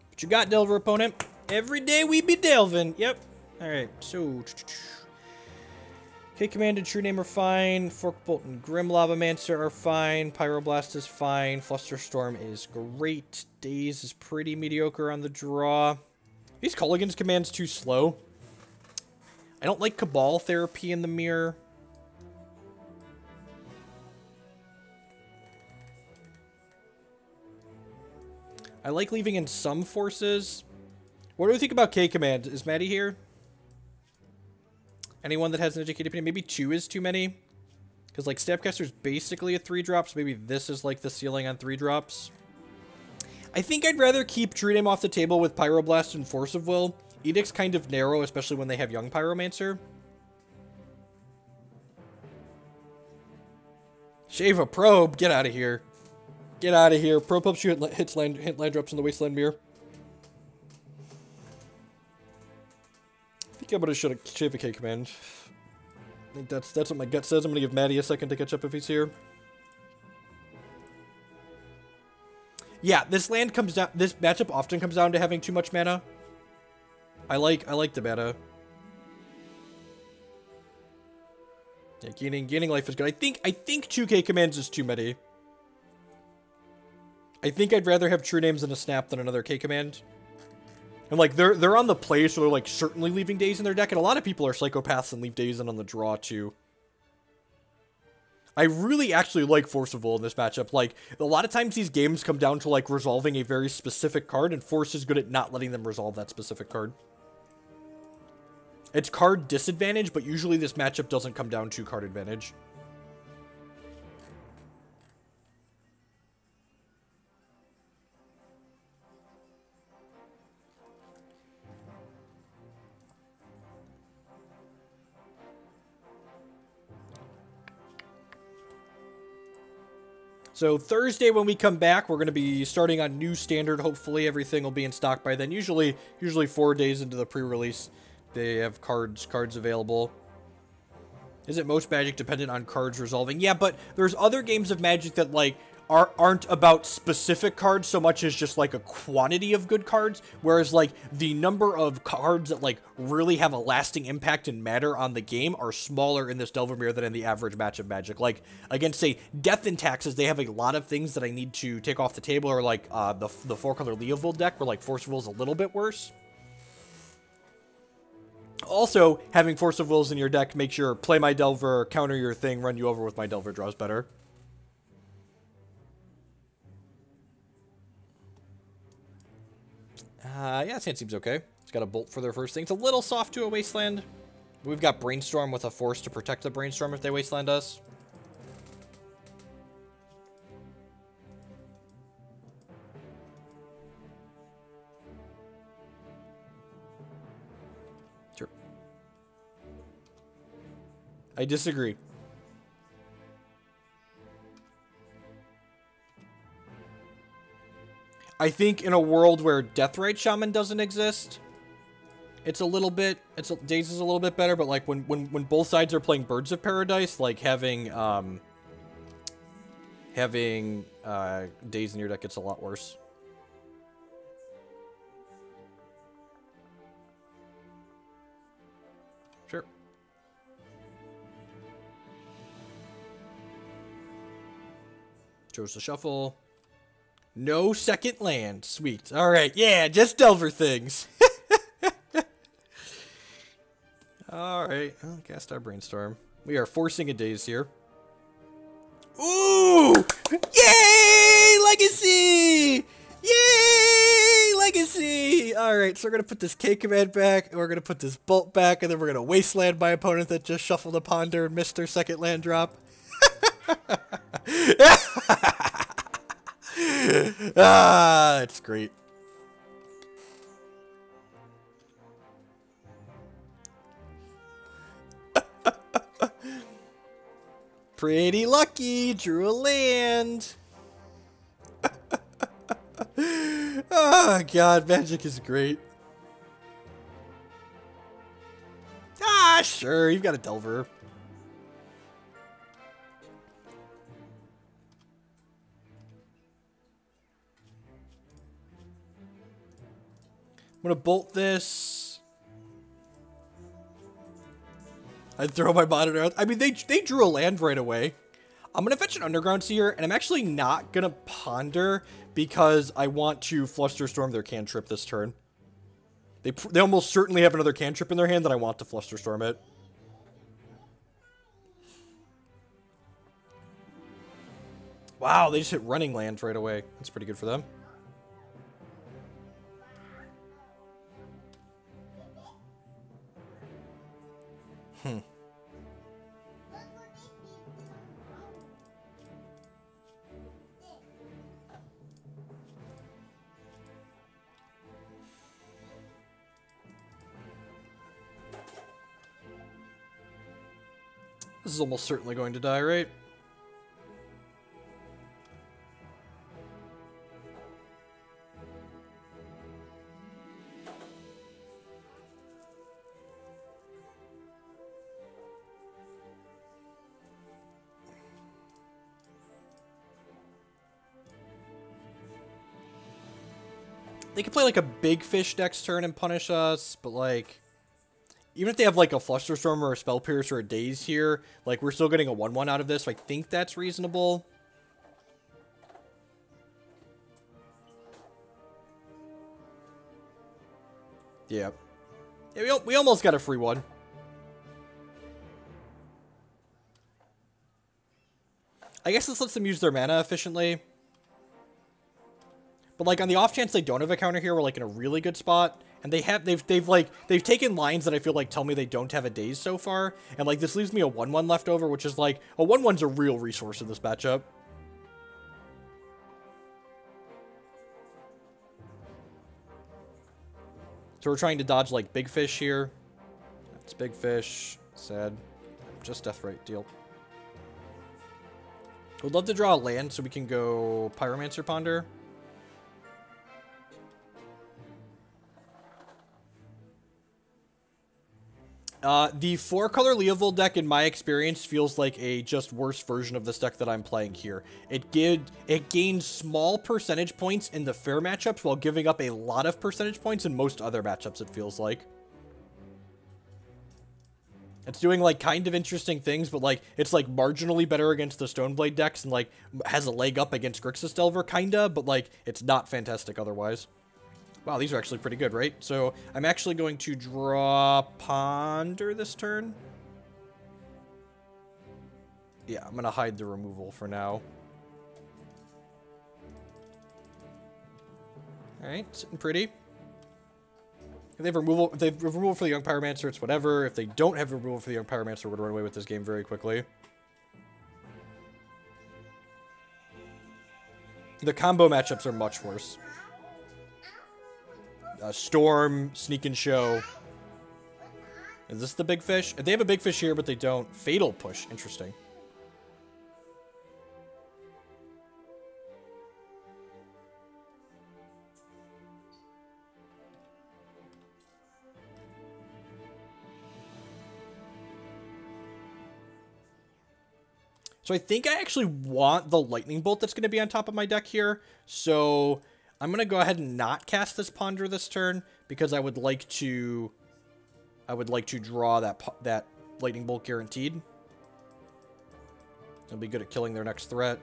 What you got, Delver opponent? Every day we be delving. Yep. Alright, so... K-Command and True-Name are fine. Forkbolt and Grim Lavamancer are fine. Pyroblast is fine. Flusterstorm is great. Daze is pretty mediocre on the draw. These Kolaghan's commands too slow. I don't like Cabal Therapy in the mirror. I like leaving in some forces. What do we think about K-Command? Is Maddie here? Anyone that has an educated opinion? Maybe 2 is too many. Because, like, Snapcaster is basically a 3-drop, so maybe this is, like, the ceiling on 3-drops. I think I'd rather keep True-Name off the table with Pyroblast and Force of Will. Edict's kind of narrow, especially when they have Young Pyromancer. Shave a Probe! Get out of here. Get out of here. Probe helps you hit land drops in the Wasteland mirror. I think I'm gonna shave a K-Command. I think that's what my gut says. I'm gonna give Maddie a second to catch up if he's here. Yeah, this matchup often comes down to having too much mana. I like the meta. Yeah, gaining life is good. I think 2 K-Commands is too many. I think I'd rather have True Names than a Snap than another K-Command. And, like, they're on the play, so they're, like, certainly leaving Daze in their deck. And a lot of people are psychopaths and leave Daze in on the draw, too. I really actually like Force of Will in this matchup. Like, a lot of times these games come down to, like, resolving a very specific card, and Force is good at not letting them resolve that specific card. It's card disadvantage, but usually this matchup doesn't come down to card advantage. So Thursday when we come back, we're going to be starting on new standard. Hopefully everything will be in stock by then. Usually 4 days into the pre-release, they have cards available. Is it most Magic dependent on cards resolving? Yeah, but there's other games of Magic that, like, aren't about specific cards so much as just, like, a quantity of good cards, whereas, like, the number of cards that, like, really have a lasting impact and matter on the game are smaller in this Delver Mirror than in the average match of Magic. Like, against, say, Death and Taxes, they have a lot of things that I need to take off the table, or, like, the 4-color Leovold deck, where, like, Force of Will is a little bit worse. Also, having Force of Wills in your deck makes your play my Delver, counter your thing, run you over with my Delver draws better. Yeah, this hand seems okay. It's got a Bolt for their first thing. It's a little soft to a Wasteland. We've got Brainstorm with a Force to protect the Brainstorm if they Wasteland us. Sure. I disagree. I think in a world where Deathrite Shaman doesn't exist, it's a little bit, Daze is a little bit better, but like when both sides are playing Birds of Paradise, like having Daze in your deck gets a lot worse. Sure. Chose to shuffle. No second land. Sweet. Alright, yeah, just Delver things. Alright, I'll cast our Brainstorm. We are forcing a Daze here. Ooh! Yay! Legacy! Yay! Legacy! Alright, so we're going to put this K command back, and we're going to put this Bolt back, and then we're going to Wasteland my opponent that just shuffled a Ponder and missed their second land drop. Ah, that's great. Pretty lucky, drew a land. Oh god, Magic is great. Ah, sure, you've got a Delver. I'm gonna bolt this. I'd throw my monitor out. I mean, they drew a land right away. I'm gonna fetch an Underground Seer, and I'm actually not gonna Ponder because I want to Flusterstorm their cantrip this turn. They almost certainly have another cantrip in their hand that I want to Flusterstorm it. Wow, they just hit running land right away. That's pretty good for them. This is almost certainly going to die, right? They could play like a big fish next turn and punish us, but like, even if they have like a Flusterstorm or a Spell Pierce or a Daze here, like we're still getting a 1/1 out of this, so I think that's reasonable. Yeah. Yeah, we almost got a free one. I guess this lets them use their mana efficiently. But like on the off chance they don't have a counter here, we're like in a really good spot. And they've taken lines that I feel like tell me they don't have a Daze so far. And like this leaves me a 1/1 left over, which is like a 1/1's a real resource in this matchup. So we're trying to dodge like big fish here. That's big fish. Sad. Just Deathrite deal. Would love to draw a land so we can go Pyromancer Ponder. The 4-color Leovold deck, in my experience, feels like a just worse version of this deck that I'm playing here. It gains small percentage points in the fair matchups while giving up a lot of percentage points in most other matchups, it feels like. It's doing, like, kind of interesting things, but, like, it's, like, marginally better against the Stoneblade decks and, like, has a leg up against Grixis Delver, kinda, but, like, it's not fantastic otherwise. Wow, these are actually pretty good, right? So, I'm actually going to draw Ponder this turn. Yeah, I'm going to hide the removal for now. Alright, sitting pretty. If they have removal for the Young Pyromancer, it's whatever. If they don't have removal for the Young Pyromancer, we're going to run away with this game very quickly. The combo matchups are much worse. Storm, Sneak and Show. Is this the big fish? They have a big fish here, but they don't. Fatal Push. Interesting. So I think I actually want the Lightning Bolt that's going to be on top of my deck here. So I'm going to go ahead and not cast this Ponder this turn because I would like to draw that Lightning Bolt guaranteed. It'll be good at killing their next threat.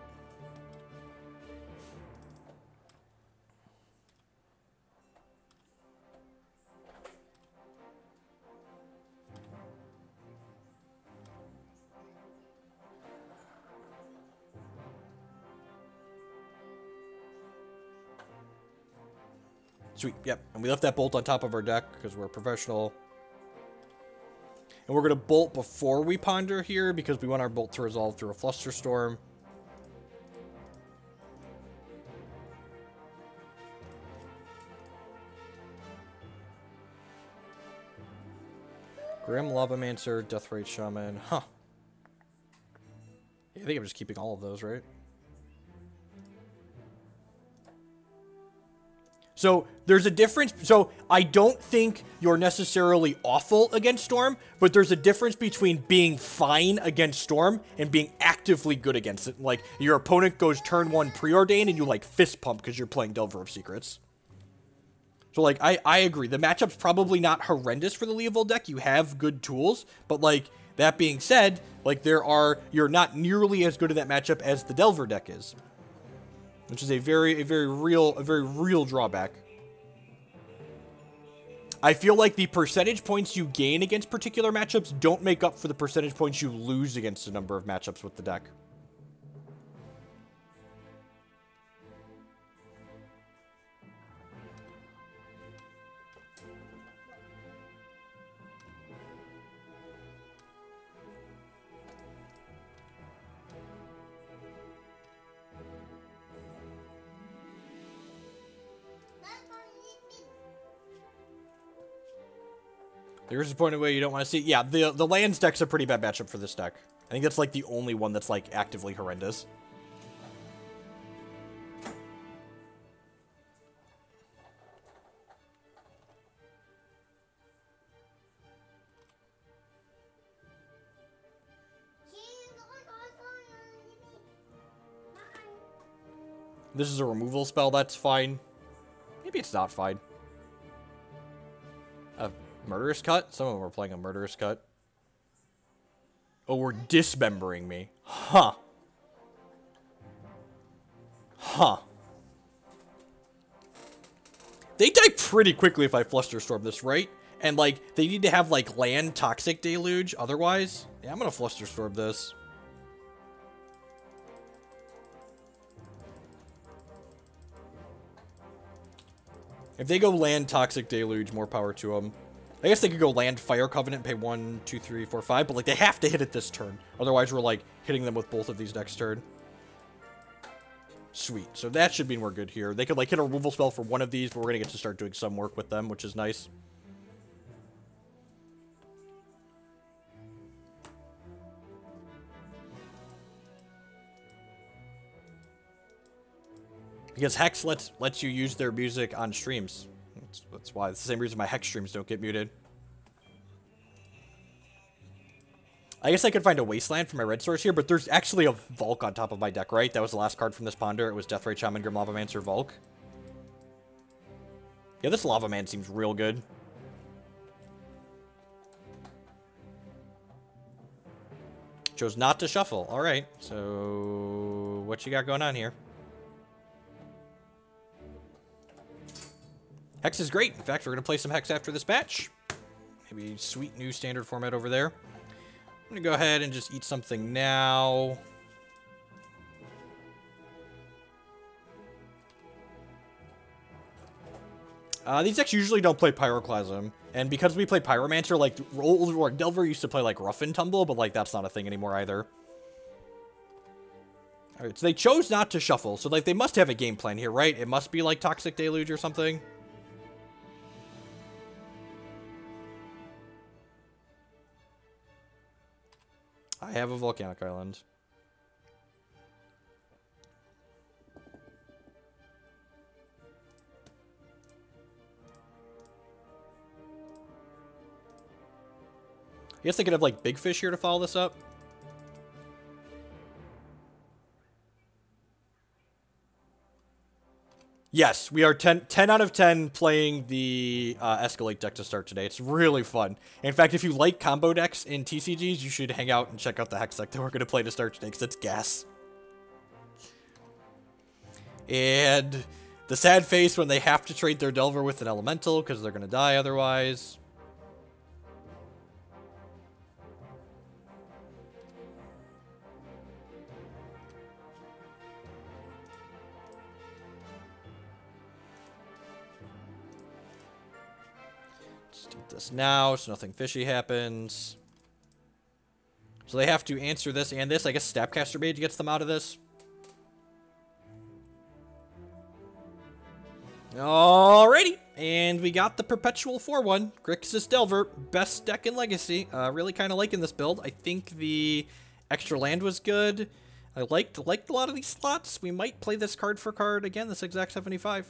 Sweet, yep. And we left that bolt on top of our deck because we're professional. And we're going to bolt before we ponder here because we want our bolt to resolve through a Flusterstorm. Grim Lavamancer, Deathrite Shaman. Huh. Yeah, I think I'm just keeping all of those, right? So, there's a difference. So, I don't think you're necessarily awful against Storm, but there's a difference between being fine against Storm and being actively good against it. Like, your opponent goes turn 1 preordained and you, like, fist pump because you're playing Delver of Secrets. So, like, I agree. The matchup's probably not horrendous for the Leovold deck. You have good tools, but, like, that being said, like, you're not nearly as good at that matchup as the Delver deck is. Which is a very real drawback. I feel like the percentage points you gain against particular matchups don't make up for the percentage points you lose against a number of matchups with the deck. There's a point of where you don't want to see. Yeah, the lands deck's a pretty bad matchup for this deck. I think that's like the only one that's like actively horrendous. This is a removal spell, that's fine. Maybe it's not fine. Murderous Cut? Some of them are playing a Murderous Cut. Oh, we're dismembering me. Huh. Huh. They die pretty quickly if I Flusterstorm this, right? And, like, they need to have, like, land Toxic Deluge otherwise. Yeah, I'm gonna Flusterstorm this. If they go land Toxic Deluge, more power to them. I guess they could go land Fire Covenant, pay 1, 2, 3, 4, 5, but like they have to hit it this turn. Otherwise, we're like hitting them with both of these next turn. Sweet. So that should mean we're good here. They could like hit a removal spell for one of these, but we're gonna get to start doing some work with them, which is nice. Because Hex lets you use their music on streams. That's why. It's the same reason my Hex streams don't get muted. I guess I could find a Wasteland for my red source here, but there's actually a Volk on top of my deck, right? That was the last card from this Ponder. It was Deathrite Shaman, Grim Lavamancer, Volk. Yeah, this Lava Man seems real good. Chose not to shuffle. Alright, so what you got going on here? Hex is great. In fact, we're going to play some Hex after this match. Maybe sweet new standard format over there. I'm going to go ahead and just eat something now. These decks usually don't play Pyroclasm. And because we play Pyromancer, like, old Delver used to play, like, Rough and Tumble, but, like, that's not a thing anymore either. Alright, so they chose not to shuffle. So, like, they must have a game plan here, right? It must be, like, Toxic Deluge or something. I have a Volcanic Island. I guess they could have, like, Big Fish here to follow this up. Yes, we are 10 out of 10 playing the Escalate deck to start today. It's really fun. In fact, if you like combo decks in TCGs, you should hang out and check out the Hex deck that we're going to play to start today, because it's gas. And the sad face when they have to trade their Delver with an Elemental, because they're going to die otherwise. this now so nothing fishy happens. So they have to answer this and this. I guess Snapcaster Mage gets them out of this. Alrighty. And we got the Perpetual 4-1. Grixis Delver. Best deck in Legacy. Really kind of liking this build. I think the extra land was good. I liked a lot of these slots. We might play this card for card again, this exact 75.